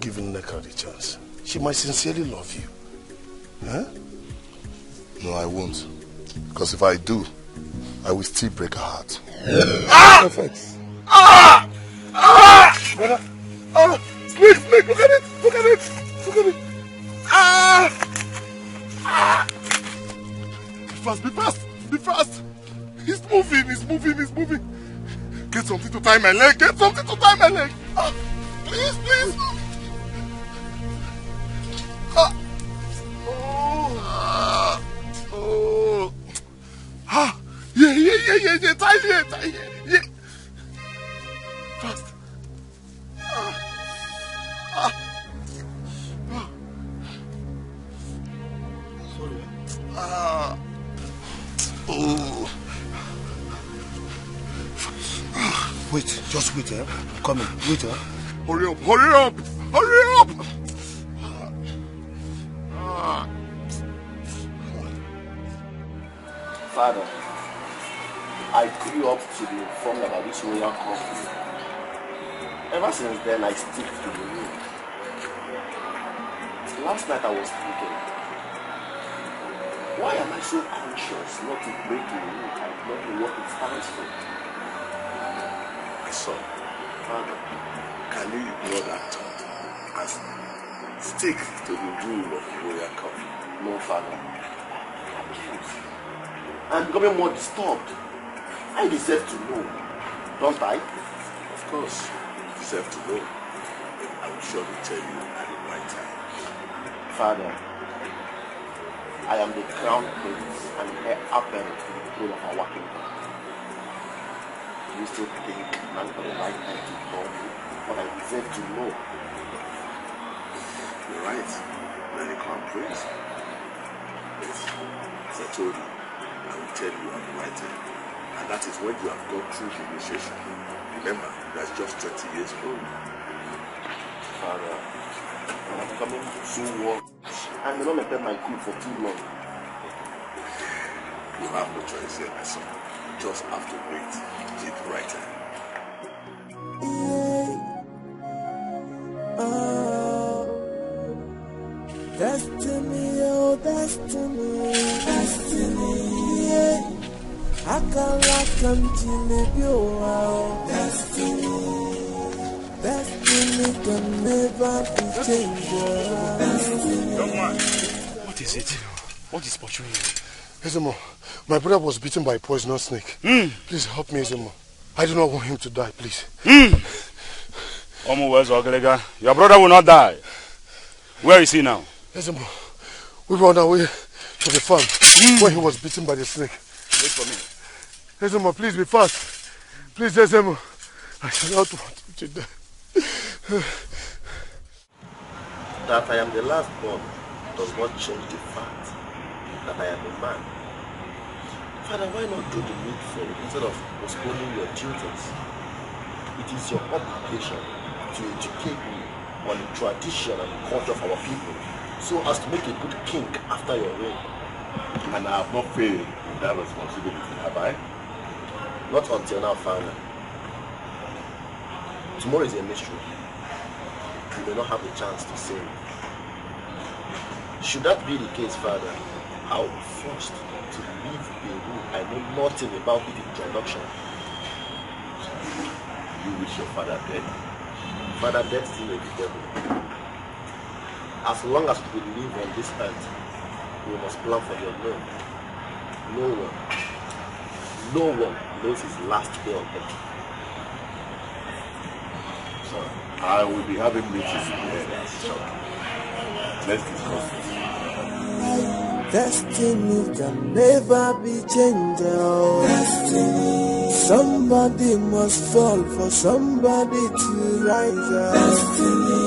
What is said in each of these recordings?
giving Nneka the chance. She might sincerely love you. Huh? No, I won't. Because if I do, I will still break her heart. Perfect. Brother. Please, look at it. Look at it. Look at it. Be fast. Be fast. He's moving. Get something to tie my leg. Please. Yeah. Tie here. Yeah. Fast. Sorry. Wait, just wait, eh? Come in, wait, eh? Hurry up! Father, I grew up to be informed about this royal coffee. Ever since then, I stick to the rule. Last night I was thinking, why am I so conscious not to break the rule and not know what it stands for? My son, Father, can you ignore that thought and stick to the rule of the royal coffee? No, Father. I refuse. I'm becoming more disturbed. I deserve to know, don't I? Of course, you deserve to know. I will surely tell you at the right time. Father, I am the crown prince and heir apparent to the throne of our kingdom. Do you still think I'm the right time to tell you what I deserve to know? You're right. Then you can't praise. Yes, as I told you, I will tell you at the right time. And that is when you have gone through the initiation. Remember, that's just 20 years old. Father, I'm becoming so warm. I may not maintain my cool for too long. You have no choice here, my son. Just have to wait till the right time. Destiny, oh destiny, yeah. I can continue, destiny can never be changed. What is it? What is pursuing you? Ezomo, my brother was bitten by a poisonous snake. Please help me, Ezomo. I do not want him to die, please. Your brother will not die. Where is he now? Ezomo, we were on our way to the farm when he was bitten by the snake. Wait for me. Ezomo, please be fast. Please, Ezomo. I shall not want him to die. That I am the last born does not change the fact that I am a man. Father, why not do the needful instead of postponing your duties? It is your obligation to educate me on the tradition and culture of our people, so as to make a good king after your reign. And I have not failed in that responsibility, have I? Not until now, Father. Tomorrow is a mystery. You may not have the chance to say. Should that be the case, Father, I will be forced to leave Peru. I know nothing about the introduction. You wish your father dead? Father, death is inevitable. As long as we live on this earth, we must plan for the unknown. No one knows his last day on earth. So, I will be having meetings here. Let's discuss this. Destiny can never be changed. Destiny. Somebody must fall for somebody to rise. Destiny.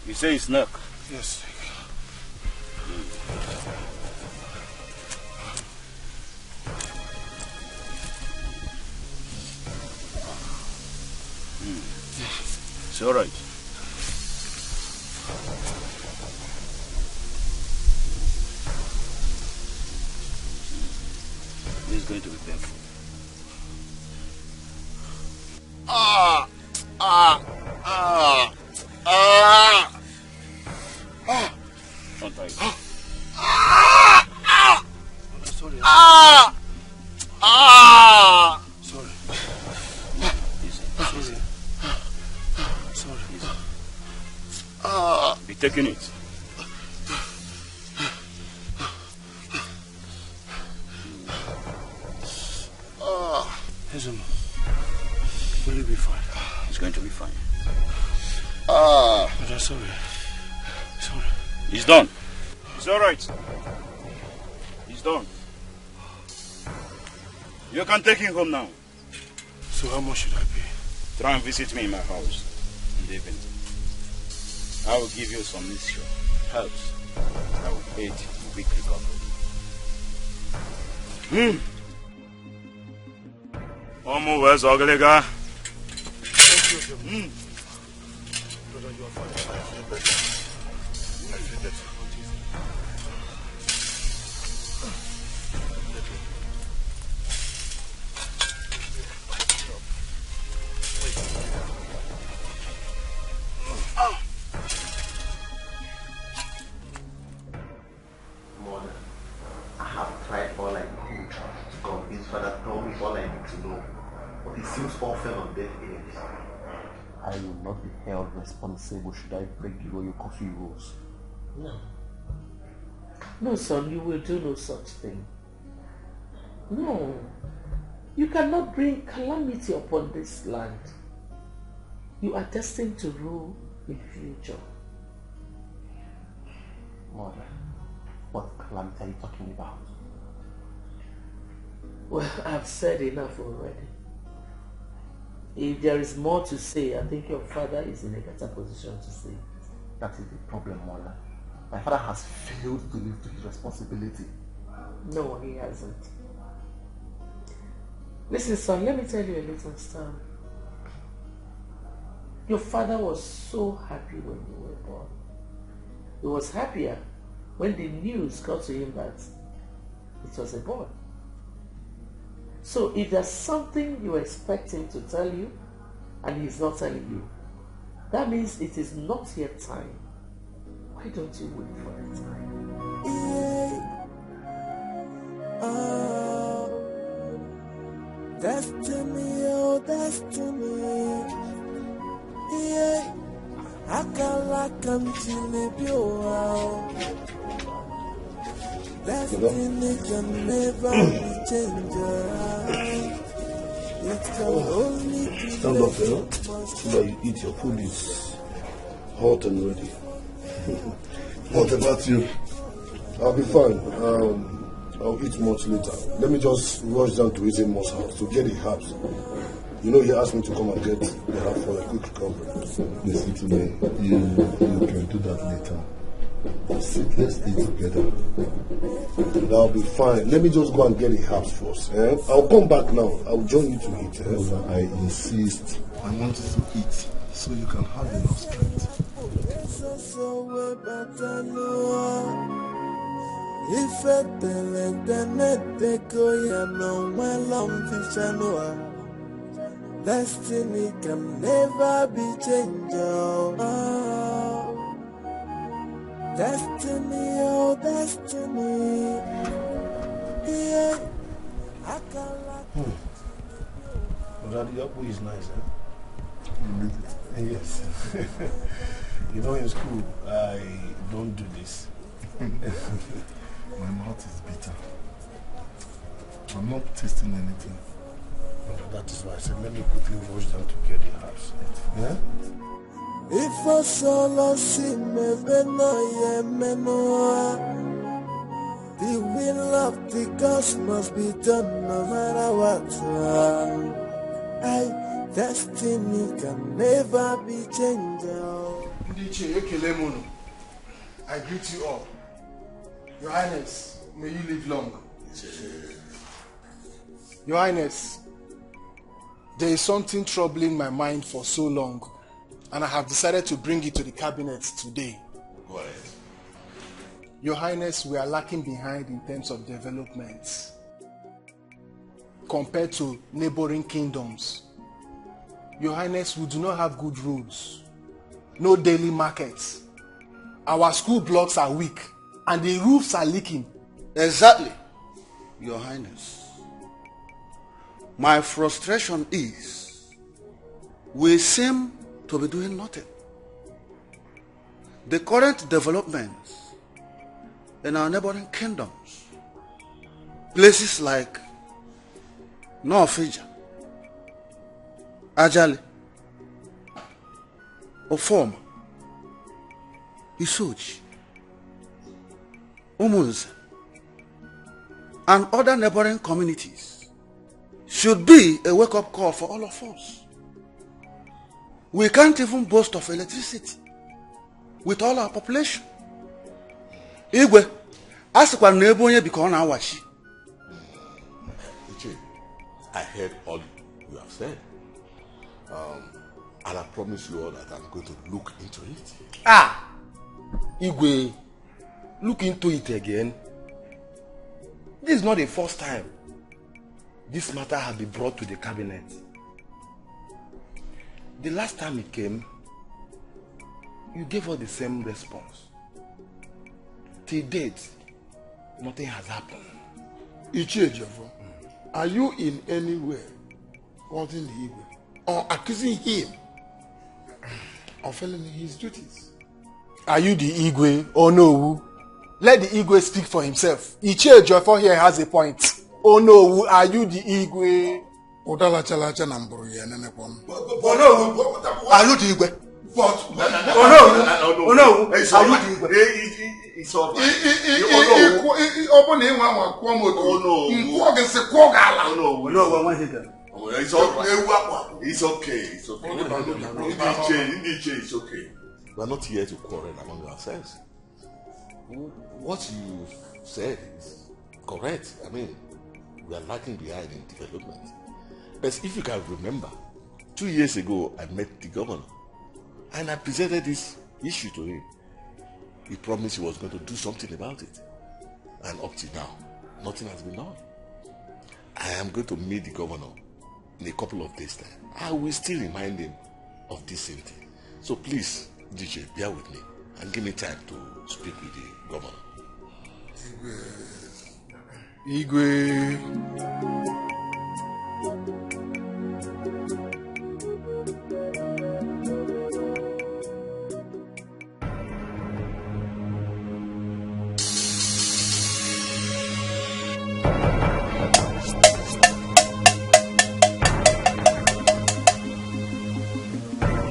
You say it's snuck? Yes. It's all right. This is going to be painful. Don't try it. Sorry. Sorry. Easy. Sorry. Easy. Be taking it. Ezeonu, will you be fine? It's going to be fine. But I'm sorry. Sorry. It's done. It's all right. It's done. You can take him home now. So how much should I pay? Try and visit me in my house in the evening. I will give you some mixture, herbs. I will aid in quick recovery. Omo, where's Ogalega? Brother, you are fine. I feel better. I feel better. Mother, I have tried all I could to convince Father, tell me all I need to know. But it seems all fell on deaf ears. I will not be held responsible should I break the royal coffee rules. No. No, son, you will do no such thing. No. You cannot bring calamity upon this land. You are destined to rule in future. Mother, what calamity are you talking about? Well, I've said enough already. If there is more to say, I think your father is in a better position to say it. That is the problem, Mother. My father has failed to live to his responsibility. No, he hasn't. Listen, son, let me tell you a little story. Your father was so happy when you were born. He was happier when the news got to him that it was a boy. So if there's something you expect him to tell you and he's not telling you, that means it is not yet time. Why don't you wait for the time? Destiny, oh destiny. Yeah, I can't continue. Destiny can never be changed. It can only be. Stand up, so that you eat your food is hot and ready. What about you? I'll be fine. I'll eat much later. Let me just rush down to Ezeonu's house to get the herbs. You know he asked me to come and get the herb for a quick recovery. Listen to me. You can do that later. Sit, let's eat together. That'll be fine. Let me just go and get the herbs first. I'll come back now. I'll join you to eat. I insist. I want you to eat so you can have enough strength. Destiny can never be changed. Destiny, oh destiny. Yeah, I can't like Daddy, your apple is nice, eh? Yes. You know, in school, I don't do this. My mouth is bitter. I'm not tasting anything. That is why I said, let me quickly rush down to get the house. Yeah? if I solo see me veno menoa, the will of the gods must be done no matter what. Destiny can never be changed. I greet you all. Your Highness, may you live long. Your Highness, there is something troubling my mind for so long. and I have decided to bring it to the cabinet today. Go ahead. Your Highness, we are lacking behind in terms of development compared to neighboring kingdoms. Your Highness, we do not have good roads, no daily markets. Our school blocks are weak and the roofs are leaking. Exactly, Your Highness. My frustration is we seem to be doing nothing. The current developments in our neighboring kingdoms, places like North Ajali, Ofoma, Isuji, Umunze, and other neighboring communities should be a wake-up call for all of us. We can't even boast of electricity with all our population. Igwe, asikwa nebo onye biko na awachi. I heard all you have said. And I promise you all that I'm going to look into it. Ah! Igwe, look into it again. This is not the first time this matter has been brought to the cabinet. The last time it came, you gave us the same response. Till date, nothing has happened. Ichejefo, are you in any way wanting the Igwe or accusing him of failing his duties? Are you the Igwe or no? Let the Igwe speak for himself. Ichejefo here has a point. Oh no, are you the Igwe? Are you the Igwe? Oh no, It's all right. It's all right. It's all right. It's okay. It's okay. It's okay. We're not here to quarrel among ourselves. What you said is correct. I mean, we are lagging behind in development. But if you can remember, 2 years ago, I met the governor and I presented this issue to him. He promised he was going to do something about it. And up to now, nothing has been done. I am going to meet the governor in a couple of days' time. I will still remind him of this same thing. So please, DJ, bear with me and give me time to speak with the governor. Igwe.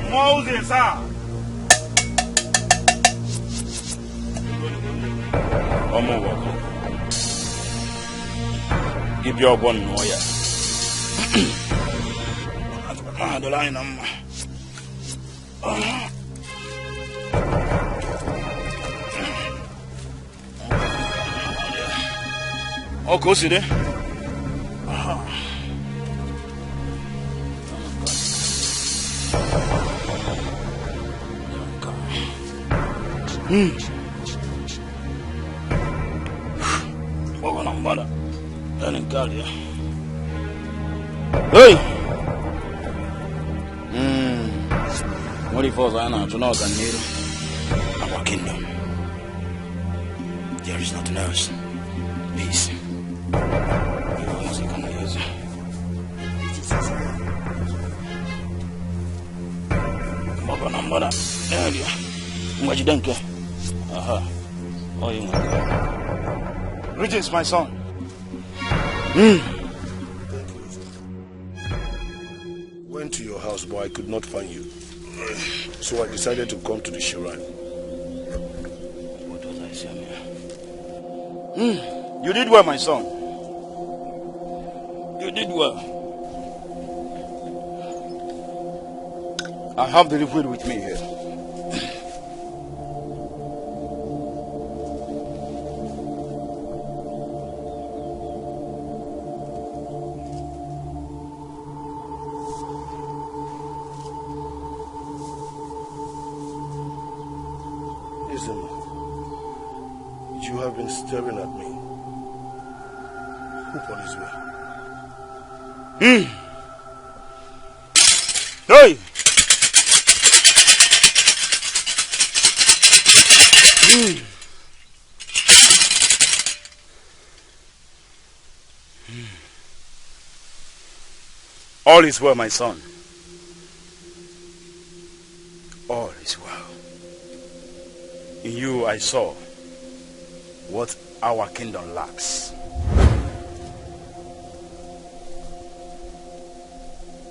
Moses, give your one lawyer. The line oh, go see there. Hey! What if I was to know our kingdom? There is nothing else. Peace. Greetings, my son. Went to your house, but I could not find you. So I decided to come to the shrine. What was I saying? You did well, my son. You did well. I have the liquid with me here. have been staring at me. Who for this way? Hey! All is well, my son. All is well. In you I saw what our kingdom lacks.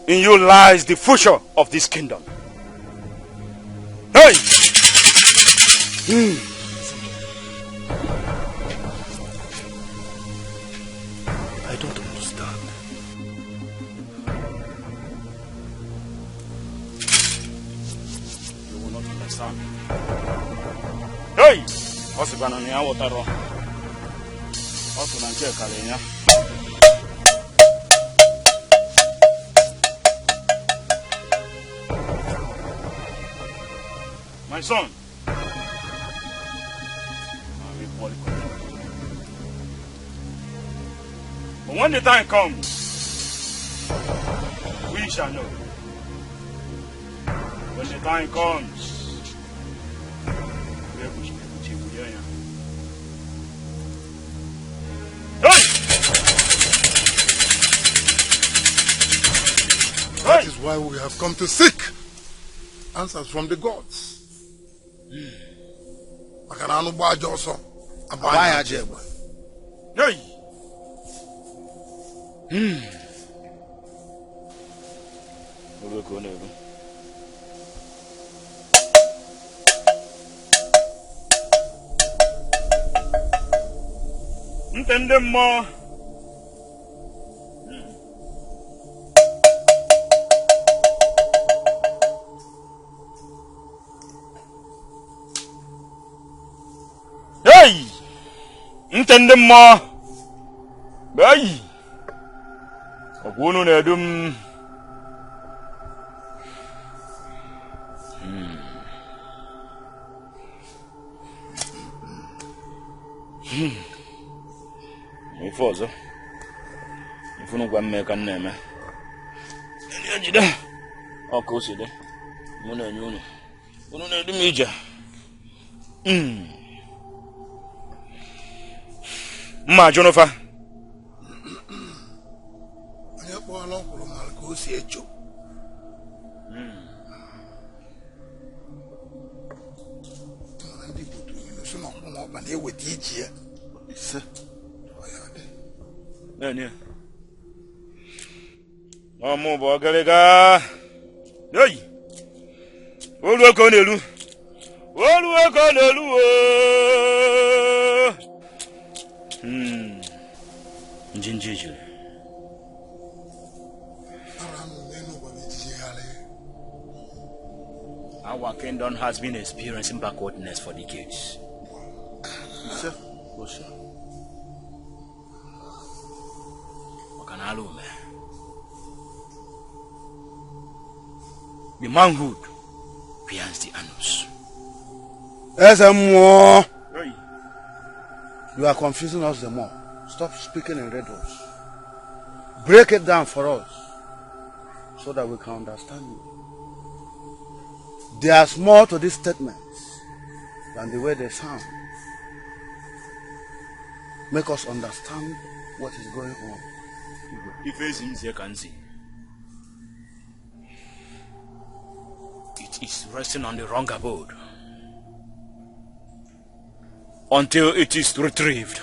In you lies the future of this kingdom. Hey! I don't understand. You will not understand. Hey! What's going on here? What are you? What's going on here? My son. But when the time comes, we shall know. When the time comes, that is why we have come to seek answers from the gods. Hey! Ntende mo. Hey! Ntende mo. Hey! Ogunu na dum. Ifozo. Ifunu kwa mmeka nneme. Ni ajida. Okoside. Muna nyunu. Unu na dum ija. Ma Jonofa. Mamu bogalega. Hey. Olu ekonelu. Olu ekonelu. Njinjiji. Our kingdom has been experiencing backwardness for decades. Sir, oh, sir. The manhood behind the anus. You are confusing us the more. Stop speaking in riddles. Break it down for us so that we can understand you. There's more to these statements than the way they sound. Make us understand what is going on. If it's you can see, it is resting on the wrong abode. Until it is retrieved,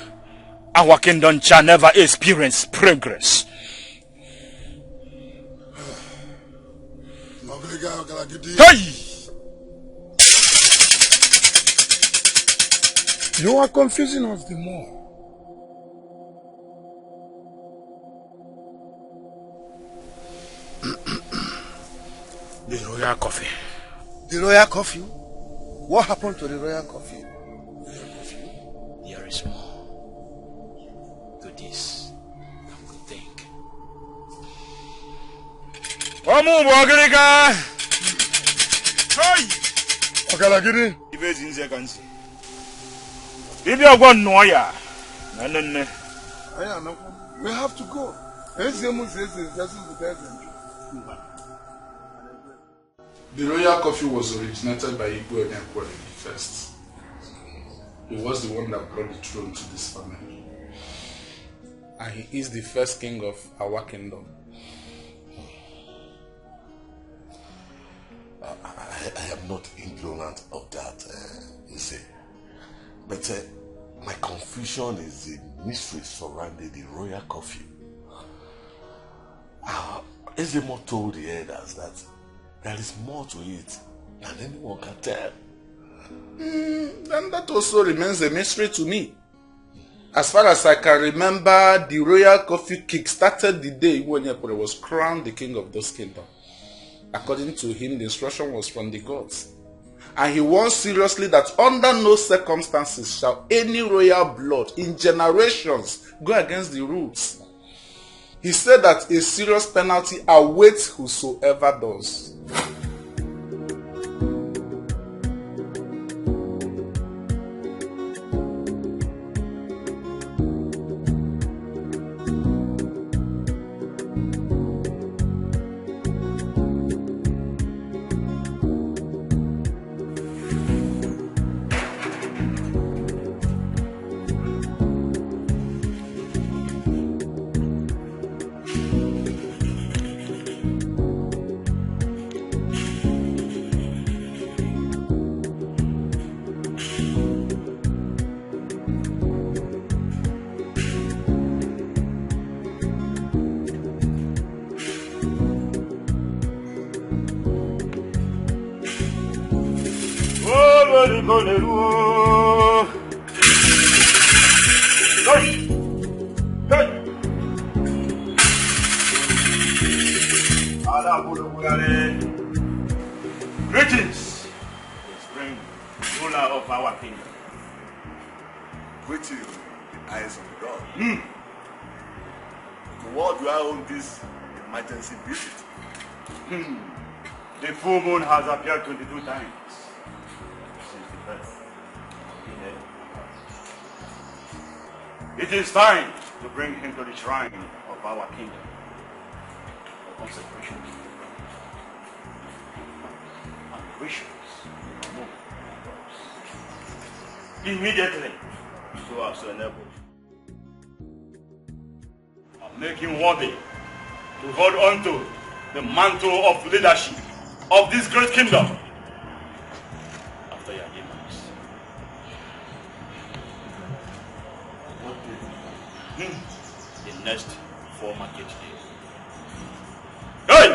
our kingdom shall never experience progress. Hey! You are confusing us the more. The royal coffee. The royal coffee? What happened to the royal coffee? There is more to this than we think. Omu Bogarika! Hey! Okalagiri! If it's in seconds. If you are going Noya, we have to go. The royal coffee was originated by Uju Okoli first. He was the one that brought the throne to this family. And he is the first king of our kingdom. I am not ignorant of that, you see. But my confusion is the mystery surrounding the royal coffee. Ezeonu told the elders that there is more to it than anyone can tell. And that also remains a mystery to me. As far as I can remember, the royal coffee kick-started the day Uju Okoli was crowned the king of this kingdom. According to him, the instruction was from the gods. And he warned seriously that under no circumstances shall any royal blood in generations go against the rules. He said that a serious penalty awaits whosoever does. Greetings, spring ruler of our kingdom. Greeting the eyes of the God. To what do I owe this emergency visit? The full moon has appeared 22 times since the birth. It is time to bring him to the shrine of our kingdom for consecration and rituals. Immediately, so as to enable and make him worthy to hold on to the mantle of leadership of this great kingdom after your demise. The next 4 market days. Hey!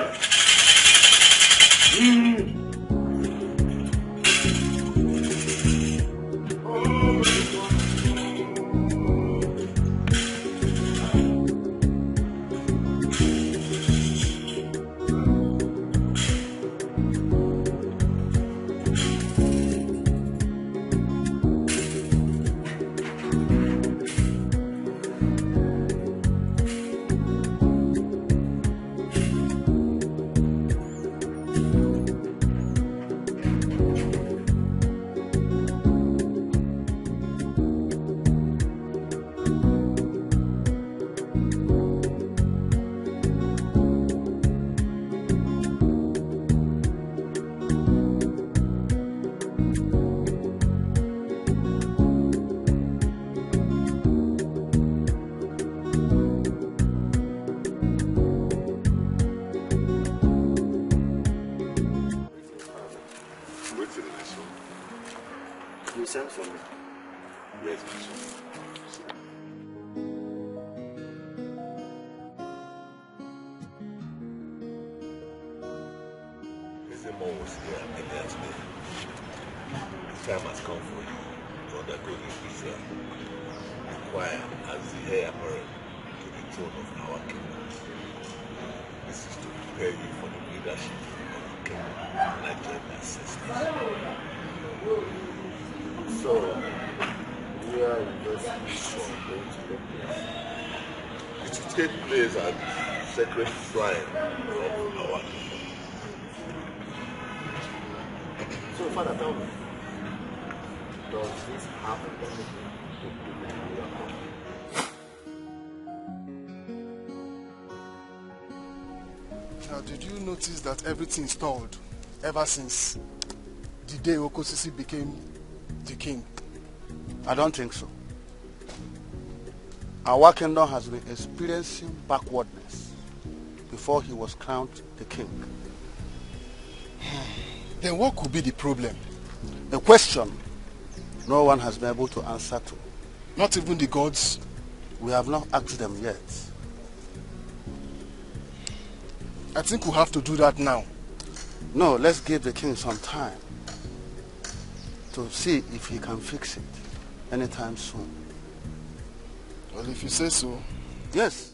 sent for me. Yes, my son. Mr. Mo was here earlier today. The time has come for you to undergo the visa required as the heir apparent to the throne of our kingdom. This is to prepare you for the leadership of the kingdom like your ancestors. So, where is this mission going to take place? It will take place at the sacred shrine of our kingdom. So, Father, tell me, Does this have anything to do with your company? Now, did you notice that everything stalled ever since the day Okosisi became the king? I don't think so. Our kingdom has been experiencing backwardness before he was crowned the king. Then what could be the problem? A question no one has been able to answer to. Not even the gods? We have not asked them yet. I think we'll have to do that now. No, let's give the king some time to see if he can fix it anytime soon. Well, if you say so. Yes.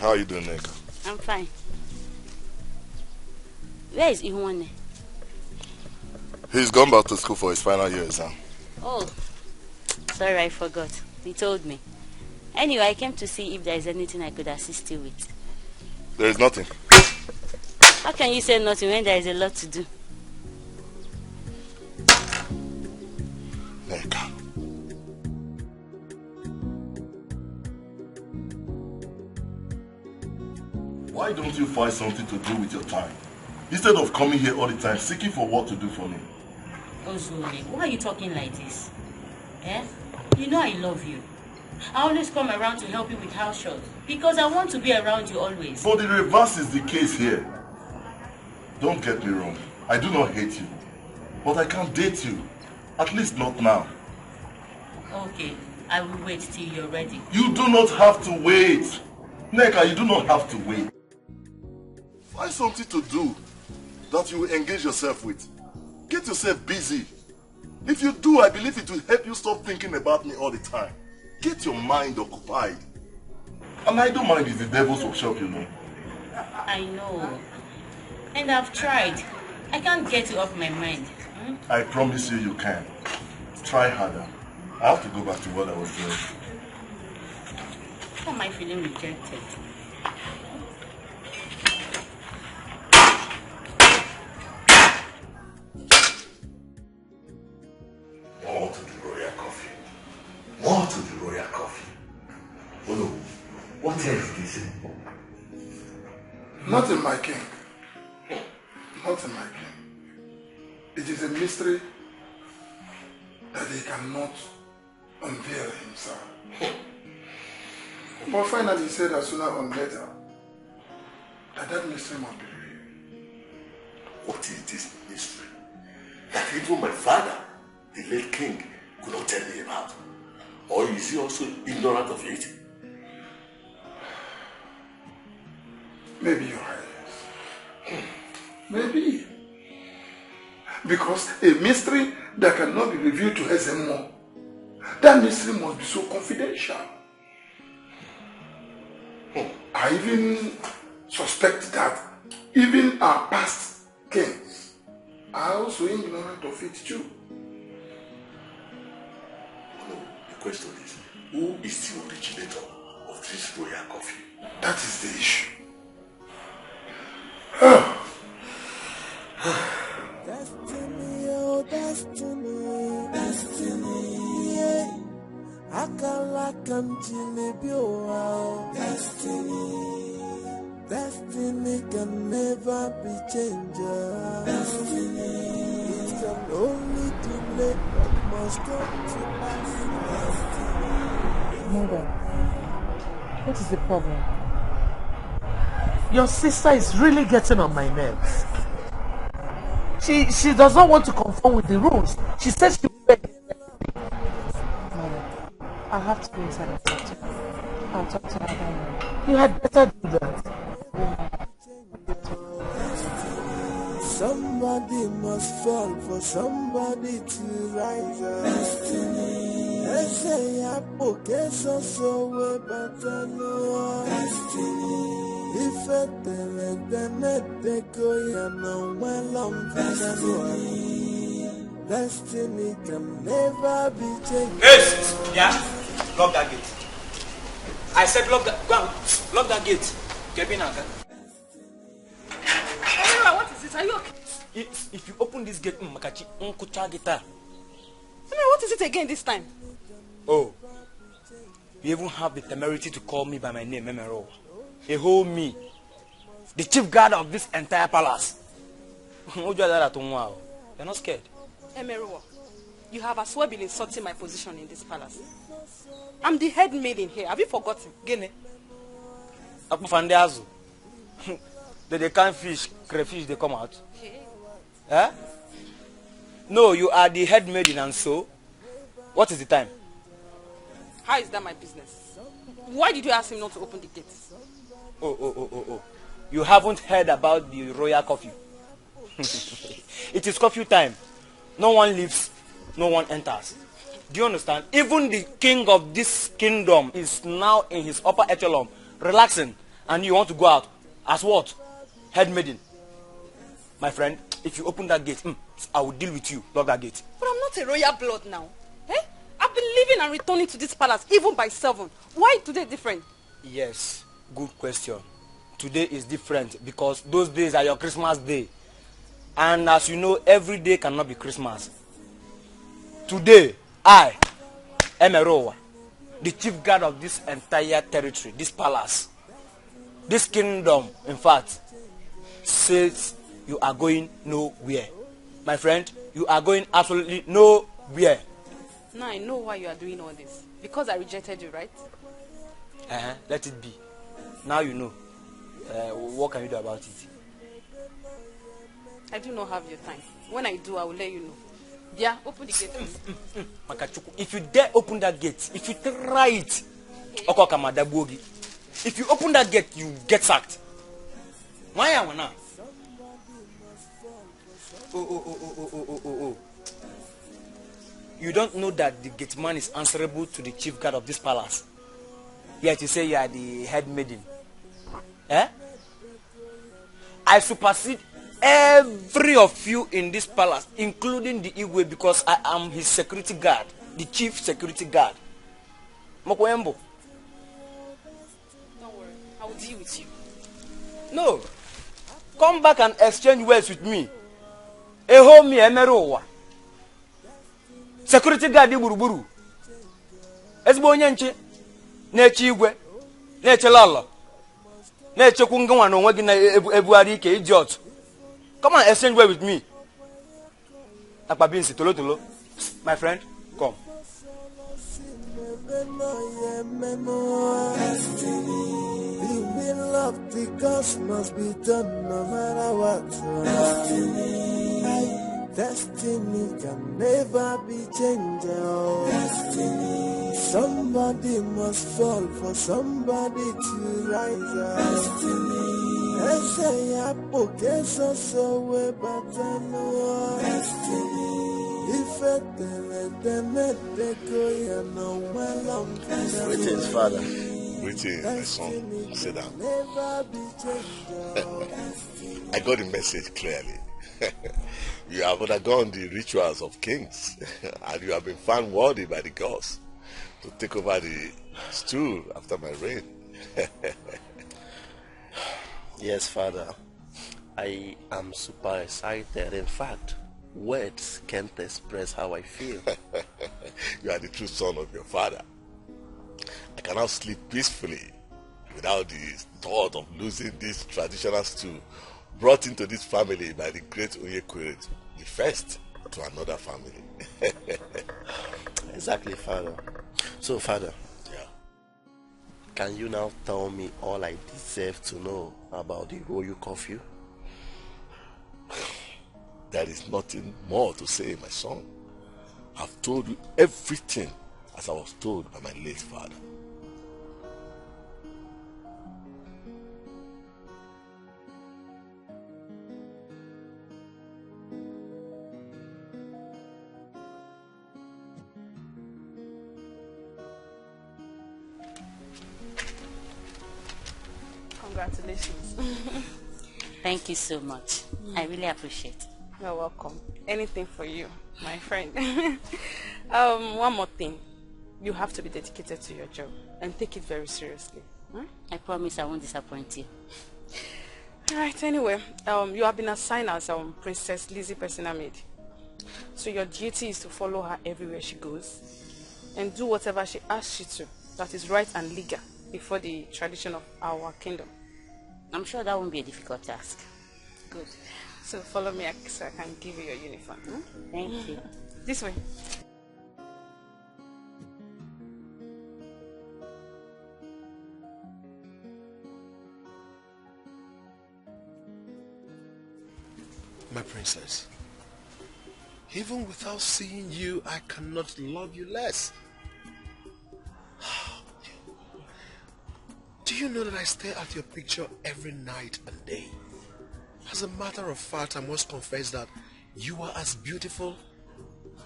How are you doing, Neka? I'm fine. Where is Ihuane? He's gone back to school for his final year exam. Oh, sorry, I forgot. He told me. Anyway, I came to see if there is anything I could assist you with. There is nothing. How can you say nothing when there is a lot to do? Neka. Why don't you find something to do with your time? Instead of coming here all the time seeking for what to do for me. Ozuli, why are you talking like this? Eh? You know I love you. I always come around to help you with house chores because I want to be around you always. But the reverse is the case here. Don't get me wrong. I do not hate you. But I can't date you. At least not now. Okay, I will wait till you're ready. You do not have to wait. Neka, you do not have to wait. Find something to do that you will engage yourself with. Get yourself busy. If you do, I believe it will help you stop thinking about me all the time. Get your mind occupied. An idle mind is the devil's workshop, you know. I know. And I've tried. I can't get it off my mind. I promise you, you can. Try harder. I have to go back to what I was doing. Why am I feeling rejected? More to the royal coffee. More to the royal coffee. Oh no, what else did he say? Nothing, my king. Nothing, my king. It is a mystery that he cannot unveil himself. But finally he said that sooner or later that mystery must be revealed. What is this mystery that even my father, the late king, could not tell me about? Or is he also ignorant of it? Maybe you're right. Maybe. Because a mystery that cannot be revealed to us anymore, that mystery must be so confidential. I even suspect that even our past kings are also ignorant of it too. No, the question is, who is the originator of this royal coffee? That is the issue. Destiny, oh destiny, destiny, yeah. Akala kanjilibi oh destiny, destiny can never be changed. Destiny, it can only delay but must come to pass. Mother, what is the problem? Your sister is really getting on my nerves. She does not want to conform with the rules. She says she will beg. Mother, I'll have to go inside and talk to her. I'll talk to her about it. You had better do that. Somebody must fall for somebody to rise up. Destiny, Ese apo que so we batano. Ife tele denete koya no welong finano. Destiny can never be changed. Yes! Yeah? Lock that gate. I said lock that, go on, lock that gate. Get in now. What is it? Are you okay? If you open this gate, Makachi, unkucha guitar. What is it again this time? Oh, you even have the temerity to call me by my name, Memero. A whole me, the chief guard of this entire palace. You're not scared? Emeruo, you have as well been insulting my position in this palace. I'm the head maid in here. Have you forgotten? Gene. Akufandeazu. They can't fish, crayfish, they come out. Eh? No, you are the head maiden, and so, what is the time? How is that my business? Why did you ask him not to open the gates? Oh. You haven't heard about the royal curfew. It is curfew time. No one leaves, no one enters. Do you understand? Even the king of this kingdom is now in his upper echelon, relaxing, and you want to go out. As what? Head maiden. My friend, if you open that gate, I will deal with you. Lock that gate. But I'm not a royal blood now. Eh? I've been leaving and returning to this palace, even by 7. Why today different? Yes, good question. Today is different because those days are your Christmas day. And as you know, every day cannot be Christmas. Today, I, Emerowa, the chief guard of this entire territory, this palace, this kingdom, in fact, says you are going nowhere. My friend, you are going absolutely nowhere. Now I know why you are doing all this. Because I rejected you, right? Let it be. Now you know. What can you do about it? I do not have your time. When I do, I will let you know. Yeah, open the gate. Makachuku, if you dare open that gate, if you try it, if you open that gate, you get sacked. Why am I now? Oh. You don't know that the gate man is answerable to the chief guard of this palace. Yet you say you are the head maiden. Eh? I supersede every of you in this palace, including the Igwe, because I am his security guard, the chief security guard. Mokwembo. Don't worry, I will deal with you. No. Come back and exchange words with me. Eho mi emerowa. Security guard di buruburu. Ezigbo onye nche na-eche igwe, na-eche lolo, na-echekwu ngwa na onwe gị na ebuari ike idiot. Come and exchange words with me. Akpabinsi tolo. My friend, come. The gods must be done no matter what. Destiny can never be changed. Destiny. Somebody must fall for somebody to rise up. Destiny. Greetings, Father. Greetings, my son. Sit down. I got the message clearly. You have undergone the rituals of kings, and you have been found worthy by the gods to take over the stool after my reign. Yes, Father. I am super excited. In fact, words can't express how I feel. You are the true son of your father. I cannot sleep peacefully without the thought of losing this traditional stool brought into this family by the great Onyekwere, the first to another family. Exactly, Father. So, Father, yeah. Can you now tell me all I deserve to know about the royal curfew? There is nothing more to say, my son. I've told you everything as I was told by my late father. Congratulations. Thank you so much. I really appreciate it. You're welcome. Anything for you, my friend. One more thing. You have to be dedicated to your job and take it very seriously. I promise I won't disappoint you. Alright, anyway, you have been assigned as Princess Lizzie personal maid. So your duty is to follow her everywhere she goes and do whatever she asks you to. That is right and legal before the tradition of our kingdom. I'm sure that won't be a difficult task. Good. So follow me so I can give you your uniform. Thank you. This way. My princess, even without seeing you, I cannot love you less. Do you know that I stare at your picture every night and day? As a matter of fact, I must confess that you are as beautiful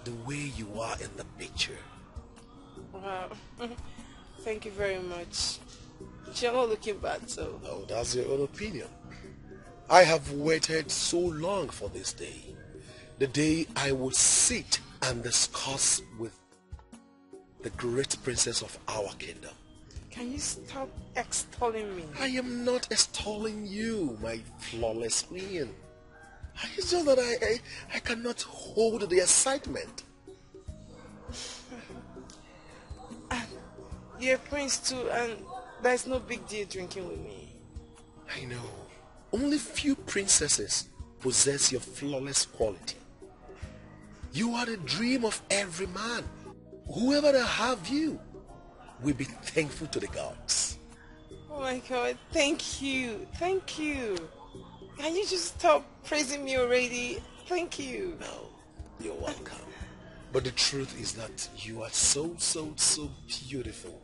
the way you are in the picture. Wow. Thank you very much. You're not looking bad, so... Oh, that's your own opinion. I have waited so long for this day. The day I would sit and discuss with the great princess of our kingdom. Can you stop extolling me? I am not extolling you, my flawless queen. It's just that I cannot hold the excitement. You're a prince too, and there's no big deal drinking with me. I know. Only few princesses possess your flawless quality. You are the dream of every man. Whoever will have you will be thankful to the gods. Oh my God, thank you. Thank you. Can you just stop praising me already? Thank you. No, you're welcome. But the truth is that you are so beautiful.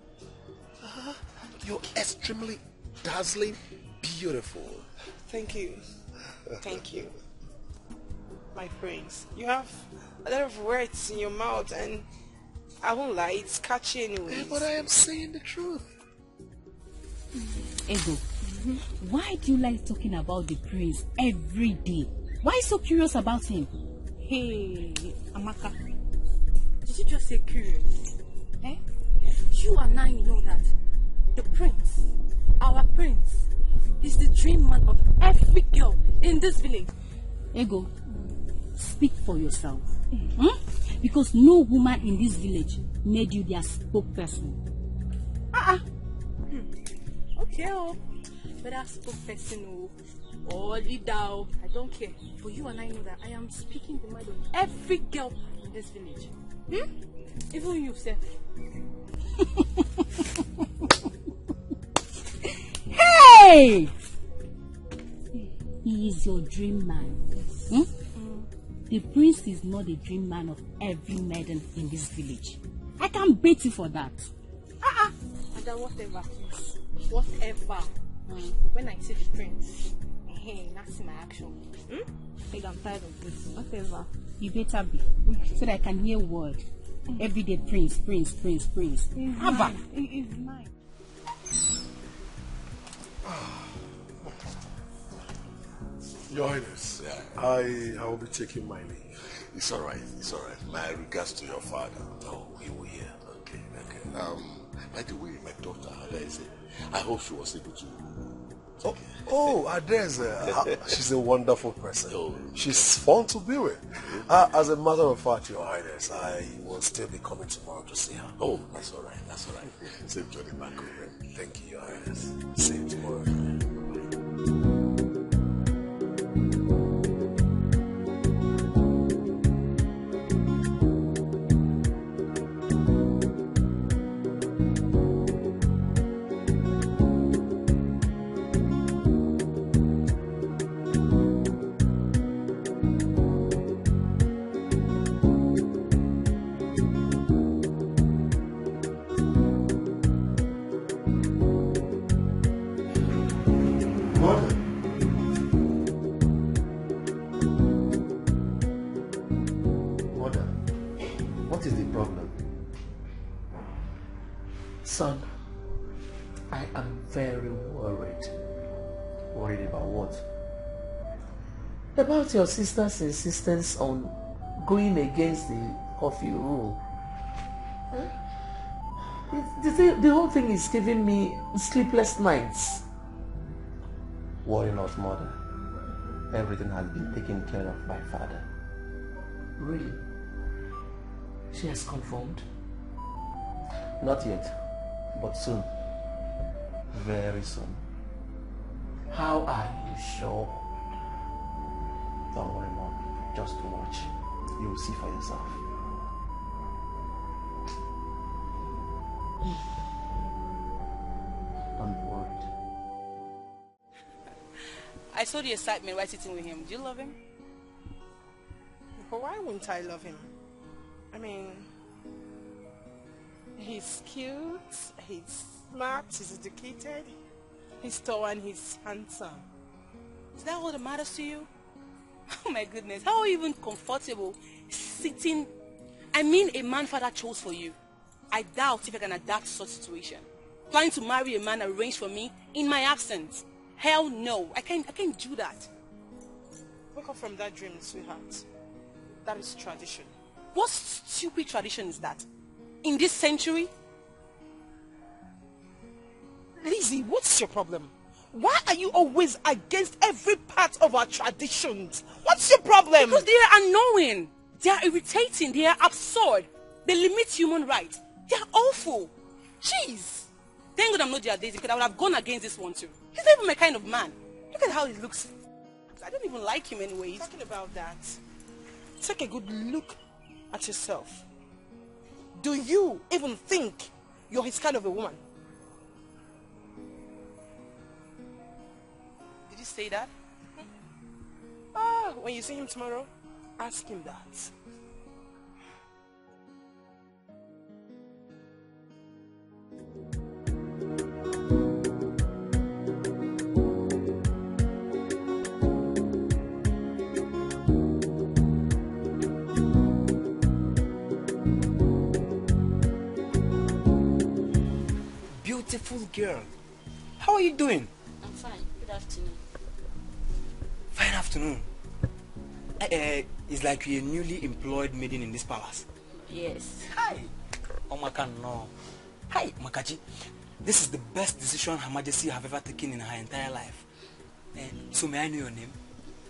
You're extremely dazzling beautiful. Thank you. Thank you. My prince, you have a lot of words in your mouth and I won't lie, it's catchy anyway. But I am saying the truth. Ego, why do you like talking about the prince every day? Why are you so curious about him? Hey, Amaka, did you just say curious? Eh? You and I know that the prince, our prince, is the dream man of every girl in this village. Ego, speak for yourself. Because no woman in this village made you their spokesperson. Okay, whether spokesperson or leader, I don't care. But you and I know that I am speaking the mind of every girl in this village. Even you, sir. Hey! He is your dream man. The prince is not the dream man of every maiden in this village. I can bet you for that. And then whatever, please. Whatever. When I see the prince, that's my action. Like I'm tired of this. Whatever. You better be. So that I can hear word. Every day, prince. Ava. It's mine. Your Highness, I will be taking my leave. It's all right. My regards to your father. Oh, he will hear. Okay. By the way, my daughter, Adaeze, I hope she was able to... Adaeze, she's a wonderful person. She's fun to be with. As a matter of fact, Your Highness, I will still be coming tomorrow to see her. Oh, that's all right. Same journey back home. Thank you, Your Highness. See you tomorrow. Son, I am very worried. Worried about what? About your sister's insistence on going against the coffee rule. The whole thing is giving me sleepless nights. Worry not, mother. Everything has been taken care of by father. Really? She has confirmed? Not yet, but soon. Very soon. How are you sure? Don't worry, Mom. Just watch. You will see for yourself. Don't be worried. I saw the excitement while sitting with him. Do you love him? Why wouldn't I love him? I mean, he's cute, he's smart, he's educated, he's tall and he's handsome. Is that all that matters to you? Oh my goodness, how are you even comfortable sitting? I mean, a man father chose for you. I doubt if I can adapt to such situation. Planning to marry a man arranged for me in my absence. Hell no, I can't do that. Wake up from that dream, sweetheart. That is tradition. What stupid tradition is that? In this century? Lizzie, what's your problem? Why are you always against every part of our traditions? What's your problem? Because they are annoying. They are irritating. They are absurd. They limit human rights. They are awful. Jeez. Thank God I'm not their dating, because I would have gone against this one too. He's not even my kind of man. Look at how he looks. I don't even like him anyways. Talking about that, take a good look at yourself. Do you even think you're his kind of a woman? Did you say that? When you see him tomorrow, ask him that. Beautiful girl. How are you doing? I'm fine. Good afternoon. Fine afternoon. It's like you're a newly employed maiden in this palace. Yes. Hi. Oh my God, no. Hi, Makaji. This is the best decision Her Majesty have ever taken in her entire life. So may I know your name?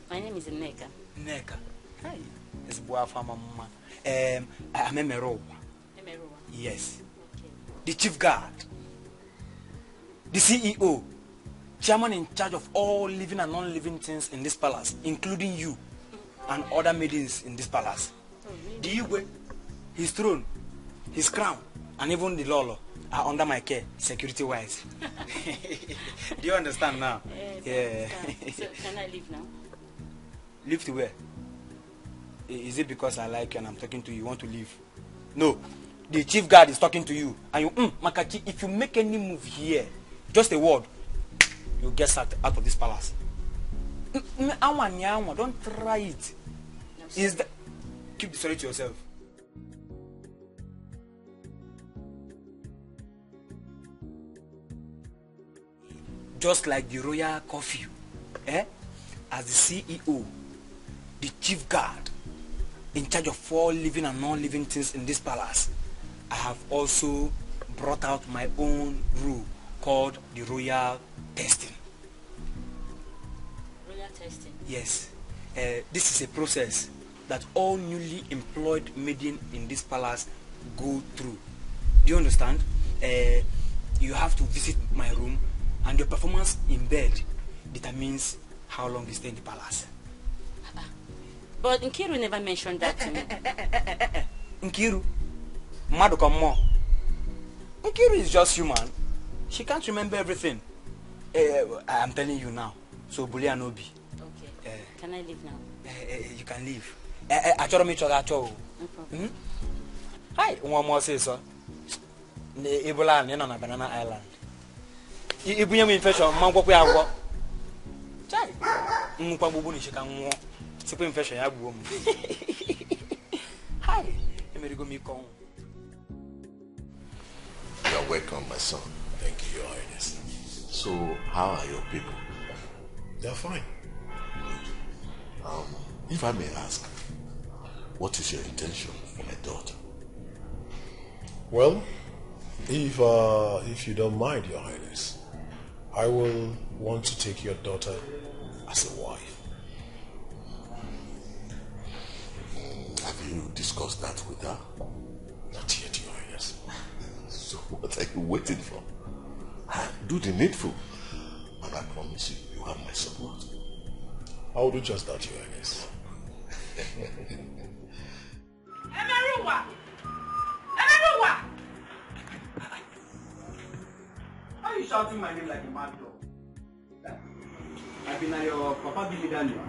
My name is Neka. Neka. Hi. It's Boafa Mama. I'm Emerowa. Emerowa. Yes. Okay. The chief guard. The CEO. Chairman in charge of all living and non-living things in this palace, including you and other maidens in this palace. Oh, really? The Igwe, his throne, his crown, and even the Lolo are under my care, security-wise. Do you understand now? Yes, yeah. So can I leave now? Leave to where? Is it because I like you and I'm talking to you, you want to leave? No. The chief guard is talking to you. And you, Makachi, if you make any move here, just a word, you'll get sacked out of this palace. Don't try it. Is that... Keep the story to yourself. Just like the royal curfew, as the CEO, the chief guard, in charge of all living and non-living things in this palace, I have also brought out my own rule called the royal testing. Royal testing? Yes. This is a process that all newly employed maidens in this palace go through. Do you understand? You have to visit my room, and your performance in bed determines how long you stay in the palace. But Nkiru never mentioned that to me. Nkiru? Madokomo. Nkiru is just human. She can't remember everything. I'm telling you now. So, Bulia Nobi. Okay. Can I leave now? You can leave. No problem. Hi, one more say so. Ebola and on a banana island. You bring me infection, Mango Piago. Chai. Mupabu, she can walk. Super infection, I will. Hi, Amerigo Mikon. You're welcome, my son. Thank you, Your Highness. So, how are your people? They're fine. If I may ask, what is your intention for my daughter? Well, if you don't mind, Your Highness, I will want to take your daughter as a wife. Have you discussed that with her? Not yet, Your Highness. So what are you waiting for? Do the needful, and I promise you, you have my support. I will do just that, Your Highness. Emeruwa! Emeruwa! Why are you shouting my name like a mad dog? I've been at your Papa Billy Daniel.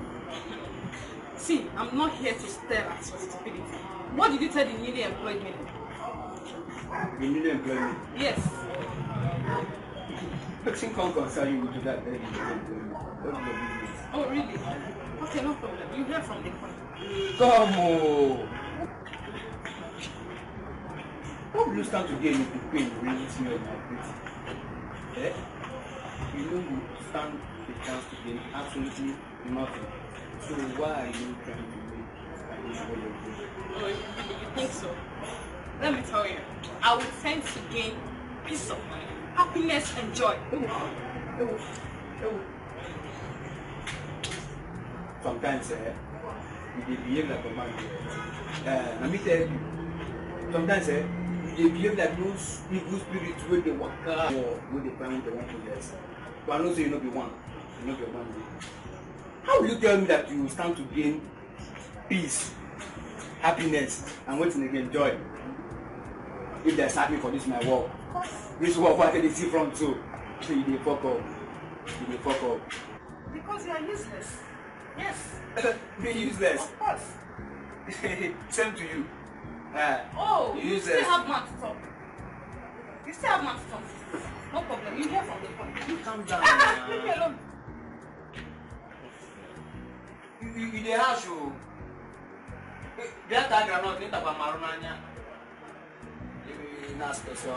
See, I'm not here to stare at your stupidity. What did you tell the newly employed men? The newly employed men? Yes. Fixing can't concern you to that. Oh, really? Okay, no problem. You hear from the point. Come on! What will you stand to gain if the pain brings me on my face? Eh? You know you stand a chance to gain absolutely nothing. So why are you trying to make what you're doing? Oh, you think so? Let me tell you, I would tend to gain peace of mind, happiness and joy. Sometimes you behave like a man. Let me tell you, sometimes you behave like those evil spirits where they walk out or where they find the one to yes. But I know so you not be one. You not be one. How will you tell me that you stand to gain peace, happiness, and what's again joy? If they start me for this my work, this work what they see from too. So you dey fuck up. You dey fuck up. Because you are useless. Yes. Be useless. Of course. Same to you. You still have man to talk. You still have man to talk. No problem. You hear from the point. You calm down. Leave me alone. You dey harsh o. That time you are not into Marunanya. You not special.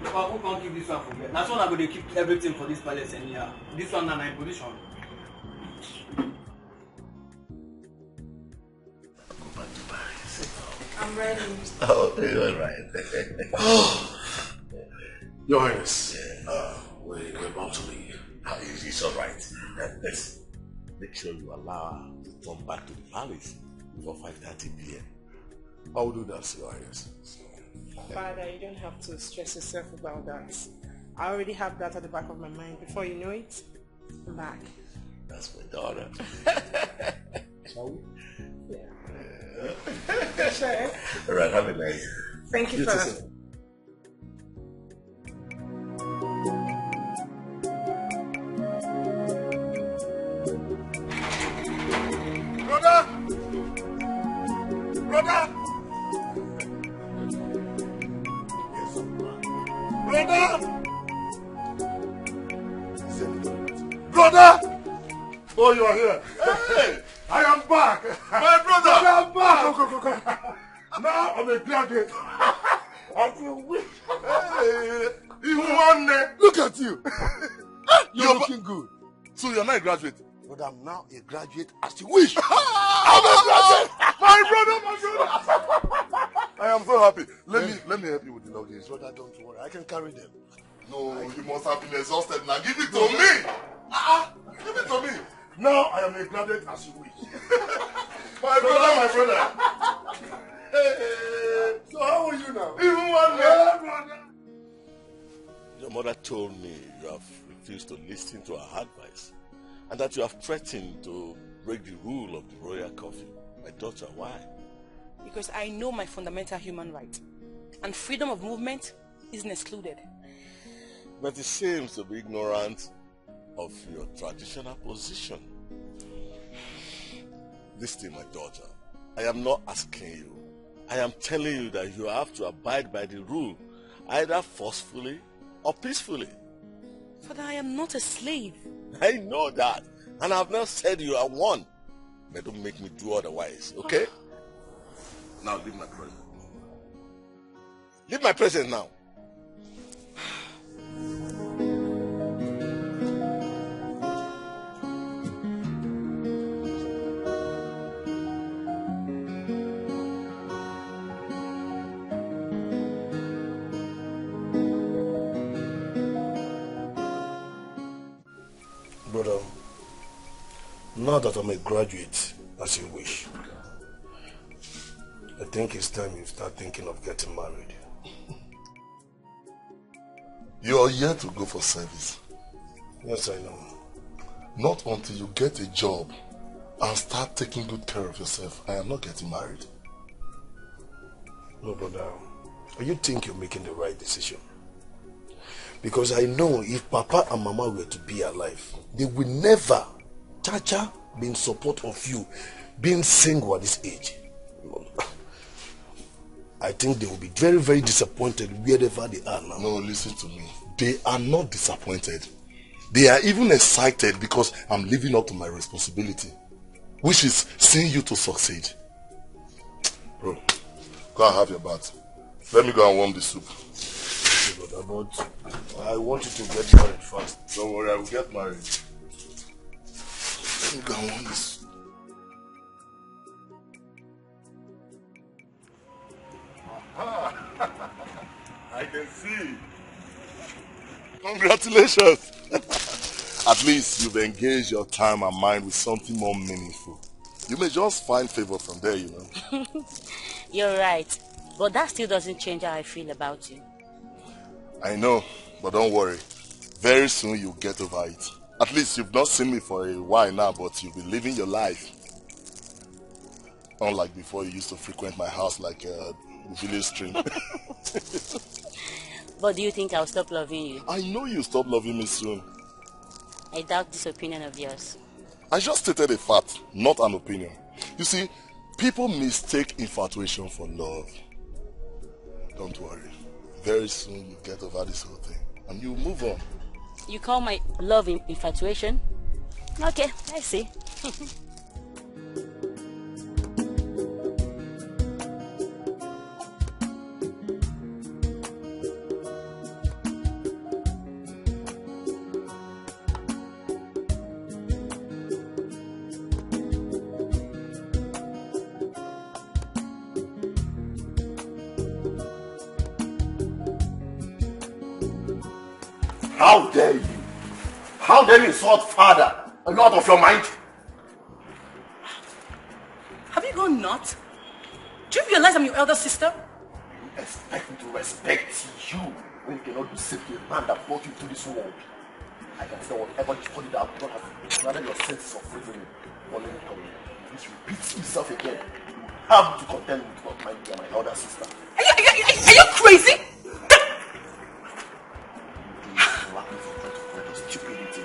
Who can't keep this one for you? That's one I'm going to keep everything for this palace anyhow. This one na my position. I'm ready. Oh, you're right. Your Highness, we're about to leave. It's all right. Let's make sure you allow her to come back to the palace before 5:30 p.m. I will do that, Your Highness. Father, you don't have to stress yourself about that. I already have that at the back of my mind. Before you know it, I'm back. That's my daughter. Shall we? Yeah. Sure. All right, have a nice. Thank you, Father. Brother! Brother! Brother! Oh, you are here. Hey, I am back. My brother! I am back. Go. Now I'm a graduate. I feel weak. Hey, look at you. You're looking good. So you're not a graduate? But I'm now a graduate as you wish. I'm a graduate. My brother. I am so happy. Let me help you with the luggage. Brother, don't worry. I can carry them. No, you must have been exhausted now. Give it to me. Give it to me. Now I am a graduate as you wish. My brother. Hey, so how are you now? Even one day. Brother. Your mother told me you have refused to listen to her advice and that you have threatened to break the rule of the royal coffee. My daughter, why? Because I know my fundamental human right. And freedom of movement isn't excluded. But it seems to be ignorant of your traditional position. Listen, my daughter, I am not asking you. I am telling you that you have to abide by the rule, either forcefully or peacefully. Father, I am not a slave. I know that, and I have not said you are one. But don't make me do otherwise, okay? Now leave my present. Leave my present now. Brother, now that I'm a graduate, as you wish, I think it's time you start thinking of getting married. You are yet to go for service. Yes, I know. Not until you get a job and start taking good care of yourself, I am not getting married. No, brother. You think you're making the right decision? Because I know if Papa and Mama were to be alive, they will never, Chacha, be in support of you being single at this age. I think they will be very, very disappointed wherever they are now. No, listen to me. They are not disappointed. They are even excited because I'm living up to my responsibility, which is seeing you to succeed. Bro, go and have your bath. Let me go and warm the soup. Okay, brother, but I want you to get married fast. Don't worry, I will get married. Let me go and warm this. I can see. Congratulations. At least you've engaged your time and mind with something more meaningful. You may just find favor from there, you know. You're right. But that still doesn't change how I feel about you. I know, but don't worry. Very soon you'll get over it. At least you've not seen me for a while now, but you'll be living your life. Unlike before, you used to frequent my house like a village stream. But do you think I'll stop loving you? I know you'll stop loving me soon. I doubt this opinion of yours. I just stated a fact, not an opinion. You see, people mistake infatuation for love. Don't worry. Very soon you get over this whole thing and you move on. You call my love infatuation? Okay, I see. How dare you? How dare you insult father? Are you out of your mind? Have you gone nuts? Do you realize I'm your elder sister? You expect me to respect you when you cannot do same to a man that brought you to this world? I can say whatever you studied out, you don't have rather your sense of reasoning. But let me tell you, if this repeats itself again, you have to contend with what might be my elder sister. Are you crazy? Stupidity.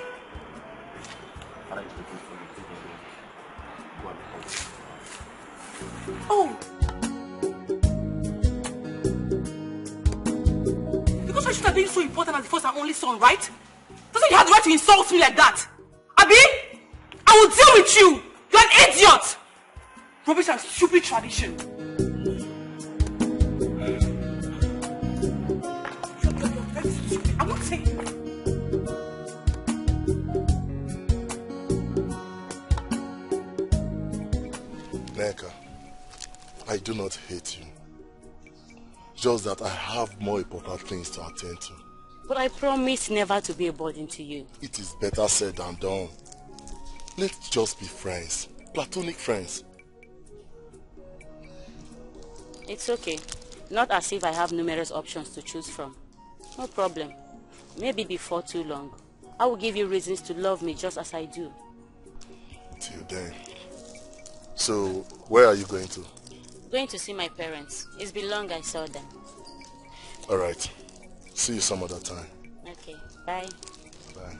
Oh. Because I should have been so important as the first and only son, right? Doesn't you have the right to insult me like that? Abi? I will deal with you. You're an idiot. Rubbish and stupid tradition. You're very stupid. I'm not saying. Neka, I do not hate you. Just that I have more important things to attend to. But I promise never to be a burden to you. It is better said than done. Let's just be friends. Platonic friends. It's okay. Not as if I have numerous options to choose from. No problem. Maybe before too long, I will give you reasons to love me just as I do. Till then. So, where are you going to? Going to see my parents. It's been long I saw them. Alright. See you some other time. Okay. Bye. Bye.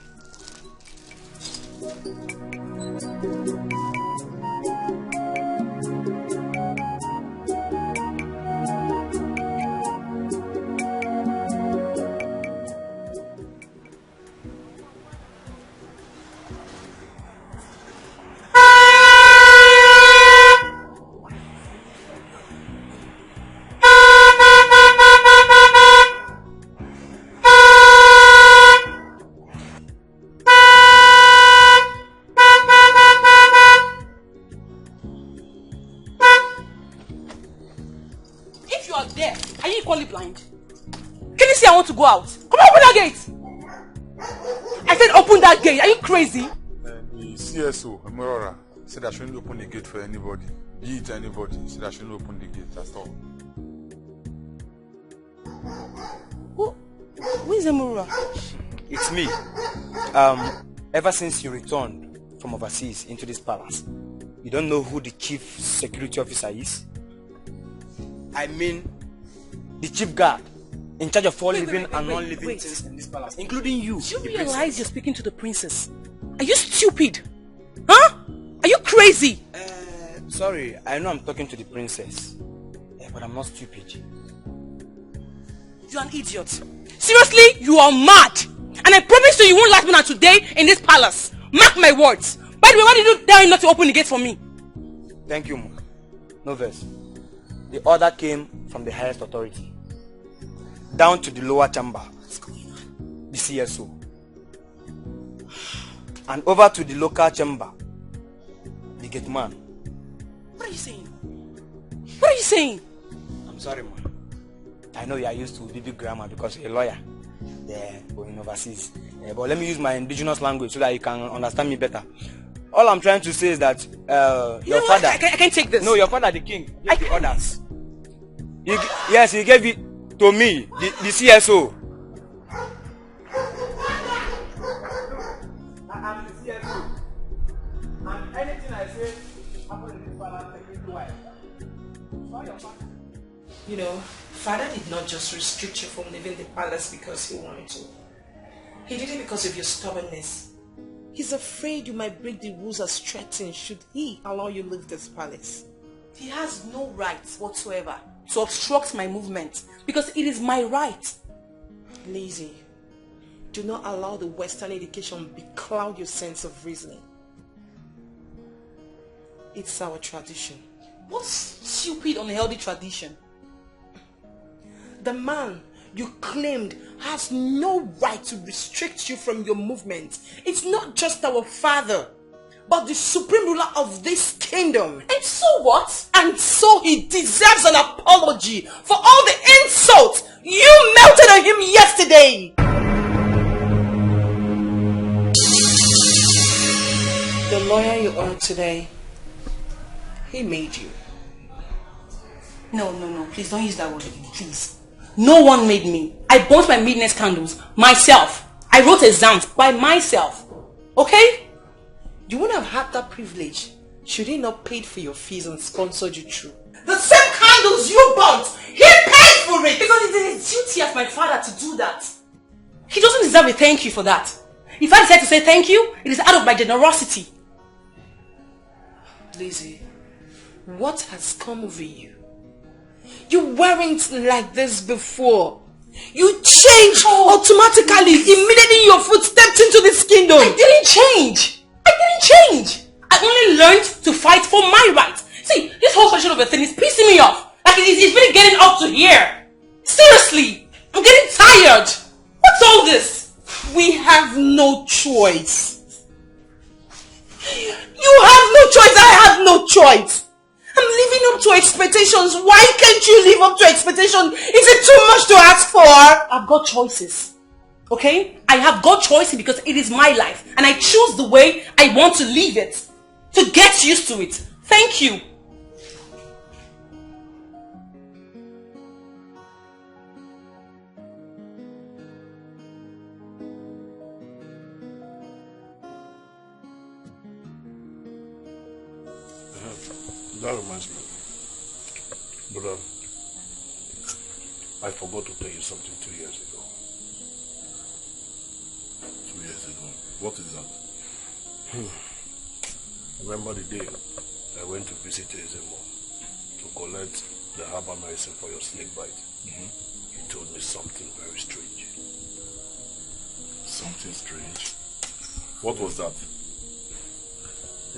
To go out. Come on, open that gate. I said open that gate. Are you crazy? CSO, Amorora, said I shouldn't open the gate for anybody. Be it anybody, said I shouldn't open the gate, that's all. Who is Amorora? It's me. Ever since you returned from overseas into this palace, you don't know who the chief security officer is? I mean, the chief guard in charge of all living and non-living things in this palace, including you. Do you realize you're speaking to the princess? Are you stupid? Huh? Are you crazy? Sorry, I know I'm talking to the princess, but I'm not stupid. You're an idiot. Seriously, you are mad. And I promise you won't last more than today in this palace. Mark my words. By the way, why did you tell him not to open the gate for me? Thank you, Ma. No verse. The order came from the highest authority, down to the lower chamber, the CSO, and over to the local chamber, the gate man. What are you saying? What are you saying? I'm sorry, Ma. I know you are used to BB grammar because you're a lawyer. They're going overseas. But let me use my indigenous language so that you can understand me better. All I'm trying to say is that your father... I can't take this. No, your father, the king, gave the orders. Yes, he gave it to me, the CSO. I'm the CSO. And anything I say happens in this palace, take it to wife. You know, Father did not just restrict you from leaving the palace because he wanted to. He did it because of your stubbornness. He's afraid you might break the rules as threatened should he allow you leave this palace. He has no right whatsoever to obstruct my movement because it is my right. Lizzie, do not allow the Western education becloud your sense of reasoning. It's our tradition. What stupid, unhealthy tradition? The man you claimed has no right to restrict you from your movement. It's not just our father, but the supreme ruler of this kingdom. And so what? And so he deserves an apology for all the insults you melted on him yesterday. The lawyer you are today, he made you. No, please don't use that word again, please. No one made me. I bought my midnight candles myself. I wrote exams by myself. Okay? You wouldn't have had that privilege should he not paid for your fees and sponsored you through. The same candles you bought, he paid for it! Because it is his duty as my father to do that. He doesn't deserve a thank you for that. If I decide to say thank you, it is out of my generosity. Lizzie, what has come over you? You weren't like this before. You changed automatically immediately your foot stepped into this kingdom. I didn't change. I only learned to fight for my rights. See, this whole question of a thing is pissing me off. Like it's really getting up to here. Seriously, I'm getting tired. What's all this? We have no choice. You have no choice. I have no choice. I'm living up to expectations. Why can't you live up to expectations? Is it too much to ask for? I've got choices. Okay? I have got choices because it is my life. And I choose the way I want to live it. To get used to it. Thank you. That reminds me. But I forgot to tell you something 2 years ago. 2 years ago. What is that? Remember the day I went to visit Ezeonu to collect the herbal medicine for your snake bite? He told me something very strange. Something strange? What was that?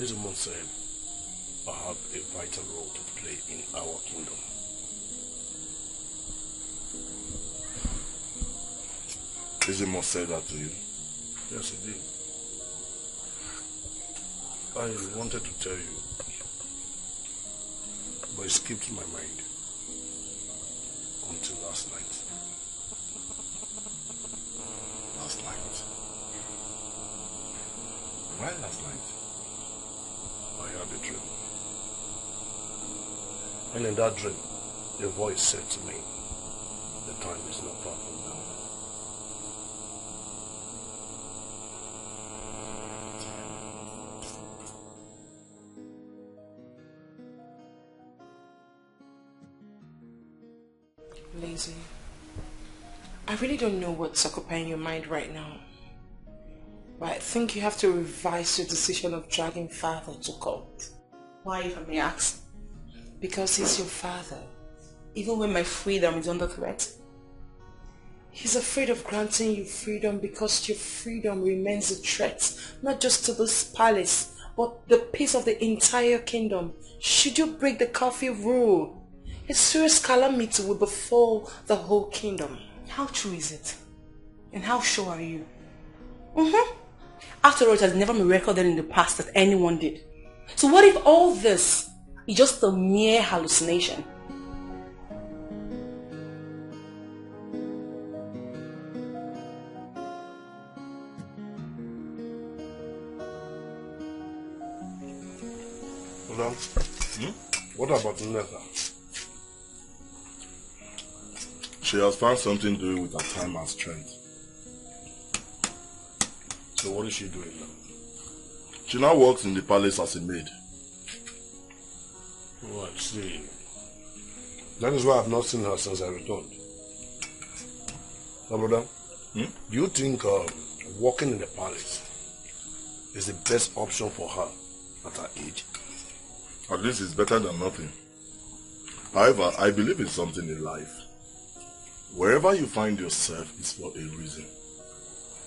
Ezeonu said, I have a vital role to play in our kingdom. Ezeonu said that to you? Yes, he did. I wanted to tell you, but it skipped my mind until last night. Last night? Why last night? had a dream. And in that dream, a voice said to me, the time is not far from now. Lazy. I really don't know what's occupying your mind right now. But I think you have to revise your decision of dragging father to court. Why, if I may ask? Because he's your father. Even when my freedom is under threat. He's afraid of granting you freedom because your freedom remains a threat, not just to this palace, but the peace of the entire kingdom. Should you break the curfew rule, a serious calamity will befall the whole kingdom. How true is it? And how sure are you? After all, it has never been recorded in the past that anyone did. So what if all this is just a mere hallucination? Madam, what about Neta? She has found something doing with her time and strength. So what is she doing now? She now works in the palace as a maid. Oh, I see. That is why I've not seen her since I returned. Now, brother, do you think working in the palace is the best option for her at her age? At least it's better than nothing. However, I believe in something in life. Wherever you find yourself is for a reason.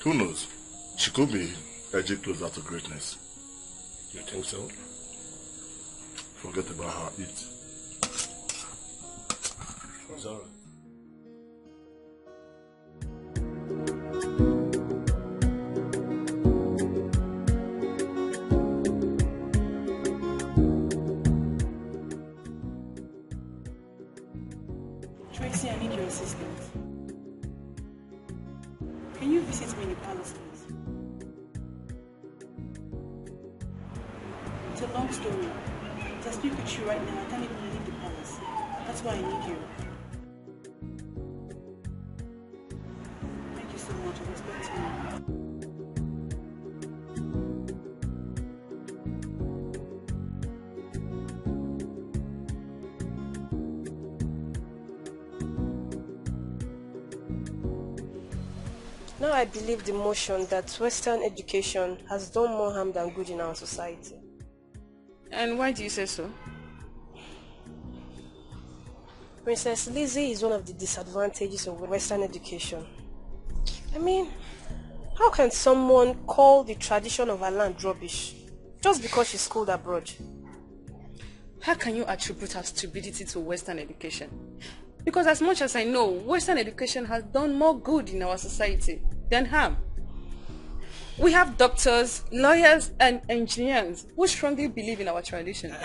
Who knows? She could be edging closer to greatness. You think so? Forget about her. Eat. It's alright. Tracy, I need your assistance. Can you visit me in the palace, please? It's a long story. As I speak with you right now, I can't even leave the palace. That's why I need you. Thank you so much. I'm expecting you. Now I believe the motion that Western education has done more harm than good in our society. And why do you say so? Princess Lizzie is one of the disadvantages of Western education. I mean, how can someone call the tradition of her land rubbish just because she's schooled abroad? How can you attribute her stupidity to Western education? Because as much as I know, Western education has done more good in our society than harm. We have doctors, lawyers, and engineers who strongly believe in our tradition.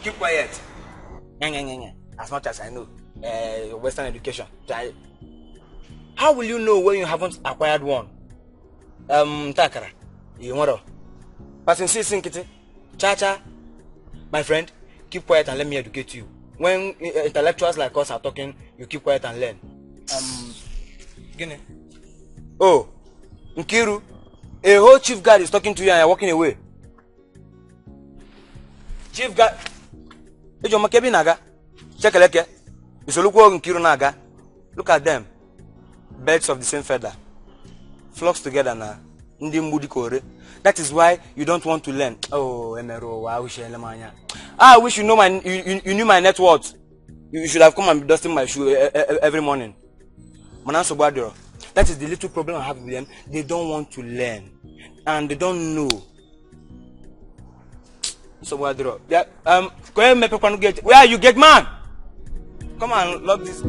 Keep quiet. As much as I know, Western education. How will you know when you haven't acquired one? Takara, you want to? Passing season, kitty. Cha-cha, my friend, keep quiet and let me educate you. When intellectuals like us are talking, you keep quiet and learn. Guinea. Oh, Nkiru, a whole chief guard is talking to you and you're walking away. Chief guard, Ejo Makebi Naga, Chekeleke, Isoluko Nkiru Naga. Look at them, birds of the same feather, flocks together now. That is why you don't want to learn. Oh, Emero, I wish you know you knew my net worth. You should have come and be dusting my shoe every morning. That is the little problem I have with them. They don't want to learn, and they don't know. So where are you, get man? Come on, lock this.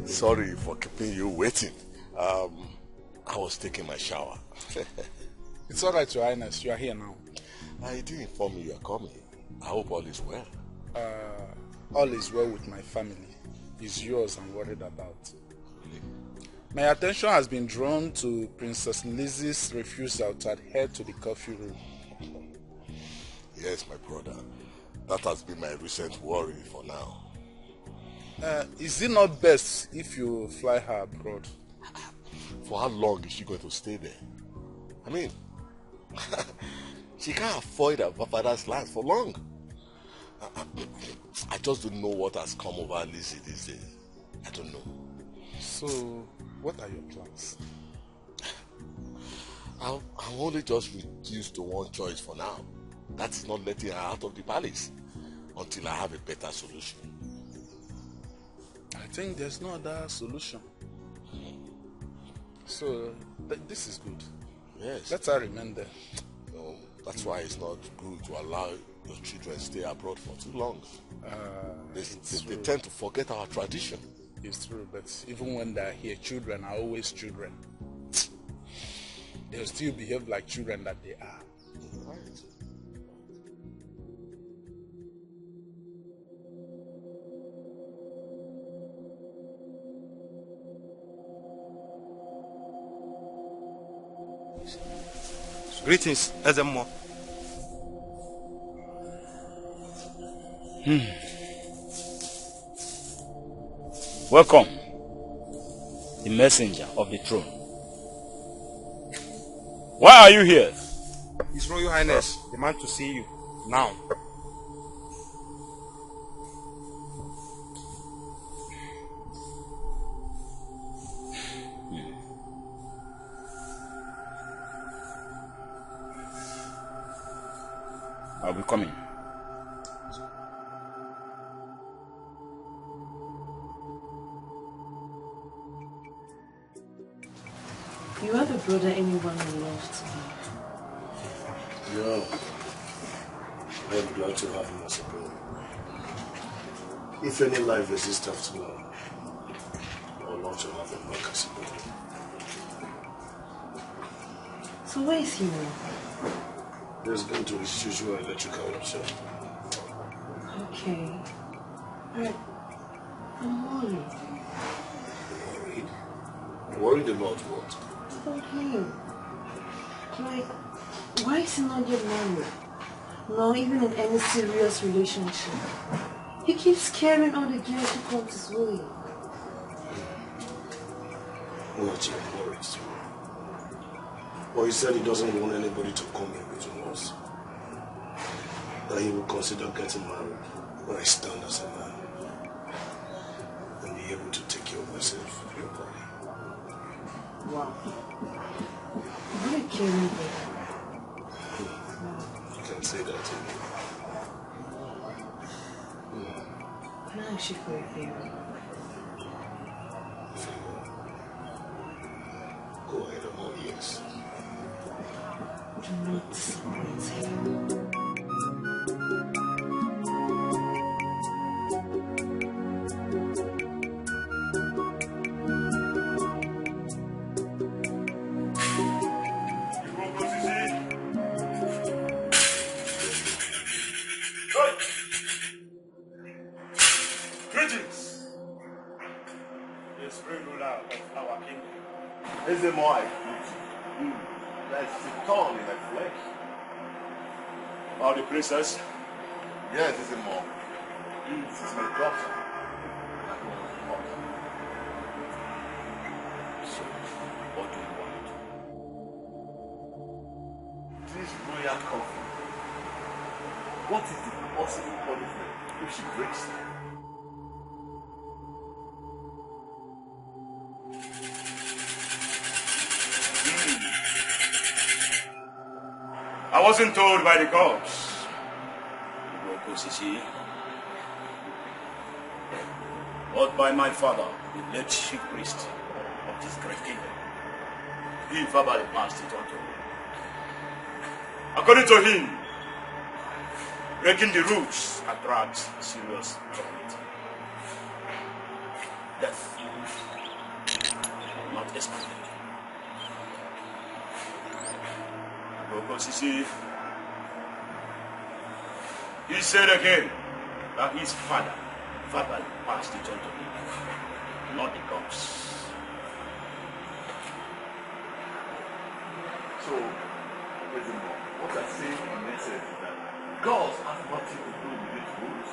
Sorry for keeping you waiting. I was taking my shower. It's all right, Your Highness. You are here now. I did inform you are coming. I hope all is well. All is well with my family. It's yours I'm worried about. My attention has been drawn to Princess Lizzie's refusal to adhere to the curfew rule. Yes, my brother. That has been my recent worry for now. Is it not best if you fly her abroad? For how long is she going to stay there? I mean, she can't avoid her father's land for long. I just don't know what has come over Lizzie these days. I don't know. So, what are your plans? I'm only just reduced to one choice for now. That is not letting her out of the palace until I have a better solution. I think there's no other solution. So, this is good. Yes. Let her remain there. No, that's why it's not good to allow your children stay abroad for too long. They tend to forget our tradition. It's true, but even when they're here, children are always children. They'll still behave like children that they are. Right. Greetings, Ezemo. Welcome, the messenger of the throne. Why are you here? His Royal Highness demands to see you now. I'll be coming. You are the brother anyone would love to be. Yeah. I am glad to have him as a brother. If any life exists after now, I would love to have him back as a brother. So where is he now? He's going to his usual electrical option. Okay. Alright. I'm worried. Worried? Worried about what? About him. Like, why is he not yet married? Not even in any serious relationship. He keeps scaring all the girls who come his way. What your worries? Or he said he doesn't want anybody to come in between us. That he will consider getting married when I stand as a man. And be able to take care of myself and your body. Wow. What a caring baby. You can say that to me. Can I ask you for a favor? Favor? Go ahead, I'm all ears. Do not disappoint him. Greetings, the spring ruler of our kingdom. Is the more I eat, there's a thorn in my flesh. About the princess? Yes, it's a more. This is my daughter. So, what do you want? This royal coffin. What is the possible punishment if she breaks it? I wasn't told by the gods. But by my father, the late chief priest of this great kingdom. He verbally passed it on to me. According to him, breaking the rules attracts serious penalty. death. Not excluded. Because you see, he said again that his father verbally passed it on to him, not the gods. So, what I say in essence is that gods have nothing to do with these rules.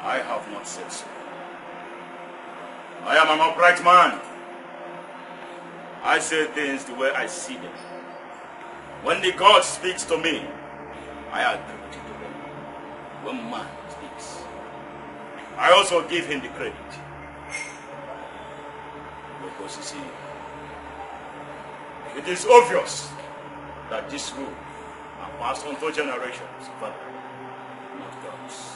I have not said so. I am an upright man. I say things the way I see them. When the God speaks to me, I agree with it. When man speaks, I also give him the credit. Because you see, it is obvious that this rule are passed on to generations, but not gods.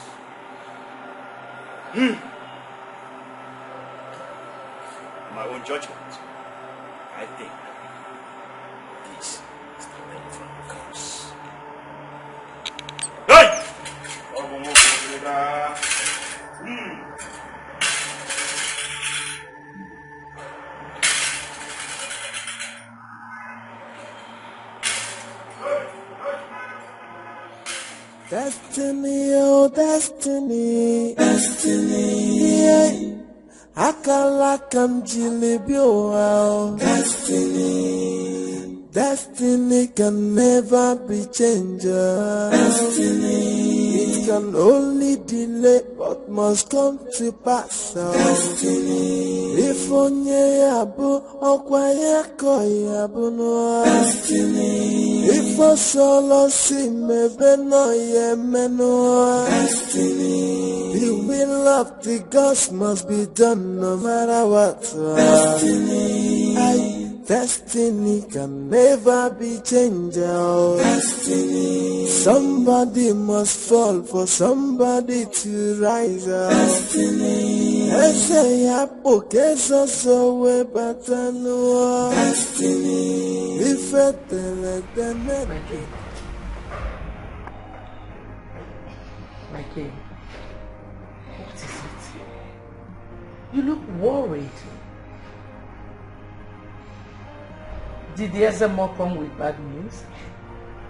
My own judgment, I think this is the way from the gods. Hey! Destiny, oh destiny, destiny, yeah. Akala kam jilibi oh destiny, destiny can never be changed. Destiny, it can only delay but must come to pass. Destiny, if onye yabu okwaye koyabu no. Destiny, if a solo si mebe no ye meno. Destiny, the will of the gods must be done no matter what. Destiny, destiny can never be changed. Destiny, somebody must fall for somebody to rise. Destiny, ese ya porque so we batanu. Destiny, if it My king, what is it? You look worried. Did the Ezemo come with bad news?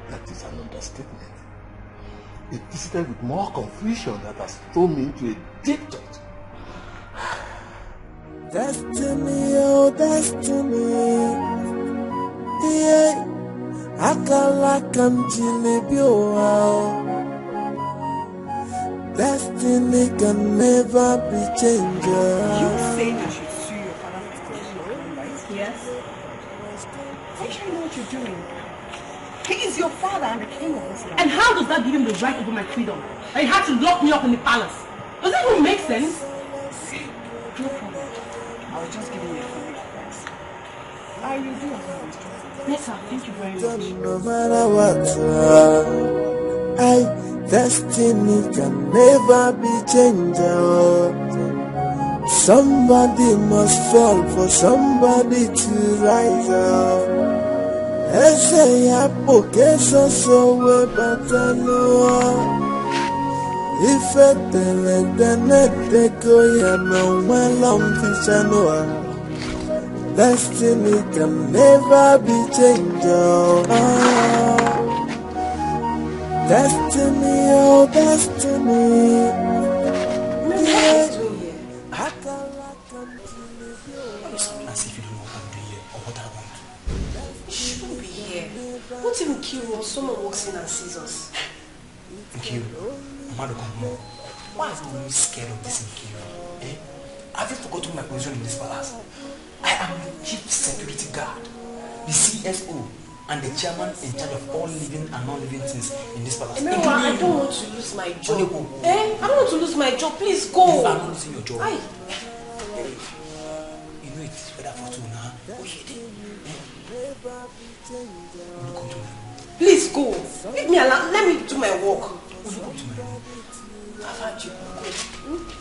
That is an understatement. It visited with more confusion that has thrown me into a deep thought. Destiny, oh destiny, yeah. Akala kam jilibi oh. Destiny can never be changed. You saying I should sue your father for extortion, right? Yes. Are you sure you know what you're doing? He is your father and the king of this land. And how does that give him the right over my freedom? That he had to lock me up in the palace? Does that even make sense? No problem. I was just giving you a correct advice. I will do as I was told. Yes, sir. Thank you very much. No matter what, destiny can never be changed. Somebody must fall for somebody to rise up. Ese ya porque so we batanu. Ife tele ko ya no malom fichanoa. Destiny can never be changed. Destiny, oh destiny. As if you don't know what I'm doing here or what I want. You shouldn't be here. What if Nkiru or someone walks in and sees us? Nkiru, Mama, come home. Why are you always scared of this Nkiru? Eh? Have you forgotten my position in this palace? I am the chief security guard, the CSO, and the chairman in charge of all living and non-living things in this palace. No, I don't want to lose my job. I don't want to lose my job. Please go. You are not losing your job. You know it is better for two now. Please go. Leave me alone. Let me do my work. Will you come to my room? I've had you.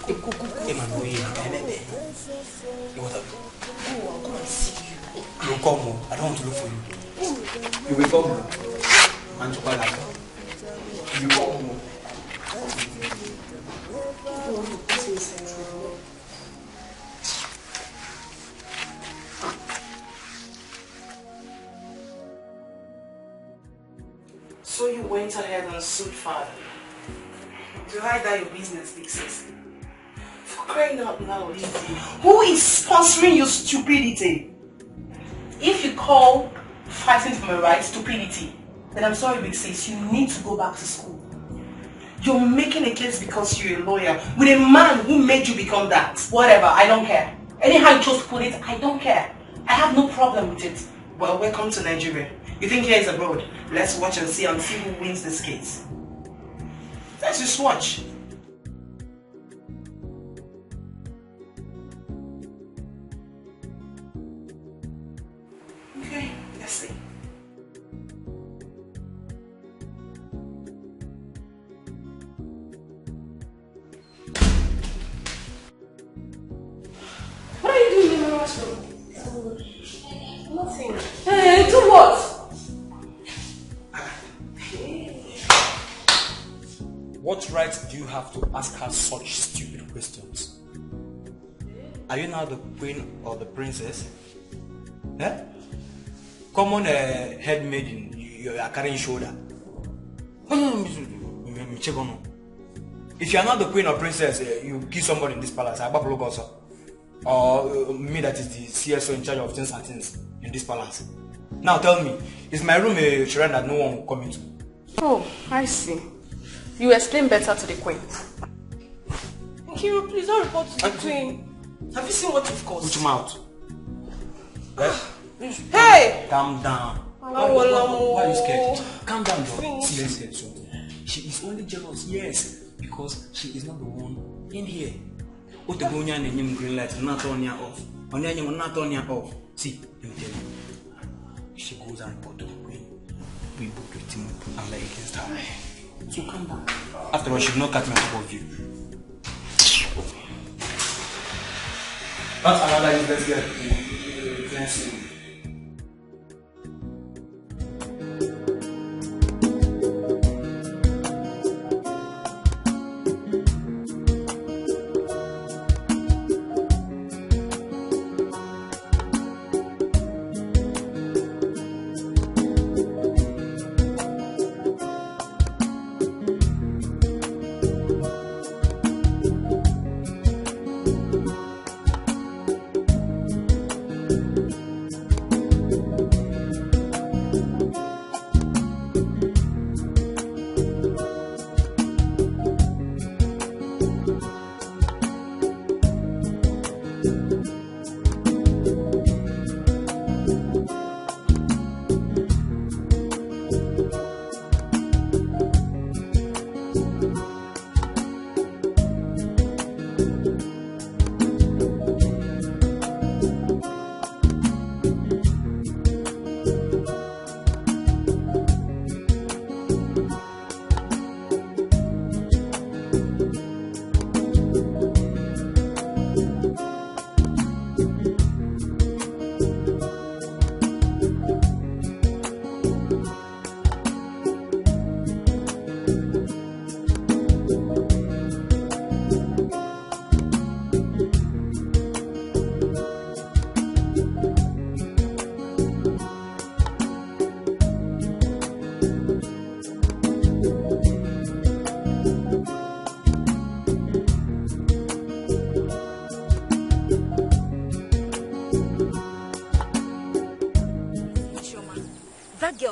Go. What have you? Go, I'll come and see you. You will come. I don't want to look for you. You will come. And you will come. You will come. went ahead and sued father. To hide that your business, big sis. For crying out loud, who is sponsoring your stupidity? If you call fighting for my right stupidity, then I'm sorry, big sis, you need to go back to school. You're making a case because you're a lawyer with a man who made you become that. Whatever, I don't care. Anyhow you chose to put it, I don't care. I have no problem with it. Well, welcome to Nigeria. You think here is abroad? Let's watch and see who wins this case. Let's just watch. Okay, let's see. What are you doing in the restroom? Nothing. Hey, do what? What right do you have to ask her such stupid questions? Are you now the queen or the princess? Eh? Common head maiden, you are carrying shoulder. If you are not the queen or princess, you kill somebody in this palace. Or me that is the CSO in charge of things and things in this palace. Now tell me, is my room a shrine that no one will come into? Oh, I see. You explain better to the queen. Kiro, please don't report to the queen. Have you seen what you've caused? Put your mouth. Hey! Calm down. Why are you scared? Calm down, John. See, let's get something. She is only jealous, yes, because she is not the one in here. What the green light, not on your off. On your not on your off. See, let me tell you. She goes and report to the queen. We book the team and lay against her. So calm down. After all, she did not cut me on top of you. That's another useless girl. Let's see.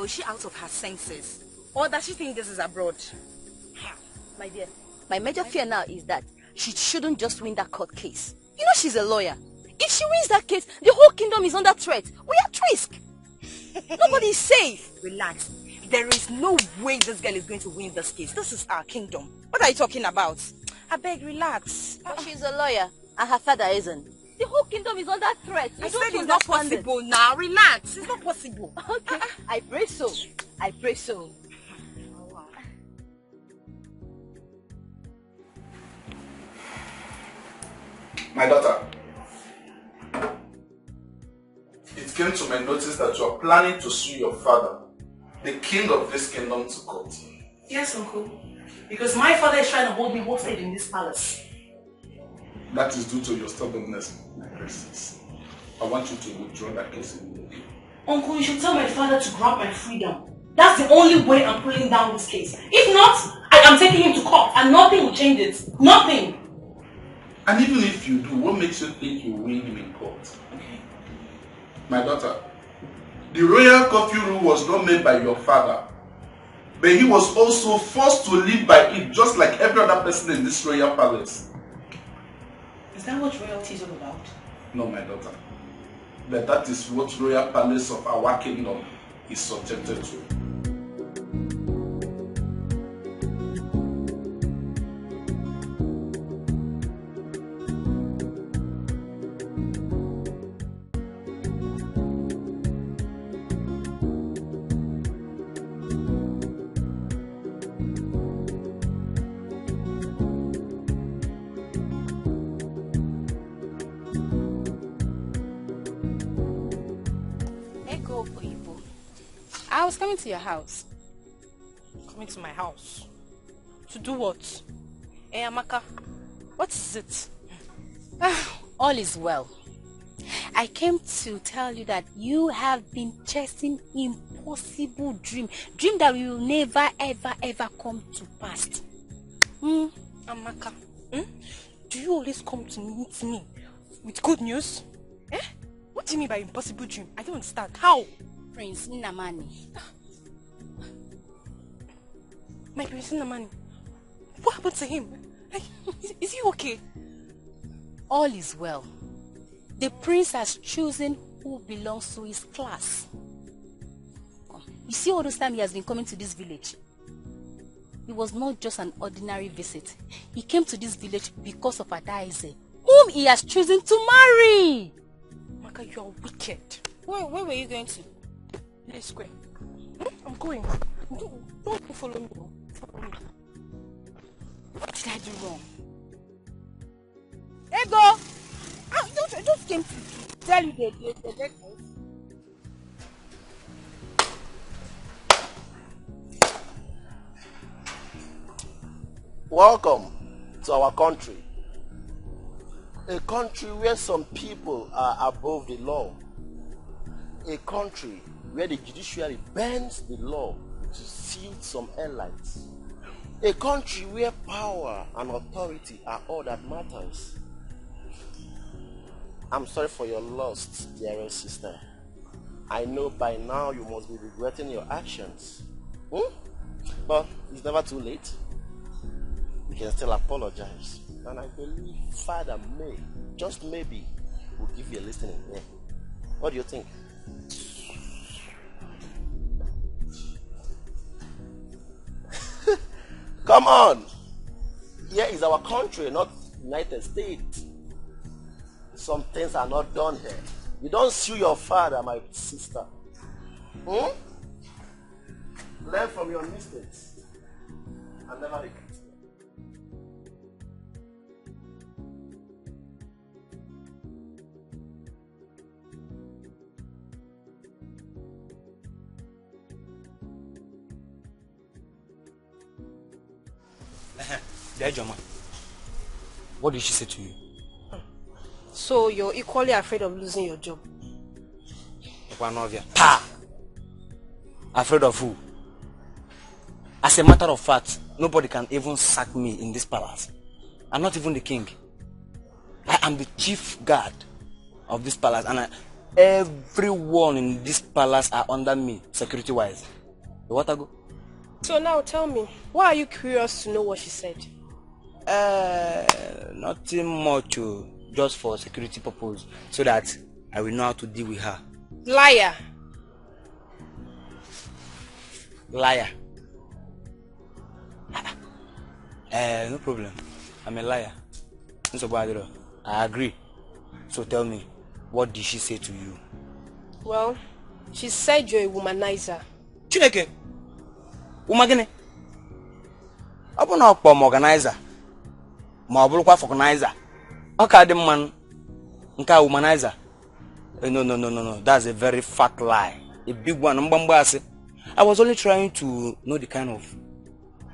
Is she out of her senses? Or does she think this is abroad? My dear, my major fear now is that she shouldn't just win that court case. You know she's a lawyer. If she wins that case, the whole kingdom is under threat. We are at risk. Nobody is safe. Relax. There is no way this girl is going to win this case. This is our kingdom. What are you talking about? I beg, relax. But she's a lawyer and her father isn't. The whole kingdom is under threat. I said it's not possible now. Relax. It's not possible. Okay. I pray so. I pray so. My daughter, it came to my notice that you are planning to sue your father, the king of this kingdom, to court. Yes, uncle. Because my father is trying to hold me hostage in this palace. That is due to your stubbornness, my princess. I want you to withdraw that case immediately. Uncle, you should tell my father to grant my freedom. That's the only way I'm pulling down this case. If not, I am taking him to court and nothing will change it. Nothing. And even if you do, what makes you think you win him in court? Okay. My daughter, the royal curfew rule was not made by your father, but he was also forced to live by it, just like every other person in this royal palace. Is that what royalty is all about? No, my daughter. But that is what royal palace of our kingdom is subjected to. I was coming to your house. Coming to my house? To do what? Hey, Amaka, what is it? All is well. I came to tell you that you have been chasing impossible dream that will never ever come to pass. Amaka, do you always come to meet me with good news? Eh? What do you mean by impossible dream? I don't understand. How? Prince Nnamani. My Prince Nnamani. What happened to him? Is he okay? All is well. The prince has chosen who belongs to his class. You see all those time he has been coming to this village. It was not just an ordinary visit. He came to this village because of Adaeze, whom he has chosen to marry. Maka, you are wicked. Where were you going to? Let's go. I'm going. Don't follow me. Follow me. What did I do wrong? Ego! I just came to tell you the next. Welcome to our country. A country where some people are above the law. A country where the judiciary bends the law to seal some airlines. A country where power and authority are all that matters. I'm sorry for your loss, dearest sister. I know by now you must be regretting your actions. But it's never too late. You can still apologize. And I believe Father may, just maybe, will give you a listening ear. What do you think? Come on! Here is our country, not United States. Some things are not done here. You don't sue your father, my sister. Learn from your mistakes and never regret. Dejoma, what did she say to you? So you're equally afraid of losing your job? Afraid of who? As a matter of fact, nobody can even sack me in this palace. I'm not even the king. I am the chief guard of this palace, and everyone in this palace are under me, security-wise. You want to go? So now tell me, why are you curious to know what she said? Nothing much, just for security purpose, so that I will know how to deal with her. Liar! Liar. No problem. I'm a liar. I agree. So tell me, what did she say to you? Well, she said you're a womanizer. Chineke? Umagene? Abu na okpo organizer. Ma obulukwa organizer. Oka dem man nka womanizer. No. That's a very fat lie. A big one. I was only trying to know the kind of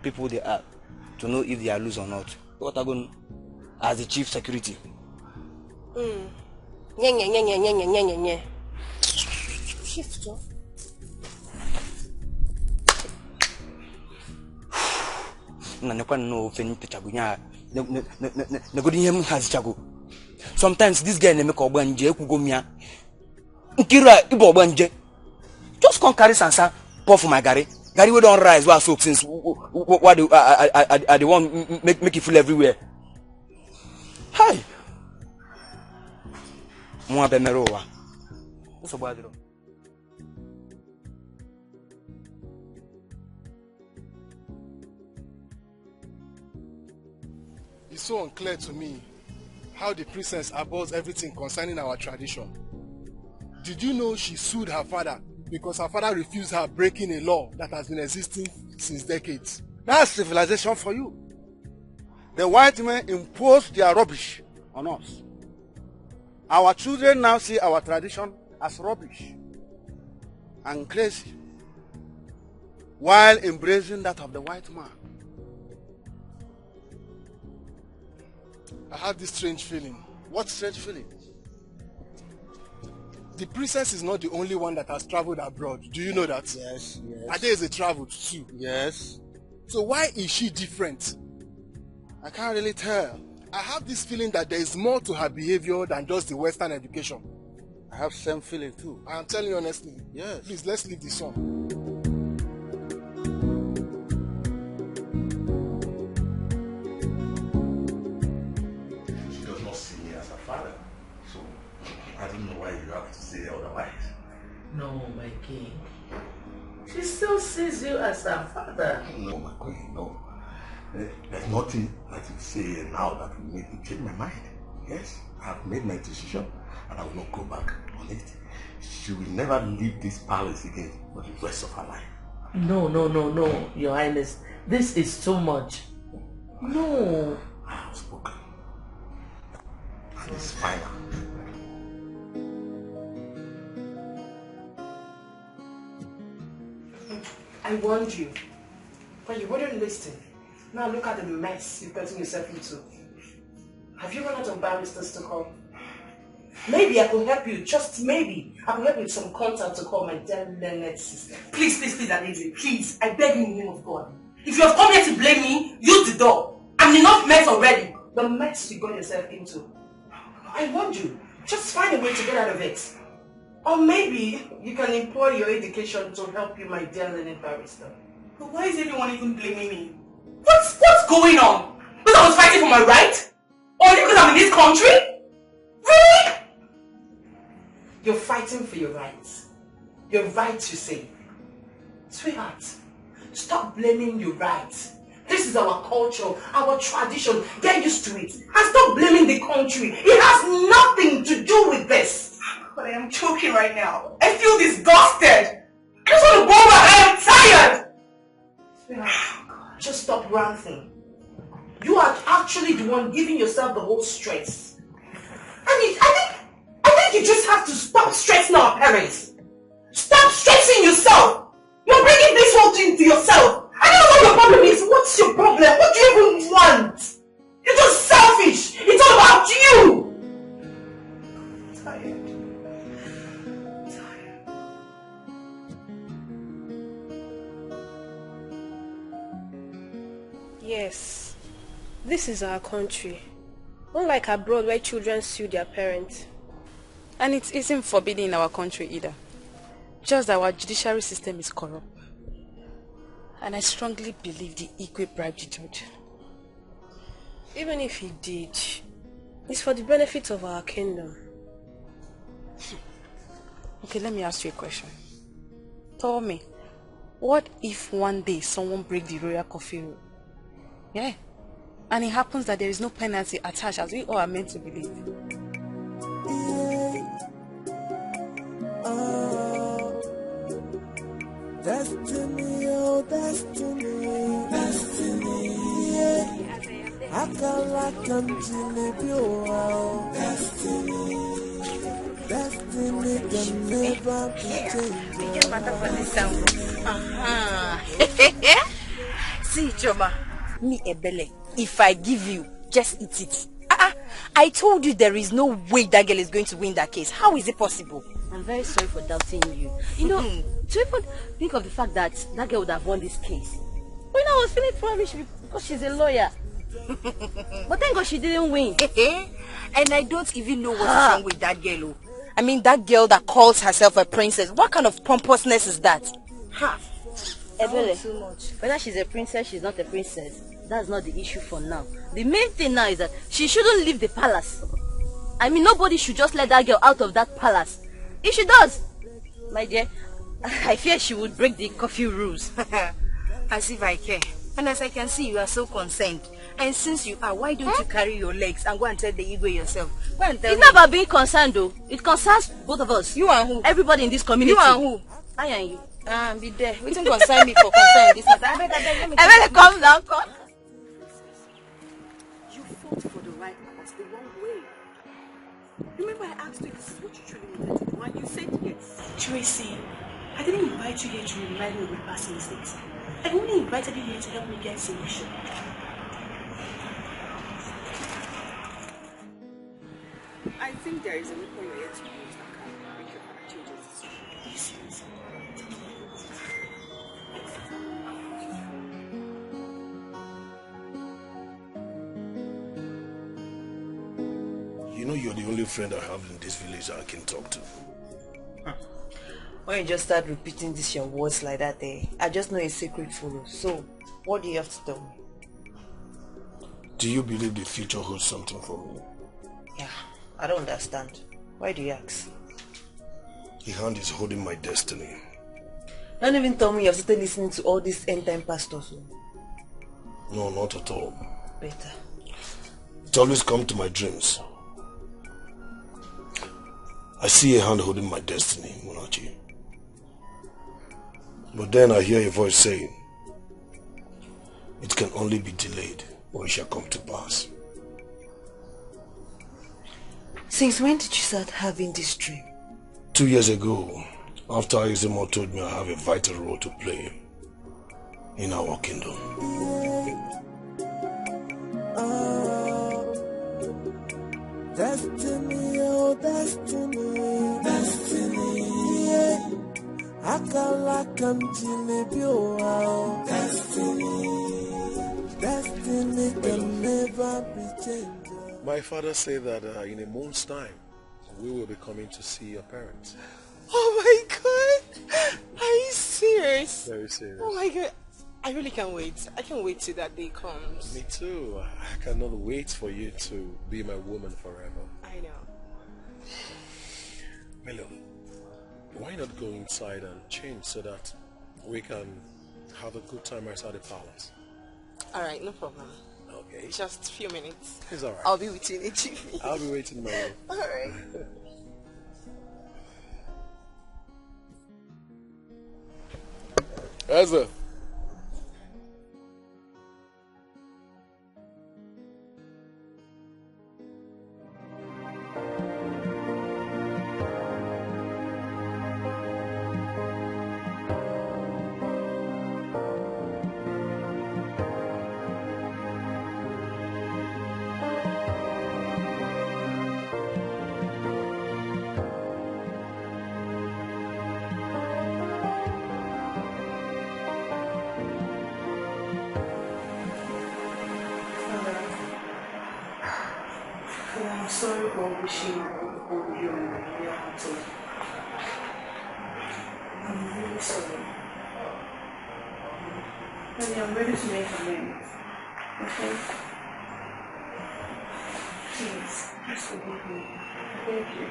people they are, to know if they are loose or not. What I going as the chief security? Chief, Joe. Sometimes this guy name ko gbanje ku go mia. Nkira ibo gbanje. Just come carry sansan pour for my gari. Gari we don't rise what soak since what the one make you feel everywhere. Hi. Mo abemero wa. So badro. It's so unclear to me how the princess abhors everything concerning our tradition. Did you know she sued her father because her father refused her, breaking a law that has been existing since decades? That's civilization for you. The white men imposed their rubbish on us. Our children now see our tradition as rubbish and crazy, while embracing that of the white man. I have this strange feeling. What strange feeling? The princess is not the only one that has traveled abroad. Do you know that? Yes, yes. Ade is a traveled too. Yes. So why is she different? I can't really tell. I have this feeling that there is more to her behavior than just the Western education. I have the same feeling too. I am telling you honestly. Yes. Please, let's leave the song. She does not see me as her father. So I don't know why you have to say otherwise. No, my king. She still sees you as her father. No, my queen, no. There's nothing that you say now that will make me change my mind. Yes, I have made my decision and I will not go back on it. She will never leave this palace again for the rest of her life. No, Your Highness. This is too much. No. I have spoken. And it's final. I warned you, but you wouldn't listen. Now look at the mess you've gotten yourself into. Have you run out of barristers to call? Maybe I could help you, just maybe. I could help you with some contact to call my dear learned sister. Please, Adeze, please. I beg you in the name of God. If you have come here to blame me, use the door. I'm enough mess already. The mess you got yourself into. I warned you. Just find a way to get out of it. Or maybe you can employ your education to help you, my dear learned barrister. But why is everyone even blaming me? What's going on? Because I was fighting for my right? Only because I'm in this country? Really? You're fighting for your rights. Your rights, you say. Sweetheart, stop blaming your rights. This is our culture, our tradition. Get used to it. And stop blaming the country. It has nothing to do with this. But I am choking right now. I feel disgusted. I just want to go back. I am tired. Sweetheart, just stop ranting. You are actually the one giving yourself the whole stress. I think you just have to stop stressing our parents. Stop stressing yourself. You're bringing this whole thing to yourself. I don't know what your problem is. What's your problem? What do you even want? You're just selfish. It's all about you. I'm tired. Yes, this is our country. Unlike abroad where children sue their parents. And it isn't forbidden in our country either. Just that our judiciary system is corrupt. And I strongly believe the Igwe bribed the judge. Even if he did, it's for the benefit of our kingdom. Okay, let me ask you a question. Tell me, what if one day someone breaks the royal coffee rule? Yeah. And it happens that there is no penalty attached, as we all are meant to believe. Destiny, oh destiny, destiny, yeah. I can like continue, oh destiny, destiny can never be changed. See, Choma, me Ebele, if I give you, just eat it. I told you there is no way that girl is going to win that case. How is it possible? I'm very sorry for doubting you. You know, to even think of the fact that that girl would have won this case. But you know, I was feeling foolish because she's a lawyer. But thank God she didn't win. And I don't even know what's wrong with that girl. I mean, that girl that calls herself a princess. What kind of pompousness is that? Ha! Ebele, too much. Whether she's a princess, she's not a princess. That's not the issue for now. The main thing now is that she shouldn't leave the palace. I mean, nobody should just let that girl out of that palace. If she does, my dear, I fear she would break the curfew rules. As if I care. And as I can see, you are so concerned. And since you are, why don't you carry your legs and go and tell the ego yourself? Go and tell It's not about being concerned though. It concerns both of us. You and who? Everybody in this community. You and who? I and you. Be there. We don't concern me for concern this matter. I better come down, come. You fought for the right cause the wrong way. Remember I asked you if this is what you truly wanted to do and you said yes. Tracy, I didn't invite you here to remind me of my past mistakes. I only invited you here to help me get a solution. I think there is a loophole you're yet to use that can make your father change his decision. Are you serious? You know you're the only friend I have in this village that I can talk to. When you just start repeating this your words like that, I just know a secret follows. So, what do you have to tell me? Do you believe the future holds something for me? Yeah, I don't understand. Why do you ask? The hand is holding my destiny. Don't even tell me you have started listening to all these end-time pastors. No, not at all. Better. It always comes to my dreams. I see a hand holding my destiny, Munachi. But then I hear a voice saying, it can only be delayed, or it shall come to pass. Since when did you start having this dream? 2 years ago, after Ezeonu told me I have a vital role to play in our kingdom. Destiny, oh destiny, destiny, yeah. Akalakam Jinebio, destiny can never be changed. My father said that in a month's time, we will be coming to see your parents. Oh my God! Are you serious? Very serious. Oh my God! I really can't wait. I can't wait till that day comes. Me too. I cannot wait for you to be my woman forever. I know. Melo, why not go inside and change so that we can have a good time outside the palace? Alright, no problem. Okay. Just a few minutes. It's alright. I'll be with you in a jiffy. I'll be waiting in my room. Alright. Ezra. I'm sorry for wishing on you and your heart. I'm really sorry. Honey, I'm ready to make amends. Okay? Please, just forgive me. Thank you.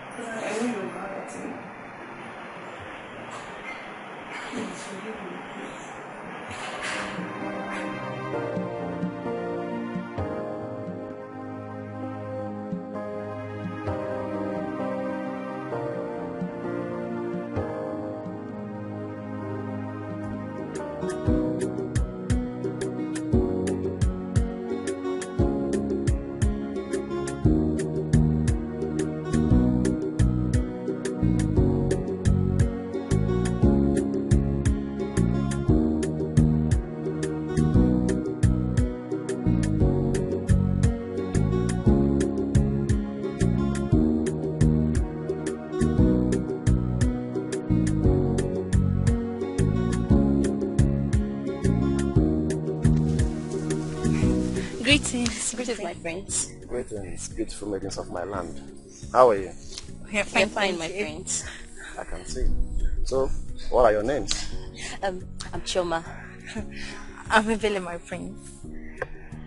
Because I know you're mad at me. Please, forgive me, please. Greetings. Greetings, my friends. Greetings, beautiful maidens of my land. How are you? We're fine, my friends. I can see. So, what are your names? I'm Choma. I'm Ebele, my friend.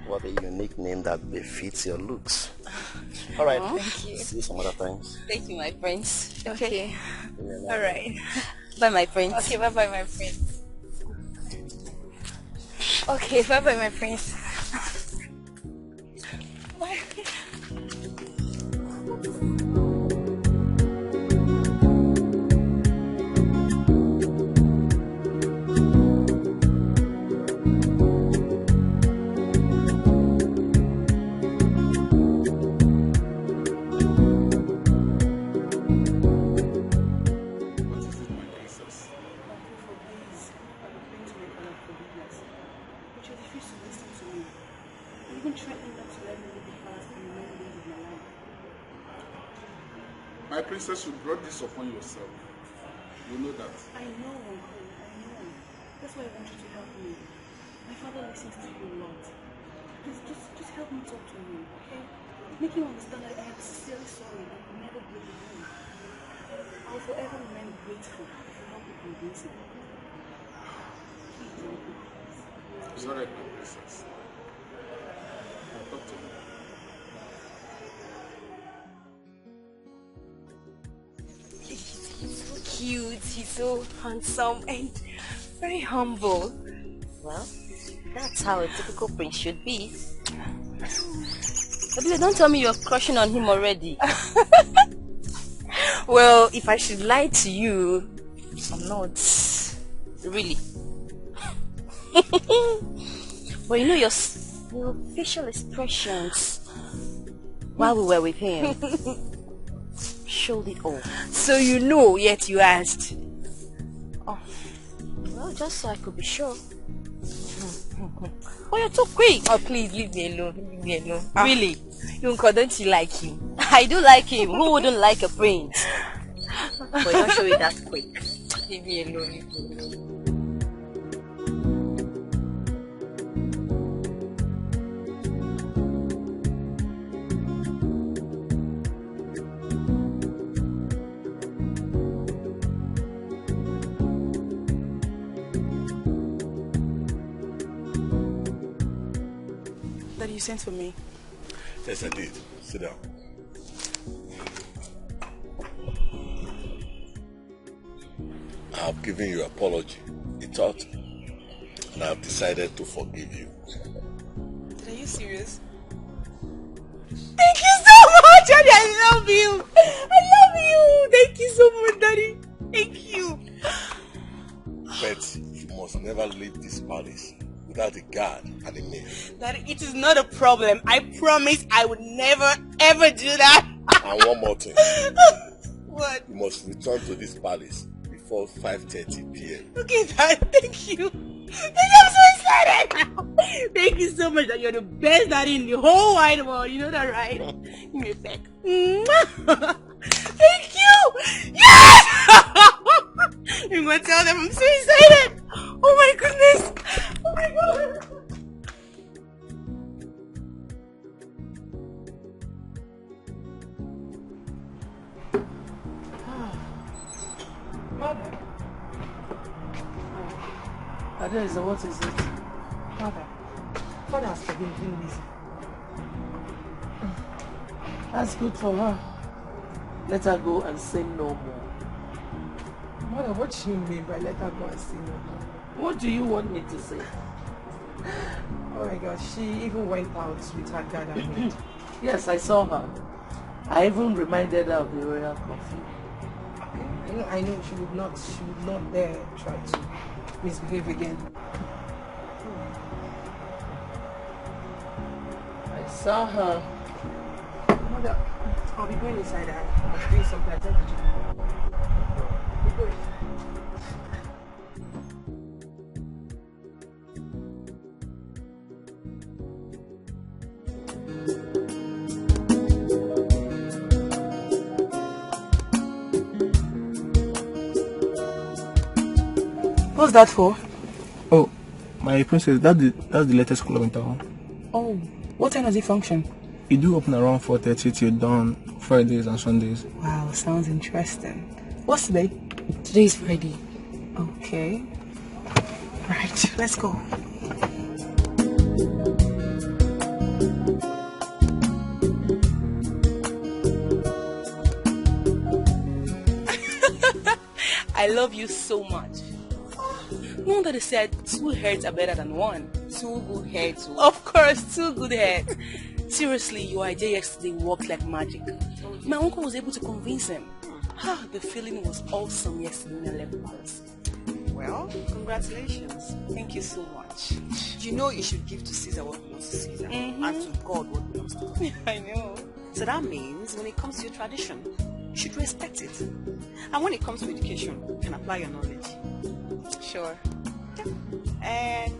What a unique name that befits your looks. Alright, thank you. See you some other times. Thank you, my friends. Okay. All right. Bye, my friends. Okay, bye-bye, my friends. Okay, bye-bye, my friends. Bye. My princess, you brought this upon yourself. You know that. I know, Uncle. I know. That's why I want you to help me. My father listens to you a lot. Please, just help me talk to him, okay? Make him understand that I am sincerely sorry and will never be alone. I'll forever remain grateful if you help me convince him. Please, Uncle. It's all right, my princess. I'll talk to him. He's so cute, he's so handsome and very humble. Well, that's how a typical prince should be. Ebele, don't tell me you're crushing on him already. Well, if I should lie to you, I'm not. Really? But you know your facial expressions while we were with him showed it all. So you know, yet you asked. Oh, well, just so I could be sure. Oh, you're too quick. Oh, please leave me alone. Leave me alone. Really? Yunko, don't you like him? I do like him. Who wouldn't like a prince? But you don't show it that quick. Leave me alone. Leave me alone. You sent for me? Yes, I did. Sit down. I have given you an apology, a thought, and I have decided to forgive you. Are you serious? Thank you so much, Daddy. I love you. I love you. Thank you so much, Daddy. Thank you. But you must never leave this palace without a guard and a maid. Daddy, it is not a problem. I promise I would never ever do that. And one more thing. What? You must return to this palace before 5:30 p.m. Okay, Dad. Thank you. I'm so excited. Thank you so much. That you're the best daddy in the whole wide world. You know that, right? Give me a sec. Thank you. Yes! I'm going to tell them I'm so excited. Oh my goodness. Oh my God. Mother. Adele, what is it? Father has forgiven Lizzie. That's good for her. Let her go and sin no more. Mother, what do you mean by let her go and sin no more? What do you want me to say? Oh my God, she even went out with her guard and maid. Yes, I saw her. I even reminded her of the royal coffee. I know she would not dare try to misbehave again. I saw her. Mother, I'll be going inside and I'm doing something. I tell you to be going. What's that for? Oh, my princess, that's the latest club in town. Oh, What time does it function? You do open around 4:30 till dawn, Fridays and Sundays. Wow, sounds interesting. What's today? Today is Friday. Okay. Right, let's go. I love you so much. No wonder they said 2 heads are better than 1. 2 good heads. Of course, 2 good heads. Seriously, your idea yesterday worked like magic. My uncle was able to convince him. The feeling was awesome yesterday when I left the palace. Well, congratulations. Thank you so much. You know you should give to Caesar what belongs to Caesar, and to God what belongs to God. I know. So that means when it comes to your tradition, you should respect it. And when it comes to education, you can apply your knowledge. Sure. And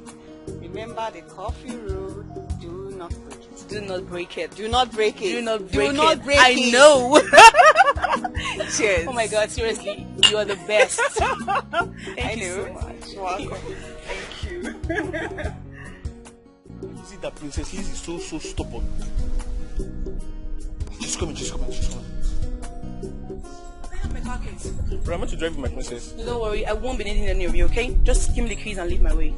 remember the coffee rule, do not break it. Do not break it. Do not break it. Do not break it. Do not break I it. know. Cheers. Oh my God, seriously, you are the best. Thank you so much. You're welcome. Thank you. You see that Princess Liz is so stubborn. She's coming. I have my car keys. Bro, I'm meant to drive with my princess. Don't worry, I won't be needing any of you, okay? Just give me the keys and leave my way.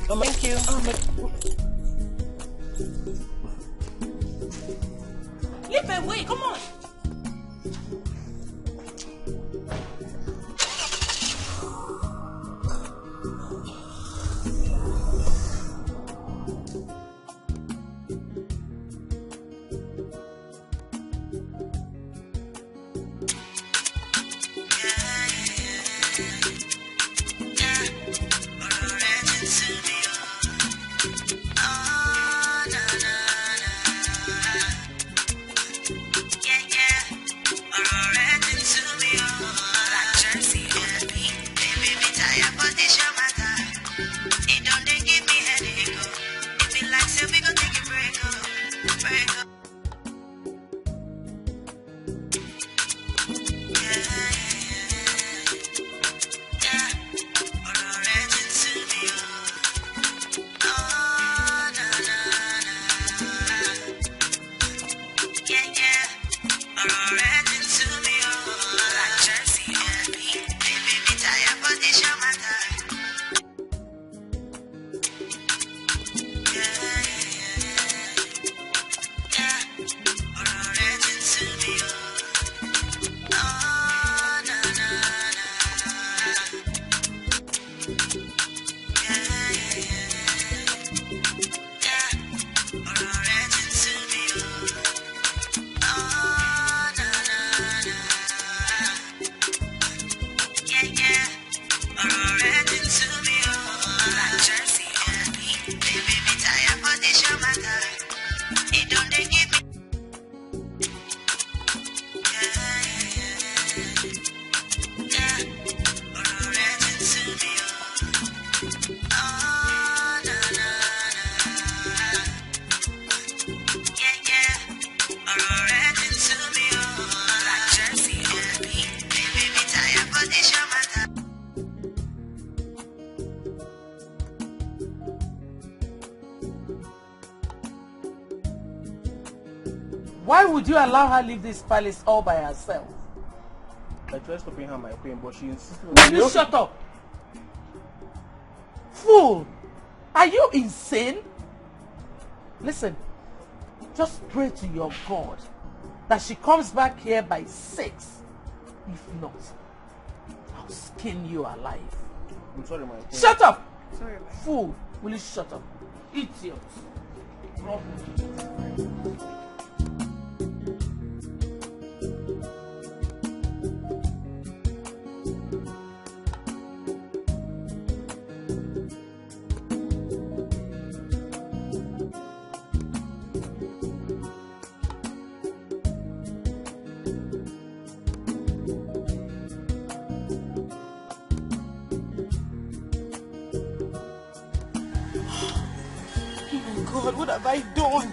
Thank you. Leave my way, come on. Why would you allow her leave this palace all by herself? I tried stopping her my pain, but she insisted on... Will you shut up? Fool! Are you insane? Listen, just pray to your God that she comes back here by 6. If not, I'll skin you alive. I'm sorry, my queen. Shut up! Sorry, my Fool! Will you shut up? Idiot! God, what have I done?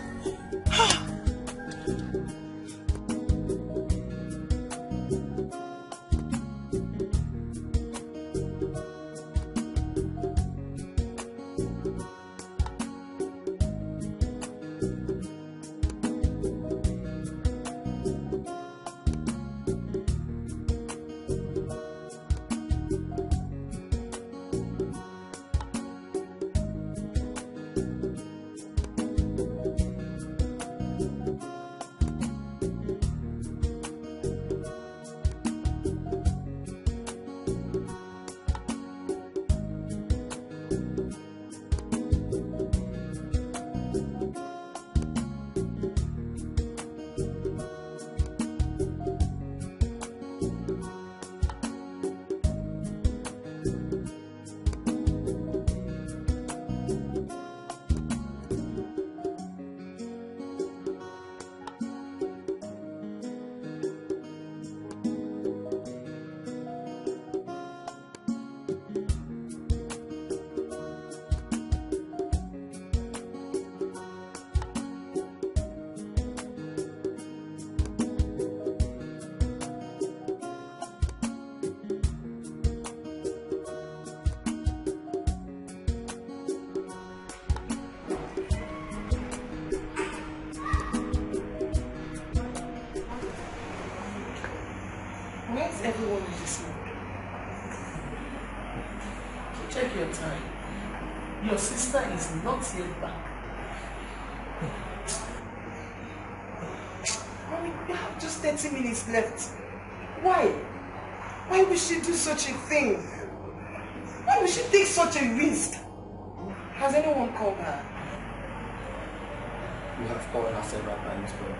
everyone in this mood. Take your time. Your sister is not yet back. Mommy, we have just 30 minutes left. Why? Why would she do such a thing? Why would she take such a risk? Has anyone called her? We have called her several times, but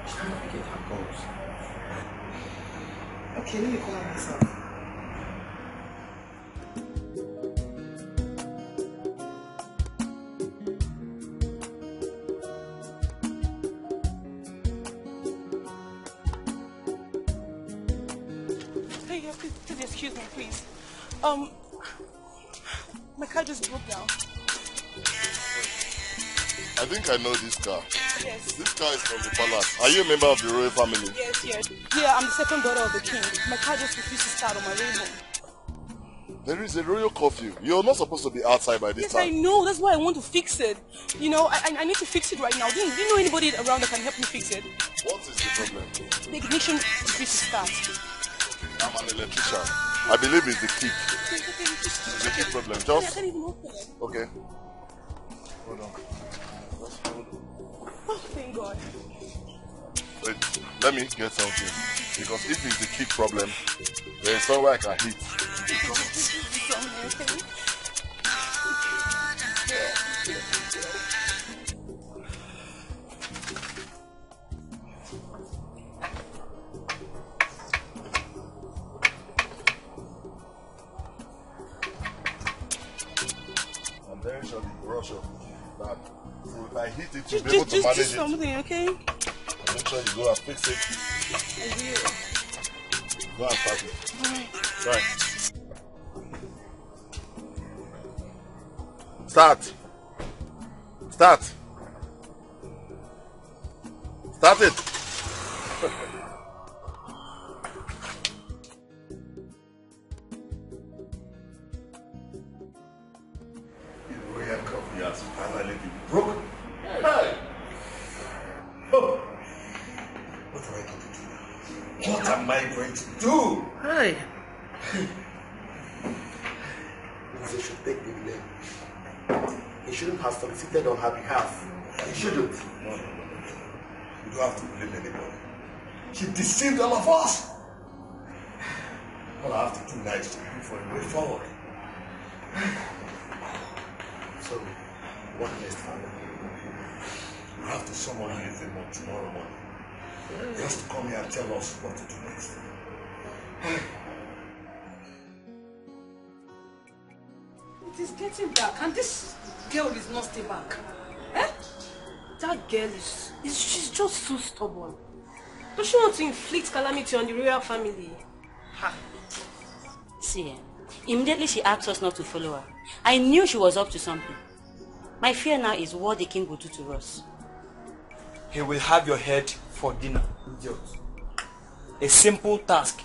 she cannot get her calls. Okay, let me call her myself. Hey, yeah, please excuse me, please. My car just broke down. I think I know this car. Yes. This car is from the palace. Are you a member of the royal family? Yes, yes. Yeah, I'm the second daughter of the king. My car just refused to start on my way home. There is a royal curfew. You're not supposed to be outside by this Yes, time. I know. That's why I want to fix it. You know, I need to fix it right now. Do you know anybody around that can help me fix it? What is the problem? The ignition refused to start. I'm an electrician. I believe it's the kick. It's the kick problem. I Just... can't even open it. Okay. Hold on. Just hold on. Oh, thank God. Wait, let me get something. Because if it's the kick problem, there is somewhere I can hit. I'm very sure the brush of that. So if I hit it, you'll be able to manage just it. something, okay? Make sure you go and fix it. I will. Go and start it. Alright. Right. Start. Start. Start it. The royal coffee has finally been broken. Hey! Oh. What am I going to do now? What am I going to do? Hi. He should take the blame. He shouldn't have solicited on her behalf. He shouldn't. No. You don't have to blame anybody. She deceived all of us. All I have to do now is to look for a way forward. So, what next, Father? You have to summon her if you want tomorrow morning. He has to come here and tell us what to do next. It is getting dark, and this girl is not stay back. Eh? That girl she's just so stubborn. Does she want to inflict calamity on the royal family? Ha. See, immediately she asked us not to follow her. I knew she was up to something. My fear now is what the king will do to us. He will have your head for dinner, idiot. A simple task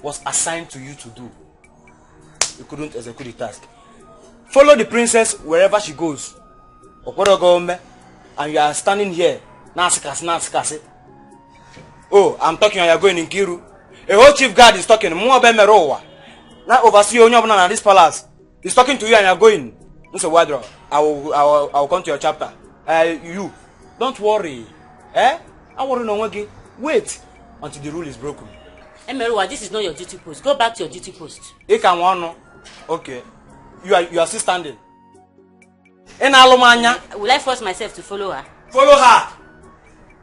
was assigned to you to do. You couldn't execute the task. Follow the princess wherever she goes. And you are standing here. Oh, I'm talking and you are going in Kiru. A whole chief guard is talking. Now oversee you this palace. He's talking to you and you are going. I will come to your chapter. You, don't worry. I worry no one. Wait until the rule is broken. Emeruwa, this is not your duty post. Go back to your duty post. Okay. You are still standing. Will I force myself to follow her? Follow her.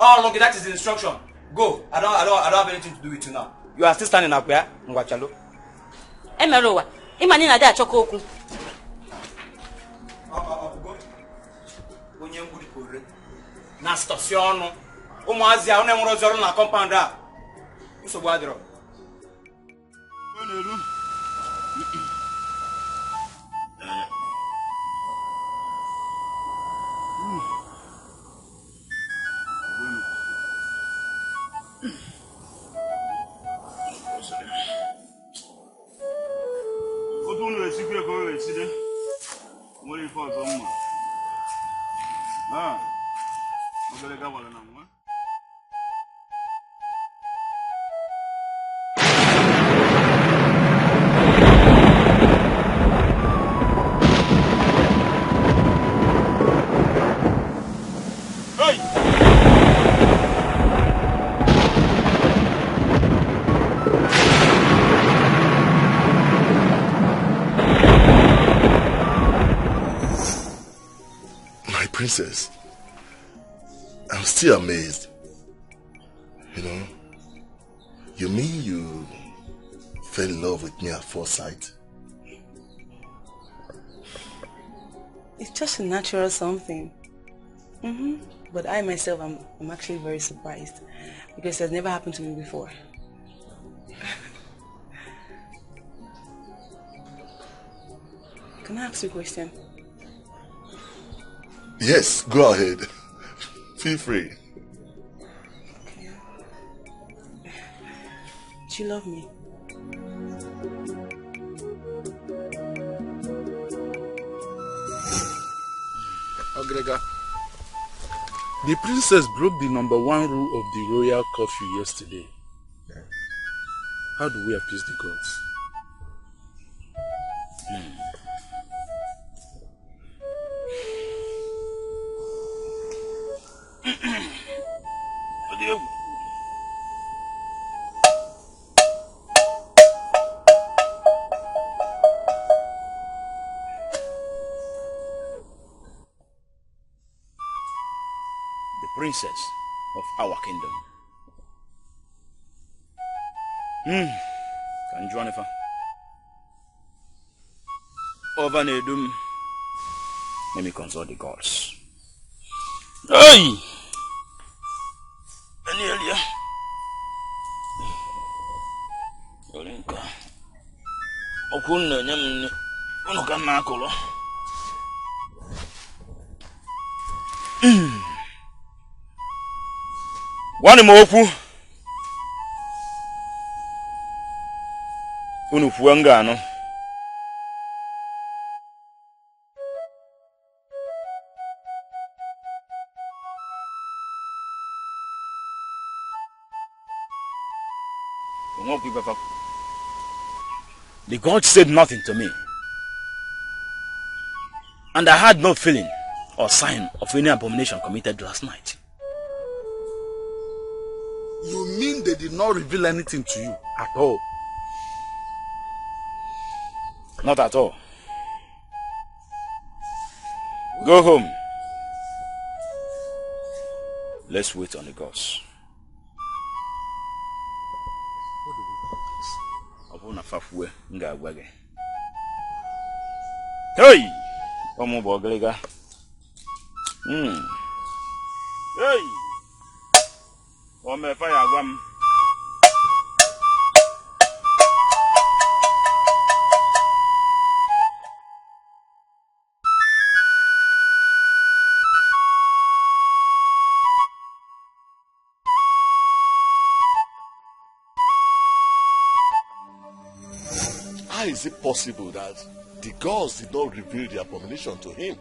Oh, look, that is the instruction. Go. I don't have anything to do with you now. You are still standing up here. Ngwachalo. Emeruwa, imani na da choko oku. Onye ngudi kore. Na station. Umuazi a onemro zoro na compound a. Nsogbu adiro. My princess, I'm still amazed. You know, you mean you fell in love with me at first sight? It's just a natural something. But I myself, I'm actually very surprised because it has never happened to me before. Can I ask you a question? Yes, go ahead. Feel free. Okay. Do you love me? Ogrega, the princess broke the #1 rule of the royal curfew yesterday. How do we appease the gods? Princess of our kingdom. Can join her. Over Nedum. Let me consult the gods. Hey! Anelia. Yolinka. Okuna nyam unuka makolo. One mofu. Unufuangano. The God said nothing to me. And I had no feeling or sign of any abomination committed last night. You mean they did not reveal anything to you at all? Not at all. Go home. Let's wait on the gods. Hey! Omo Boglega. Hey! Ome fire gwam. How is it possible that the gods did not reveal the abomination to him?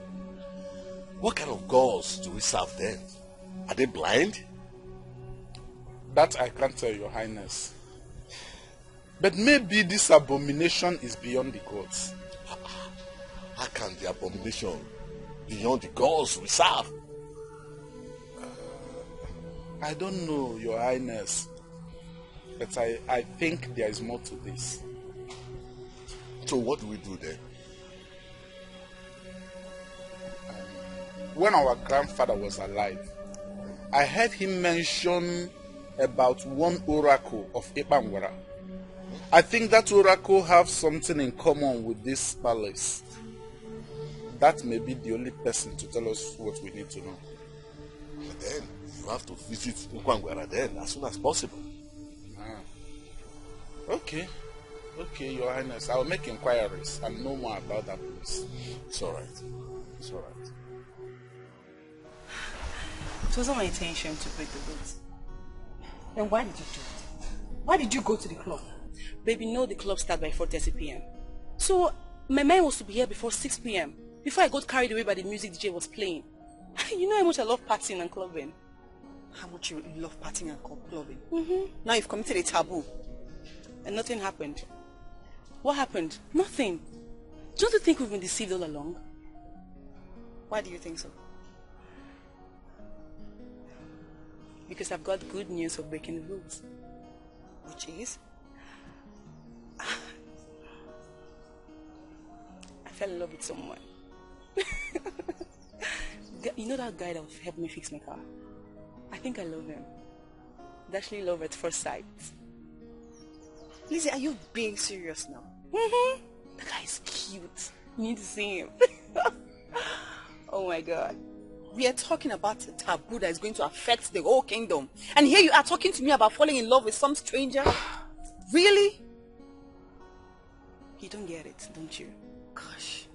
What kind of gods do we serve then? Are they blind? That I can't tell, Your Highness. But maybe this abomination is beyond the gods. How can the abomination beyond the gods we serve? I don't know, Your Highness. But I think there is more to this. So what do we do then? When our grandfather was alive, I heard him mention about one oracle of Ipangwara. I think that oracle has something in common with this palace. That may be the only person to tell us what we need to know. But then you have to visit Ipangwara then as soon as possible. Okay, Your Highness. I'll make inquiries and know more about that place. It's alright. It's alright. It wasn't my intention to break the rules. Then why did you do it? Why did you go to the club? Baby, no, the club starts by 4:30 p.m. So my mind was to be here before 6 p.m. before I got carried away by the music DJ was playing. You know how much I love partying and clubbing. How much you love partying and clubbing? Now you've committed a taboo. And nothing happened. What happened? Nothing. Don't you think we've been deceived all along? Why do you think so? because I've got good news for breaking the rules. Which is? I fell in love with someone. You know that guy that helped me fix my car? I think I love him. It's actually love at first sight. Lizzie, are you being serious now? Mm-hmm. The guy is cute. You need to see him. Oh my God. We are talking about a taboo that is going to affect the whole kingdom. And here you are talking to me about falling in love with some stranger? Really? You don't get it, don't you? Gosh.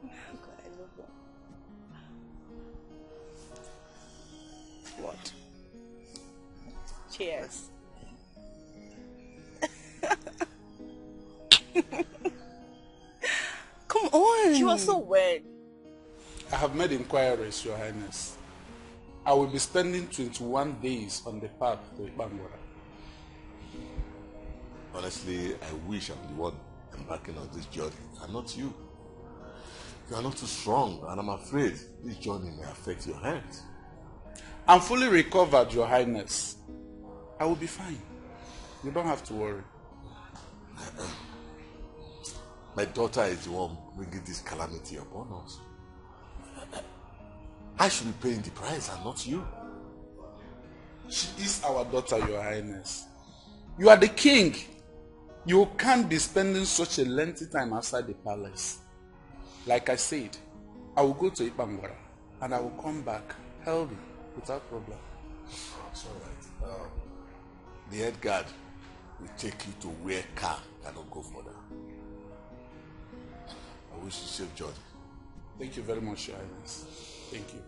God, I love him. What? Cheers. Come on. You are so weird. I have made inquiries, Your Highness. I will be spending 21 days on the path to Ibangwara. Honestly, I wish I'm the one embarking on this journey and not you. You are not too strong, and I'm afraid this journey may affect your health. I'm fully recovered, Your Highness. I will be fine. You don't have to worry. My daughter is the one bringing this calamity upon us. I should be paying the price and not you. She is our daughter, Your Highness. You are the king. You can't be spending such a lengthy time outside the palace. Like I said, I will go to Ibangwara and I will come back healthy without problem. It's all right. The head guard will take you to where car cannot go further. I wish you safe journey. Thank you very much, Your Highness. Thank you.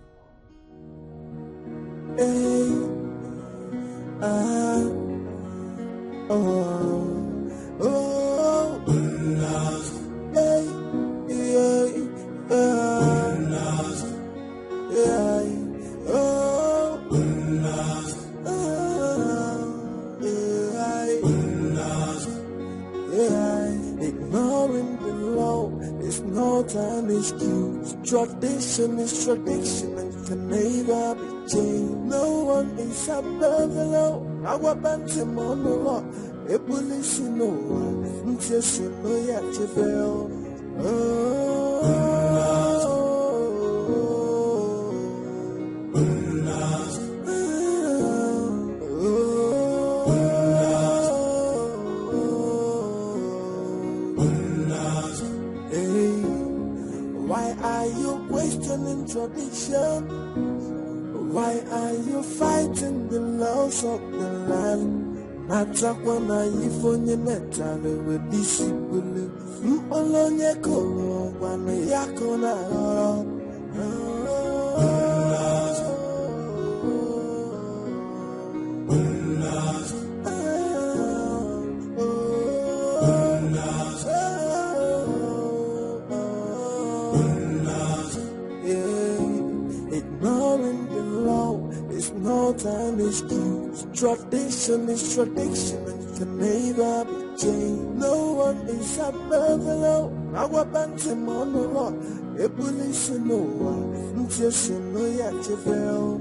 Ignoring the law is no time excuse. Tradition is tradition and can never be changed. No one is above the law. Our bantam on the law. A police no one. Just you know yet you feel. Why are you questioning tradition? Why are you fighting the laws of the land? Natakwana ifonye metale we discipline. Mpolonye kono wana yako na horo. Ignoring the law is no time excuse. Tradition is tradition and can never be changed. No one is above the law. Our bantam on the law. A police no one. Just you know yet you feel.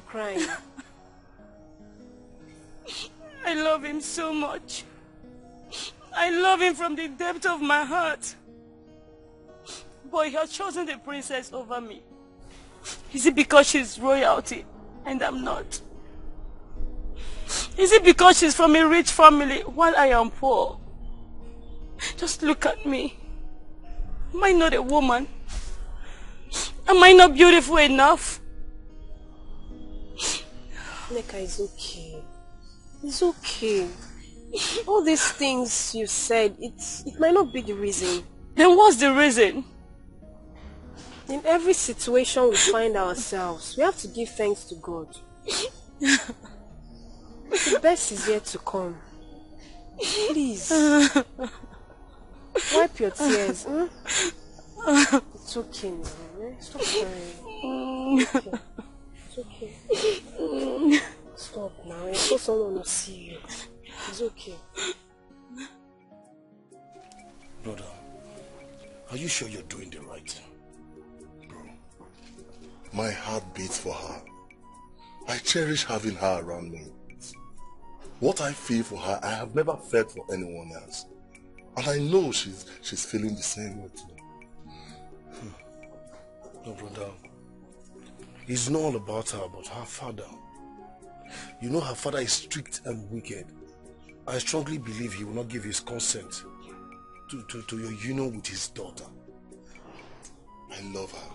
Crying. I love him so much. I love him from the depth of my heart. But he has chosen the princess over me. Is it because she's royalty and I'm not? Is it because she's from a rich family while I am poor? Just look at me. Am I not a woman? Am I not beautiful enough? Neka, it's okay. It's okay. All these things you said, it might not be the reason. Then what's the reason? In every situation we find ourselves, we have to give thanks to God. The best is yet to come. Please. Wipe your tears. It's okay now. Eh? Stop crying. It's okay. Stop now. I saw someone will see you. It's okay. Brother, are you sure you're doing the right thing? Bro, my heart beats for her. I cherish having her around me. What I feel for her, I have never felt for anyone else. And I know she's feeling the same way too. No, brother. It's not all about her, but her father. You know her father is strict and wicked. I strongly believe he will not give his consent to your union with his daughter. I love her.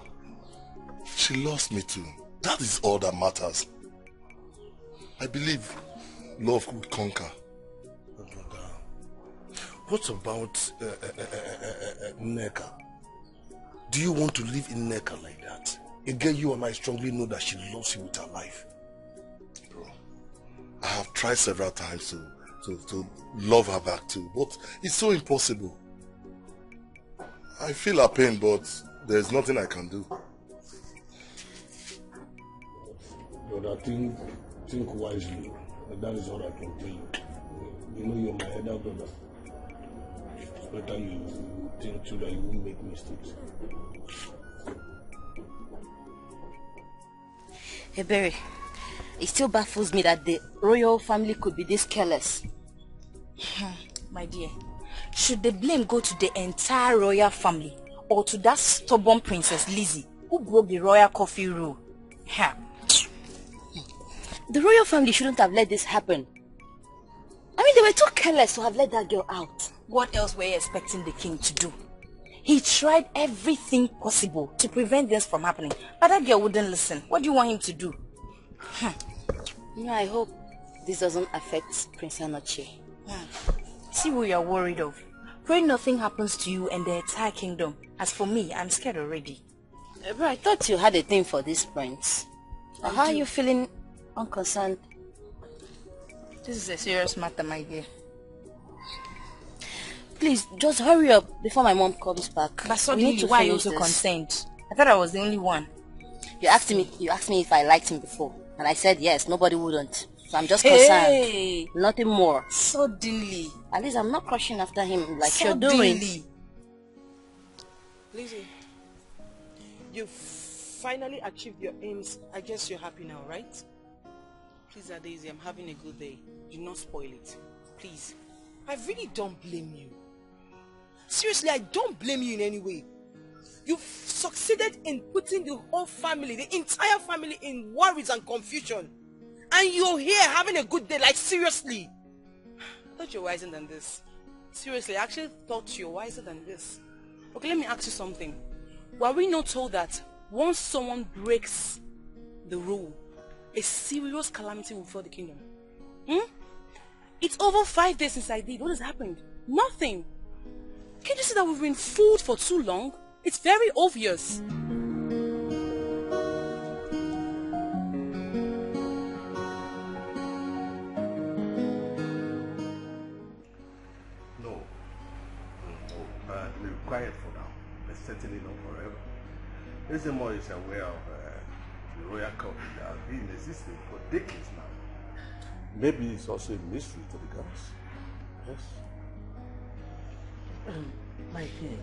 She loves me too. That is all that matters. I believe love will conquer. Oh, brother. What about Nneka? Do you want to live in Nneka like that? Again, you and I strongly know that she loves you with her life. Bro, I have tried several times to love her back too, but it's so impossible. I feel her pain, but there's nothing I can do. Brother, think wisely. That is what I can tell you. You know you're my elder brother. It's better you think so that you won't make mistakes. Ebere, it still baffles me that the royal family could be this careless. My dear, should the blame go to the entire royal family or to that stubborn Princess Lizzie who broke the royal coffee rule? The royal family shouldn't have let this happen. I mean, they were too careless to have let that girl out. What else were you expecting the king to do? He tried everything possible to prevent this from happening, but that girl wouldn't listen. What do you want him to do? You know, I hope this doesn't affect Prince Edochie. See who you're worried of. Pray nothing happens to you and the entire kingdom. As for me, I'm scared already. Bro, I thought you had a thing for this prince. How are you feeling unconcerned? This is a serious matter, my dear. Please, just hurry up before my mom comes back. But suddenly, why are you so concerned? I thought I was the only one. You asked me if I liked him before, and I said yes, nobody wouldn't. So I'm just concerned. Nothing more. Suddenly. At least I'm not crushing after him like you're doing. Lizzie, you finally achieved your aims. I guess you're happy now, right? Please, Daisy, I'm having a good day. Do not spoil it. Please. I really don't blame you. Seriously, I don't blame you in any way. You've succeeded in putting the whole family, the entire family, in worries and confusion. And you're here having a good day, like seriously. I thought you were wiser than this. Seriously, I actually thought you were wiser than this. Okay, let me ask you something. Were we not told that once someone breaks the rule, a serious calamity will befall the kingdom? It's over 5 days since I did. What has happened? Nothing. Can't you see that we've been fooled for too long? It's very obvious. No. We're quiet for now, but certainly not forever. Ezeonu is aware of the royal court that has been existing for decades now. Maybe it's also a mystery to the gods. Yes. My king,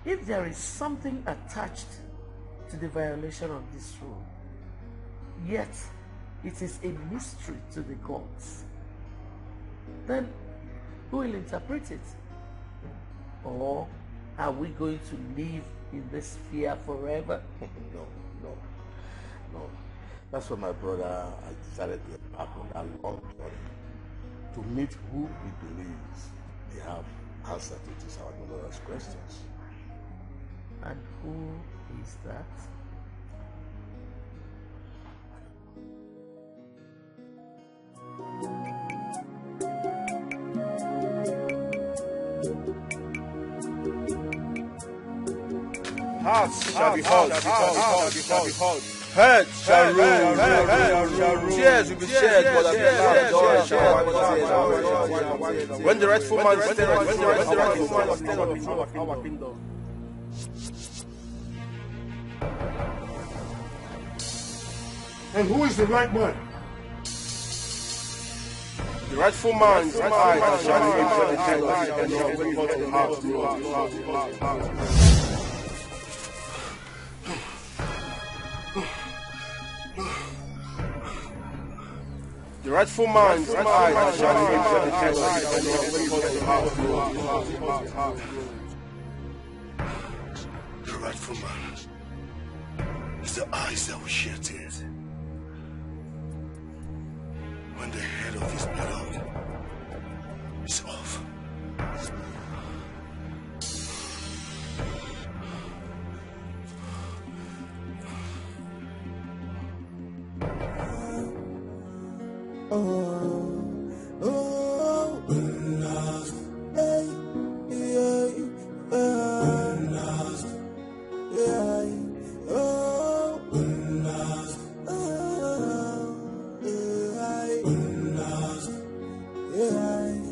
if there is something attached to the violation of this rule, yet it is a mystery to the gods, then who will interpret it? Or are we going to live in this fear forever? No. That's why my brother has decided to embark on that long journey to meet who he believes they have answer to this our numerous questions. And who is that? Hearts shall be held, Head shall rule. Tears will be shed, but at the last joy shall wipe tears. When the rightful man stands on our kingdom. And who is the right man? The rightful man is I that shall The rightful man is I that shall The rightful man is the eyes that will shed tears when the head of his beloved is off.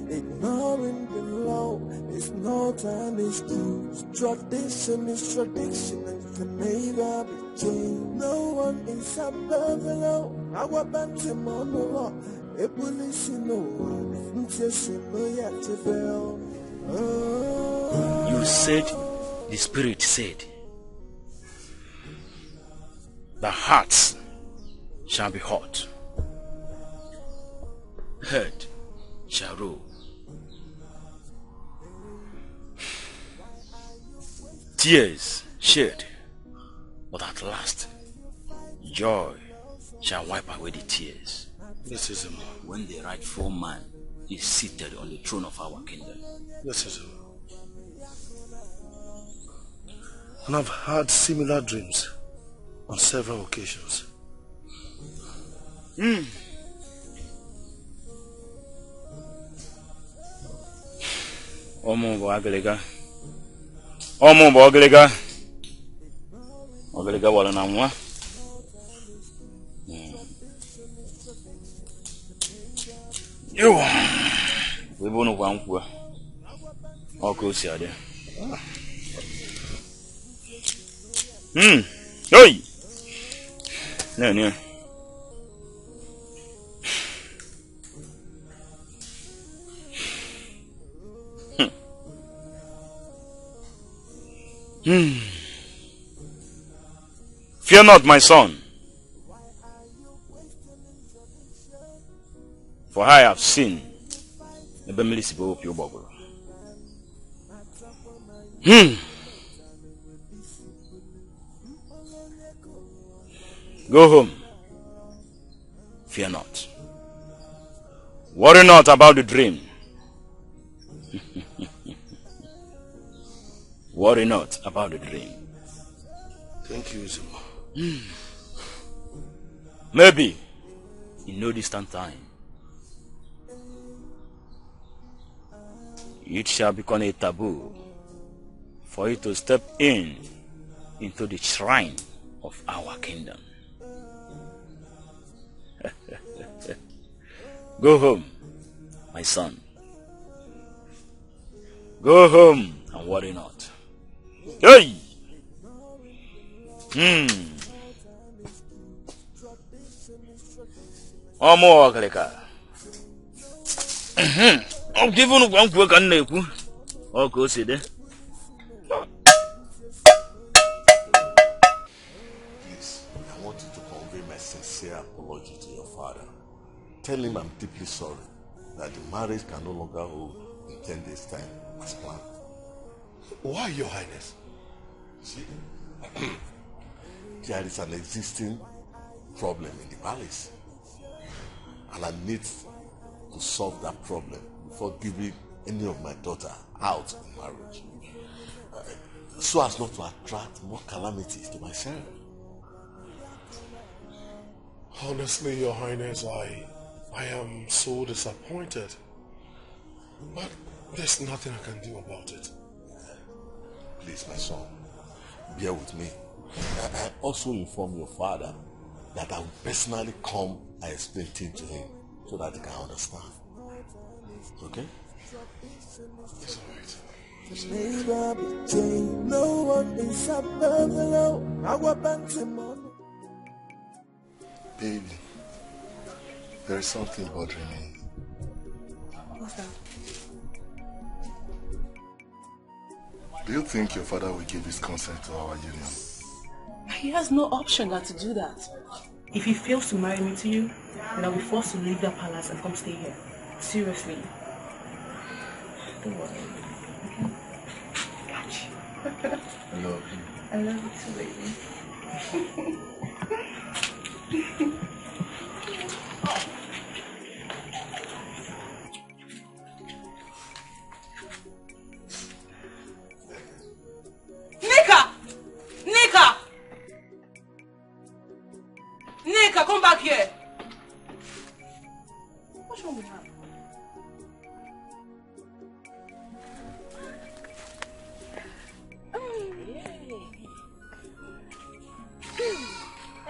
Ignoring the law is no time is due. Tradition is tradition and can never be changed. No one is above the law. Our bantam on the law. A police no one. You said, the Spirit said, the hearts shall be hot, head shall rule. Tears shed, but at last joy shall wipe away the tears. This is him. When the rightful man is seated on the throne of our kingdom. This is him. And I've had similar dreams on several occasions. Omo bo agelega. Omo bo agelega. Agelega wala na mwa. Yo. We bono kwa nkwa. Oko si ade. Oi. No. Fear not, my son, for I have seen Ebele Okaro. Go home. Fear not. Worry not about the dream. Worry not about the dream. Thank you, Zuma. Maybe in no distant time, it shall become a taboo for you to step into the shrine of our kingdom. Go home, my son. Go home and worry not. Hey! Omo akaleka. I'm giving one quick and neku. Oh, go see there. Please, I want you to convey my sincere apology to your father. Tell him I'm deeply sorry that the marriage can no longer hold in 10 days' time as planned. Why, Your Highness? See, there is an existing problem in the palace, and I need to solve that problem before giving any of my daughter out in marriage, so as not to attract more calamities to myself. Honestly, Your Highness, I am so disappointed, but there's nothing I can do about it. Please, my son, bear with me. I also inform your father that I will personally come and explain things to him so that he can understand. Okay? It's alright. No one is above the law. Our banks and money. Baby, there is something bothering me. What's that? Do you think your father will give his consent to our union? He has no option than to do that. If he fails to marry me to you, then I'll be forced to leave that palace and come stay here. Seriously. Don't worry. Okay? Got you. I love you. I love you too, baby. Nika, come back here. What's wrong with her?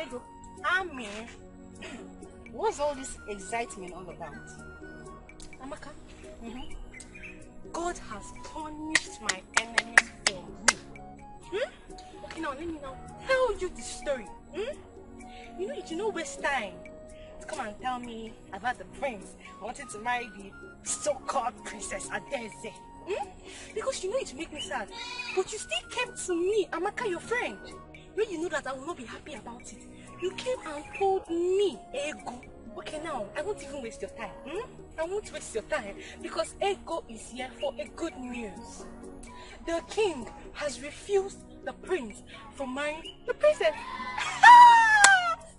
Ego, Ami, what's all this excitement all about? Amaka, God has punished my enemies for me. Okay, now let me now tell you the story. You know, you don't waste time to come and tell me about the prince wanting to marry the so-called princess Adeze. Because you know it will make me sad. But you still came to me, Amaka, your friend. When you know that I will not be happy about it, you came and told me, Ego. Okay, now, I won't even waste your time. I won't waste your time because Ego is here for a good news. The king has refused the prince from marrying the princess.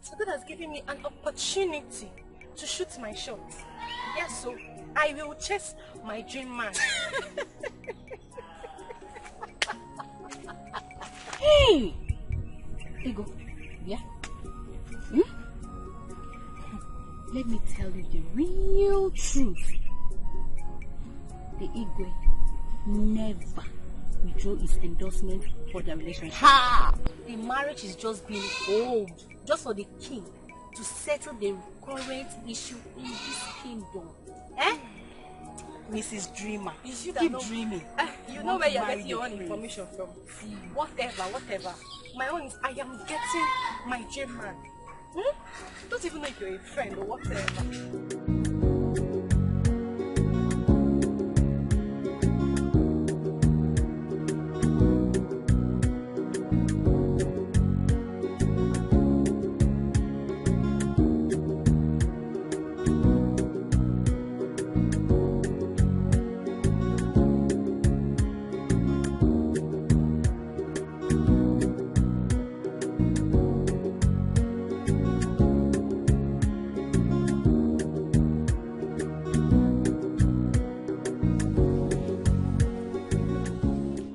So God has given me an opportunity to shoot my shot. Yes, so I will chase my dream man. Hey! Ego, yeah? Let me tell you the real truth. The Igwe never withdrew his endorsement for their relationship. Ha! The marriage is just being hold, just for the king to settle the current issue in this kingdom. Eh? Mrs. Dreamer, you keep dreaming. You know where you're getting your own information from. Whatever. My own is I am getting my dream man. Don't even know if you're a friend or whatever.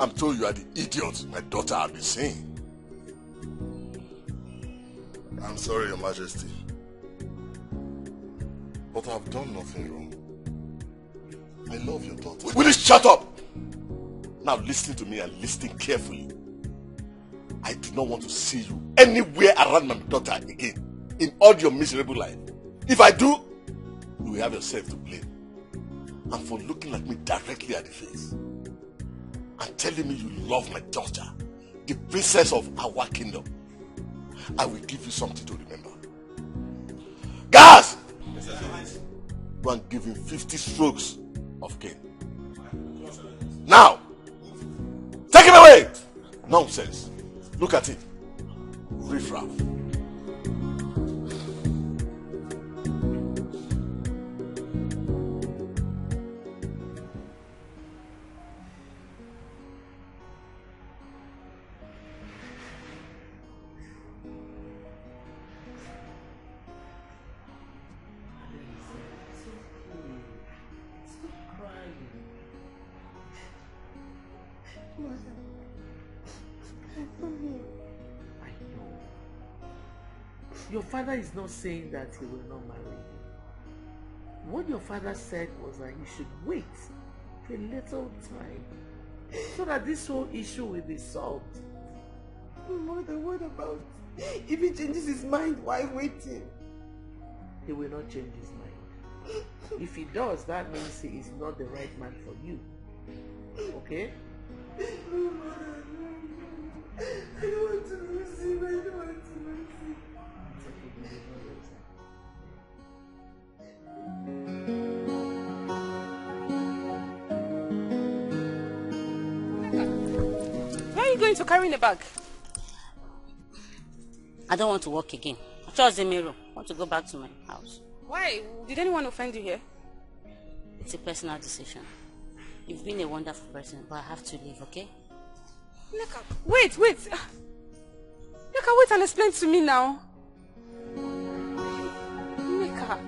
I'm told you are the idiot my daughter had been seeing. I'm sorry, Your Majesty. But I've done nothing wrong. I love your daughter. Will you shut up? Now listen to me and listen carefully. I do not want to see you anywhere around my daughter again in all your miserable life. If I do, you will have yourself to blame. And for looking at me directly at the face and telling me you love my daughter, the princess of our kingdom, I will give you something to remember. Guys! Go and give him 50 strokes of cane. Now! Take him away! Nonsense. Look at it. Riff-raff. Your father is not saying that he will not marry you. What your father said was that you should wait for a little time so that this whole issue will be solved. Mother, what about If he changes his mind, why waiting? He will not change his mind. If he does, that means he is not the right man for you. Okay? I don't want to lose him. I don't want to lose him. Where are you going to carry in the bag? I don't want to work again. I chose the mirror. I want to go back to my house. Why? Did anyone offend you here? It's a personal decision. You've been a wonderful person, but I have to leave, okay? Neka, wait. Neka, wait and explain to me now. Neka.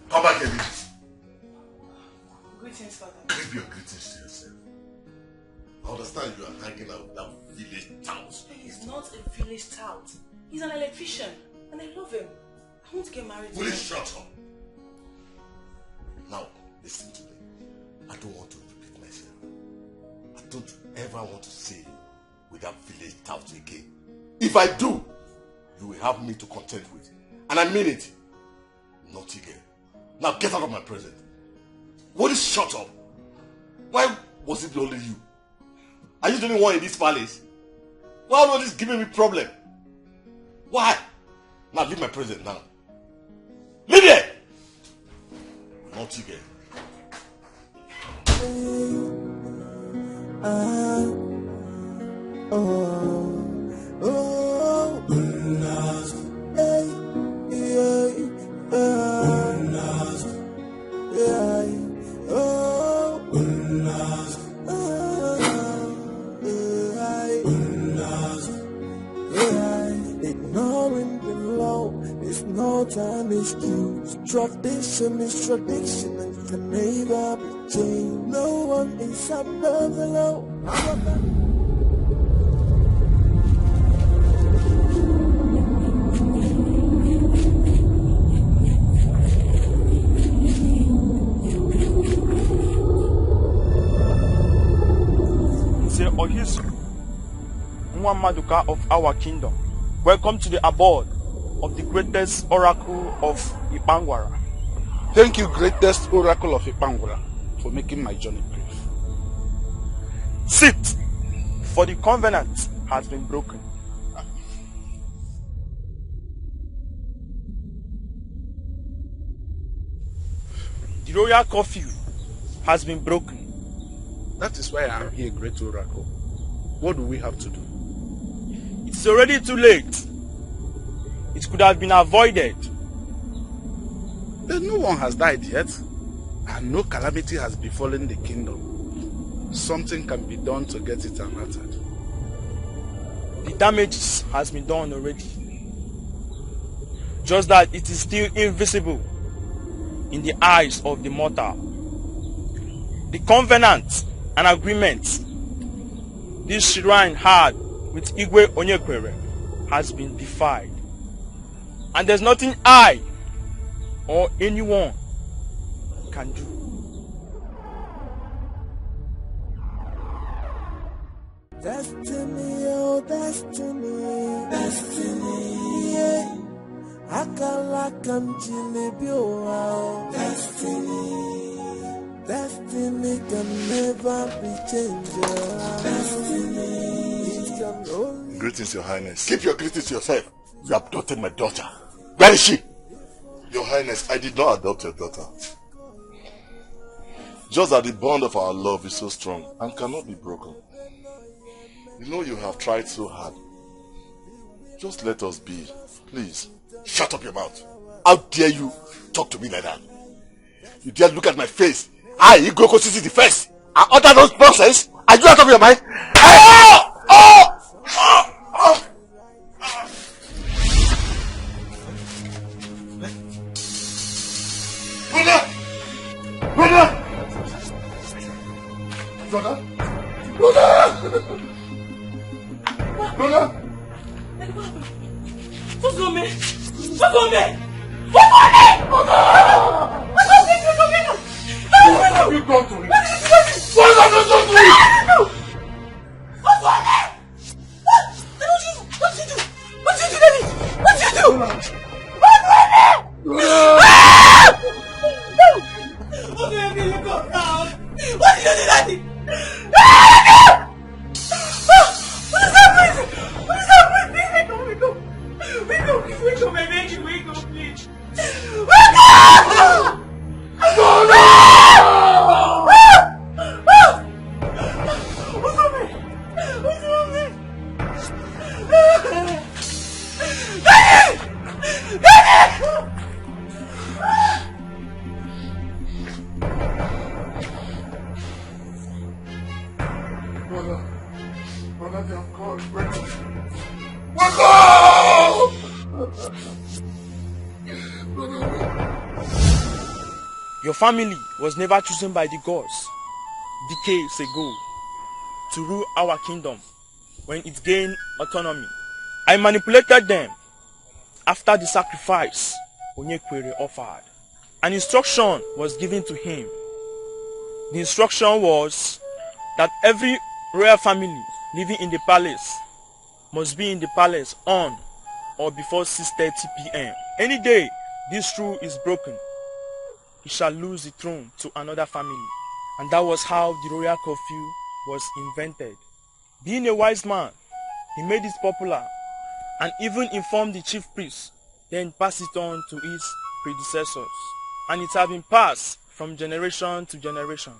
Come back here, ladies. Greetings, Father. Give your greetings to yourself. I understand you are hanging out with that village tout. He's not a village tout. He's an electrician. And I love him. I want to get married to him. Will you shut up? Now, listen to me. I don't want to repeat myself. I don't ever want to see you with that village tout again. If I do, you will have me to contend with. And I mean it. Naughty girl. Now get out of my presence. Will you shut up? Why was it only you? Are you the only one in this palace? Why are this giving me problem? Why? Now leave my presence now. Leave it! Naughty girl. Ignoring the law is no time is true. Tradition is tradition and can never be changed. No one is above the law. Say Ohisu, Nwamaduka of our kingdom. Welcome to the abode of the greatest oracle of Ipangwara. Thank you, greatest oracle of Ipangwara, for making my journey brief. Sit, for the covenant has been broken. The royal curfew has been broken. That is why I am here, great oracle. What do we have to do? It's already too late. It could have been avoided. But no one has died yet, and no calamity has befallen the kingdom. Something can be done to get it averted. The damage has been done already. Just that it is still invisible in the eyes of the mortal. The covenant and agreement this shrine had with Igwe Onyekwere has been defied. And there's nothing I or anyone can do. Destiny, oh destiny, destiny, yeah. Akalakam jilibio, oh destiny, destiny can never be changed. Destiny, it can only. Greetings, Your Highness. Keep your greetings to yourself. You abducted my daughter. Where is she? Your Highness, I did not adopt your daughter. Just that the bond of our love is so strong and cannot be broken. You know you have tried so hard. Just let us be, please. Shut up your mouth. How dare you talk to me like that? You dare look at my face. I, Igoko Sisi the first, and utter those nonsense? Are you out of your mind? Brother! Brother! Brother! What's wrong, man? What's wrong, man? What's wrong, man? What's wrong, man? What have you done to him? What have you done to him? What's wrong, man? What did you do? What did you do, Daddy? What did you do? What's wrong, man? Okay, let go now. What did you do, Daddy? What is happening? What is happening? Wake up. Wake up, my baby. Wake up, please. Wake up! No! What's wrong, man? What's wrong, man? Daddy! Daddy! Brother, they have called. Wake up! Wake up! Your family was never chosen by the gods decades ago to rule our kingdom when it gained autonomy. I manipulated them after the sacrifice Onyekwere offered. An instruction was given to him. The instruction was that every royal family living in the palace must be in the palace on or before 6:30 p.m. Any day this rule is broken, he shall lose the throne to another family. And that was how the royal curfew was invented. Being a wise man, he made it popular and even informed the chief priest, then passed it on to his predecessors. And it has been passed from generation to generation,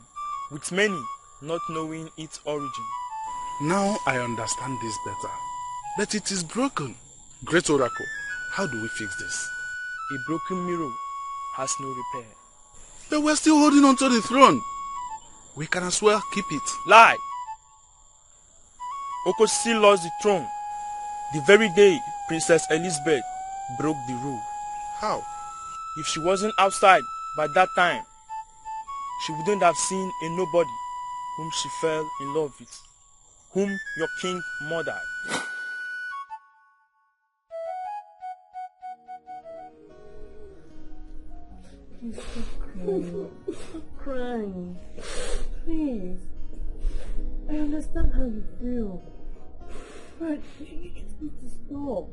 with many not knowing its origin. Now I understand this better. But it is broken. Great Oracle, how do we fix this? A broken mirror has no repair. But we're still holding on to the throne. We can as well keep it. Lie! Okosi lost the throne the very day Princess Elizabeth broke the rule. How? If she wasn't outside by that time, she wouldn't have seen a nobody whom she fell in love with, whom your king murdered. Stop crying. Please. I understand how you feel. But you just need to stop.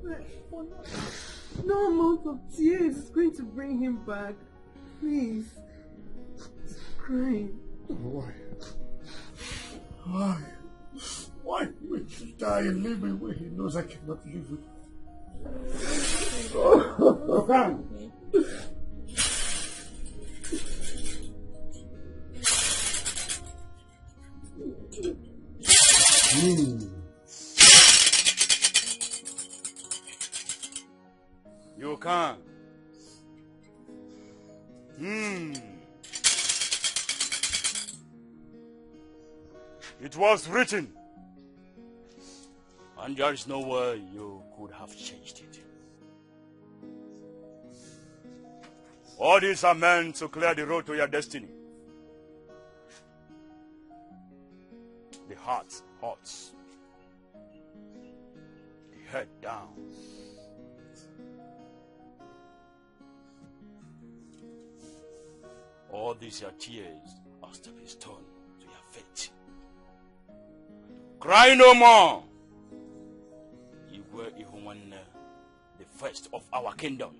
No amount of tears is going to bring him back. Please. Stop crying. Why? Why? Why would he die and leave me where he knows I cannot live with him? Oh, come. You can. It was written, and there is no way you could have changed it. All these are meant to clear the road to your destiny. The heart hurts, the head down. All these your tears are stepping stone to your fate. Cry no more. You were even one, the first of our kingdom.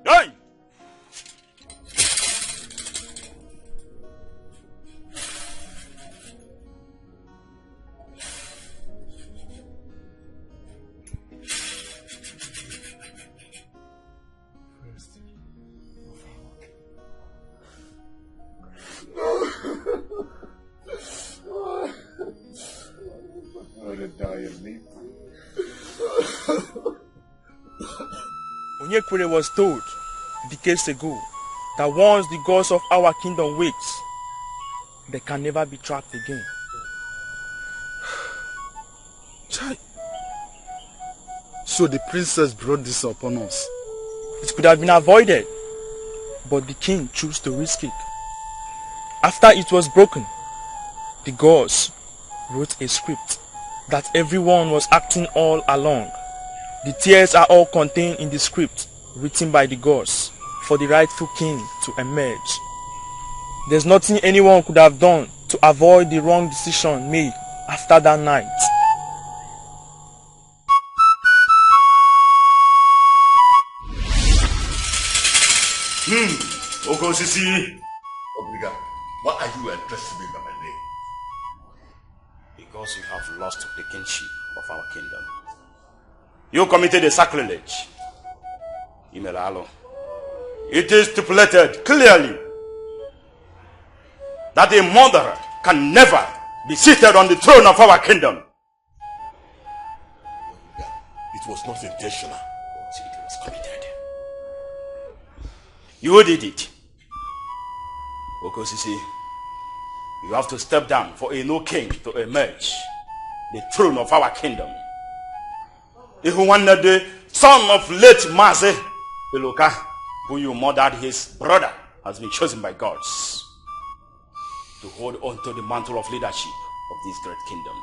Hey! Onyekwere was told decades ago that once the gods of our kingdom wakes, they can never be tracked again. So the princess brought this upon us. It could have been avoided, but the king chose to risk it. After it was broken, the gods wrote a script that everyone was acting all along. The tears are all contained in the script written by the gods for the rightful king to emerge. There's nothing anyone could have done to avoid the wrong decision made after that night. Ogosisi. Obliga, why are you addressing me by my name? Because you have lost the kingship of our kingdom. You committed a sacrilege. Imelalo. It is stipulated clearly that a murderer can never be seated on the throne of our kingdom. It was not intentional. It was committed. You did it. Okosisi, you have to step down for a new king to emerge the throne of our kingdom. Ihuwana, the son of late Maze Eloka, who you murdered his brother, has been chosen by gods to hold on to the mantle of leadership of this great kingdom.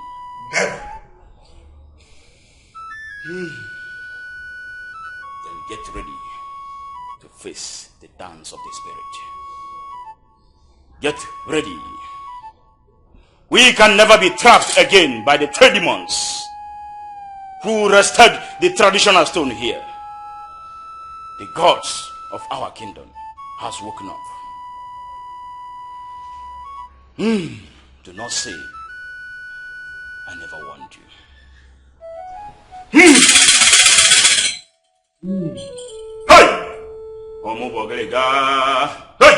Never. Then get ready to face the dance of the spirit. Get ready. We can never be trapped again by the three demons who wrested the traditional stone here. The gods of our kingdom has woken up. Do not say I never warned you. Hey! Omo bogerega. Hey!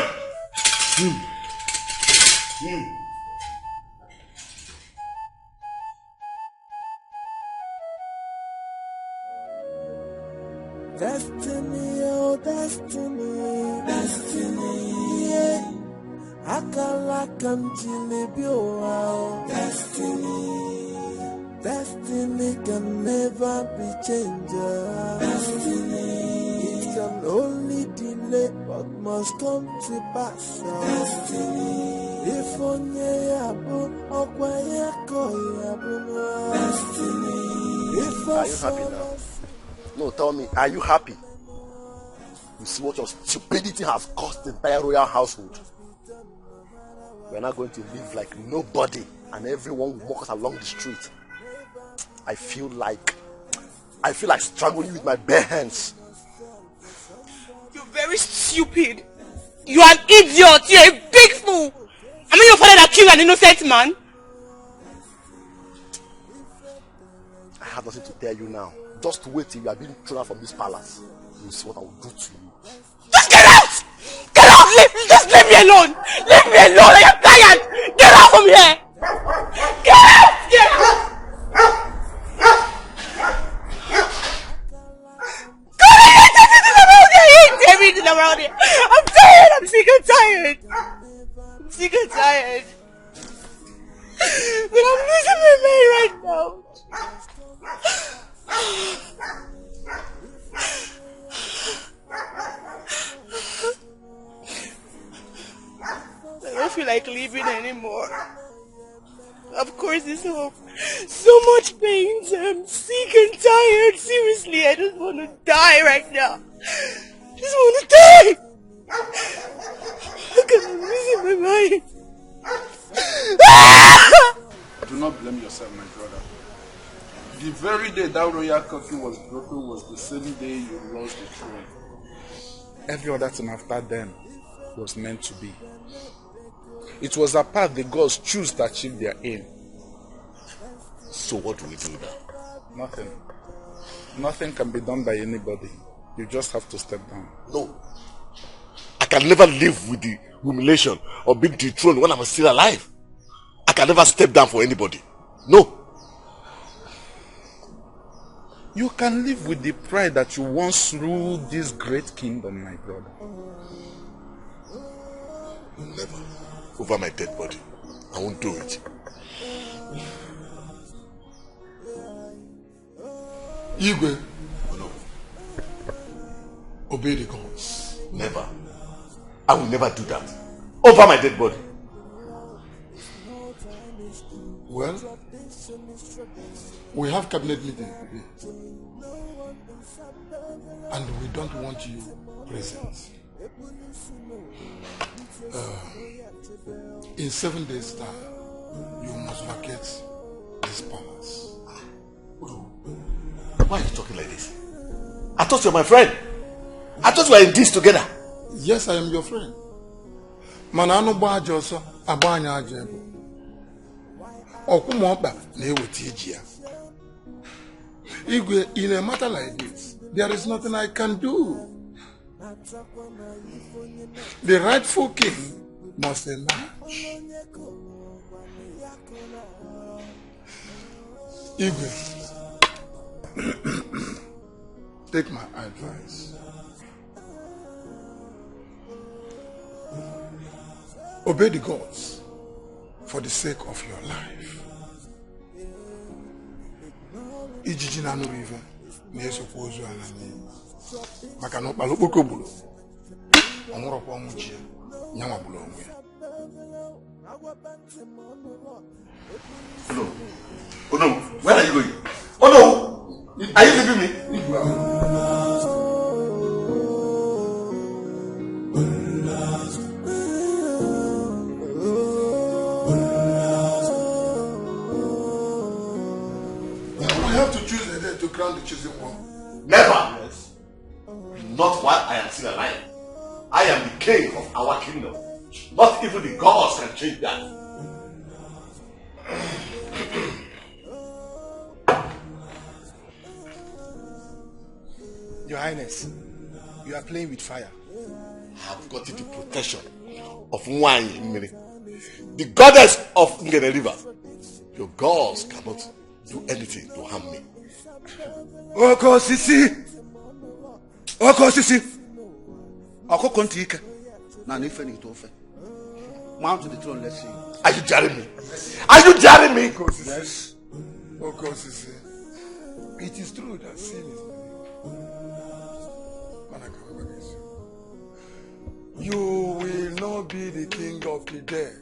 Destiny, oh destiny, destiny, yeah. Akala kamjilibi oh destiny, destiny can never be changed. Destiny, it can only delay but must come to pass. Destiny, if onye yabu okwaye koyabu. Destiny, if are you happy now? No, tell me, are you happy? You see what your stupidity has cost the entire royal household. We're not going to live like nobody and everyone will walk us along the street. I feel like struggling with my bare hands. You're very stupid. You're an idiot. You're a big fool. I mean your father that killed an innocent man. I have nothing to tell you now. Just wait till you are being thrown out from this palace. You'll see what I will do to you. Just get out! Get out! Just leave me alone! Leave me alone! I am tired! Get out from here! Get out! Get out! God, I hate everything around here! I hate everything around here! I'm tired! I'm sick and tired! I'm sick and tired! But I'm losing my mind right now! I don't feel like living anymore. Of course, it's so much pain. I'm sick and tired. Seriously, I just want to die right now. I just want to die. Look at me losing my mind. Do not blame yourself, my brother. The very day that royal curfew was broken was the same day you lost the throne. Every other thing after then was meant to be. It was a path the gods choose to achieve their aim. So what do we do now? Nothing. Nothing can be done by anybody. You just have to step down. No. I can never live with the humiliation of being dethroned when I'm still alive. I can never step down for anybody. No. You can live with the pride that you once ruled this great kingdom, my brother. Never. Over my dead body. I won't do it. Igwe, Obey the gods. Never. I will never do that. Over my dead body. Well, we have cabinet meeting today. And we don't want you present. In 7 days' time, you must vacate this palace. Why are you talking like this? I thought you were my friend. I thought we were in this together. Yes, I am your friend. Manano Bajoso, Abanya Jebo. Okumoba, Newetijia. In a matter like this, there is nothing I can do. The rightful king must emerge. Igwe, take my advice. Obey the gods for the sake of your life. Ijiji na nuru ife na esopozu anani maka no kpalo kpokobulu onwuro kwa onwuchi nyanwa bulu onwe ya. Oh no, where are you going? Oh no, are you leaving me? To crown the chosen one. Never. Yes. Not while I am still alive. I am the king of our kingdom. Not even the gods can change that. Your Highness, you are playing with fire. I have gotten the protection of Nwanyị, the goddess of Ngene River. Your gods cannot do anything to harm me. Oko sisi. Oko kontika. Na nife ni tofe. Mount to the throne, let's see. Are you daring me? Are you daring me? Yes. Oko sisi. It is true that sin is you will not be the king of the dead.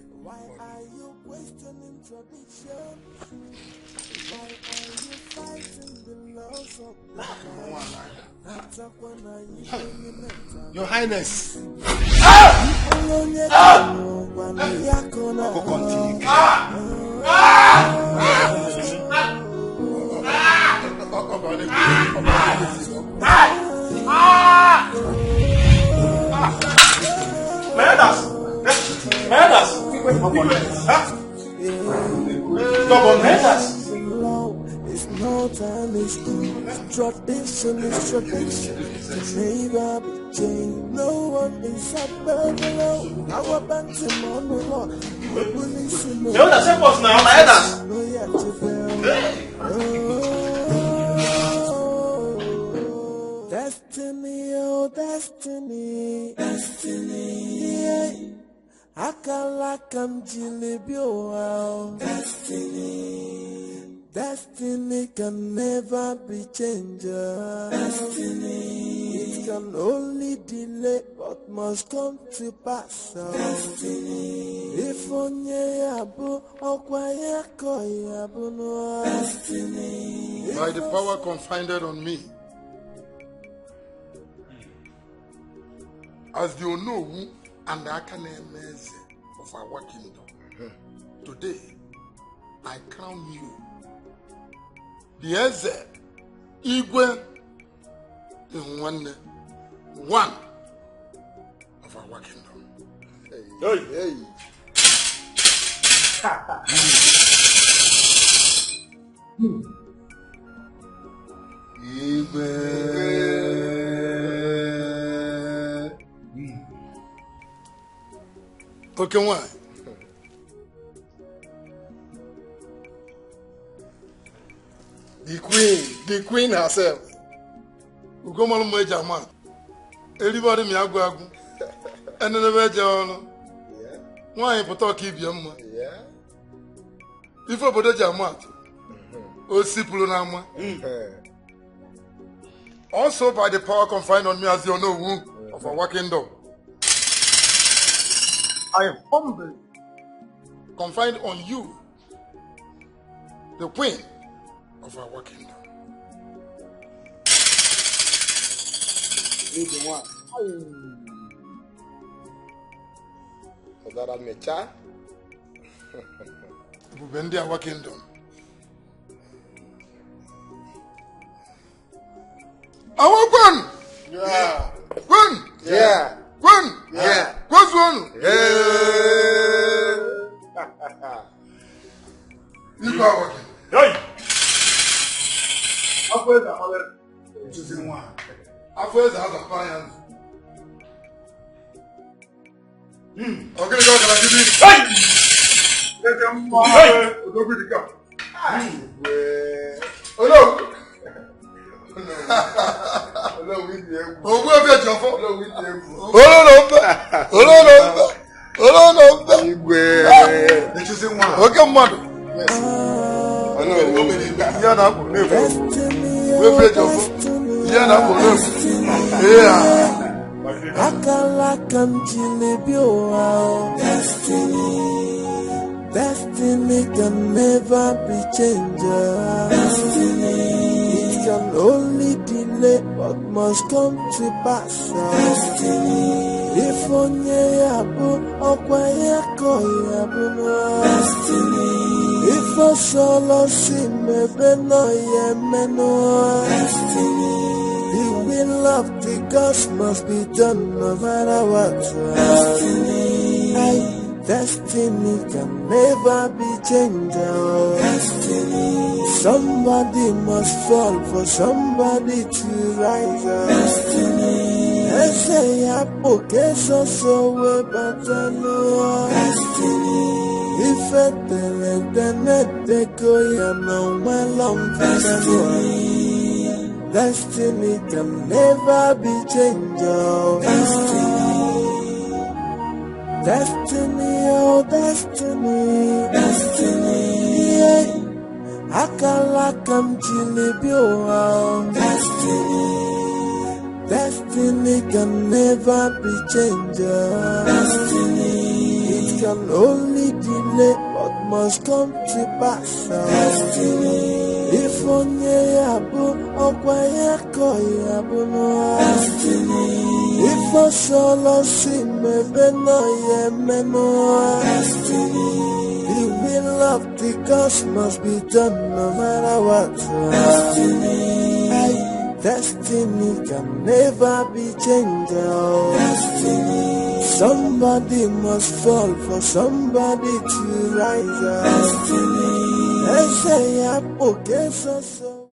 Your Highness. No time is tradition is tradition. Never be changed. No one is above the law. Our bands are on the law. The police know. You understand what's now, my elders? Destiny, oh destiny, destiny. Yeah. Akalakam jilibio, oh destiny. Destiny can never be changed. Destiny. It can only delay but must come to pass. Destiny. If only yabu okwaya koyabu no. Destiny. By the power confined on me, as the Onowu and the Akanemeze of our kingdom, today I crown you the Eze Igwe in one of our kingdom. Hey, hey. Igwe. Okay, why? The queen herself. Ugomalu meja man. Everybody me agu. And then the meja. Why put talk ibiyamma? Yeah. If obodo jamat. O sipulu na ma. Also by the power confined on me as you know of our kingdom, I humbly confined on you, the queen of our kingdom. Bubendi our kingdom. Our queen! Yeah. Queen! Yeah. Queen! Yeah. What's one? Yeah. You go working. Hey! After the other, choosing one. After the other clients. Okay, go can I give you? Hey! Let them hey! Don't be the cup. Hello. Hello, with you. Oh, where are you from? Hello, with you. The choosing one. Okay, mother. Yes. Hello, yeah, Destiny can never be changed. It can only delay but must come to pass. If only abu okwaya koyabu. If a solo simebe no yemeno. The will of the gods must be done no matter what. Destiny can never be changed. Somebody must fall for somebody to rise. Say okay, so we better know. If they go, you know, destiny can never be changed. Destiny, oh destiny, yeah. Akala come chilibio, destiny can never be changed. It can only delay but must come to pass. If only abu okwaya koyabu no. If a solo simebe no yemeno. The will of the gods must be done no matter what. Destiny can never be changed. Somebody must fall for somebody to rise. They say okay, so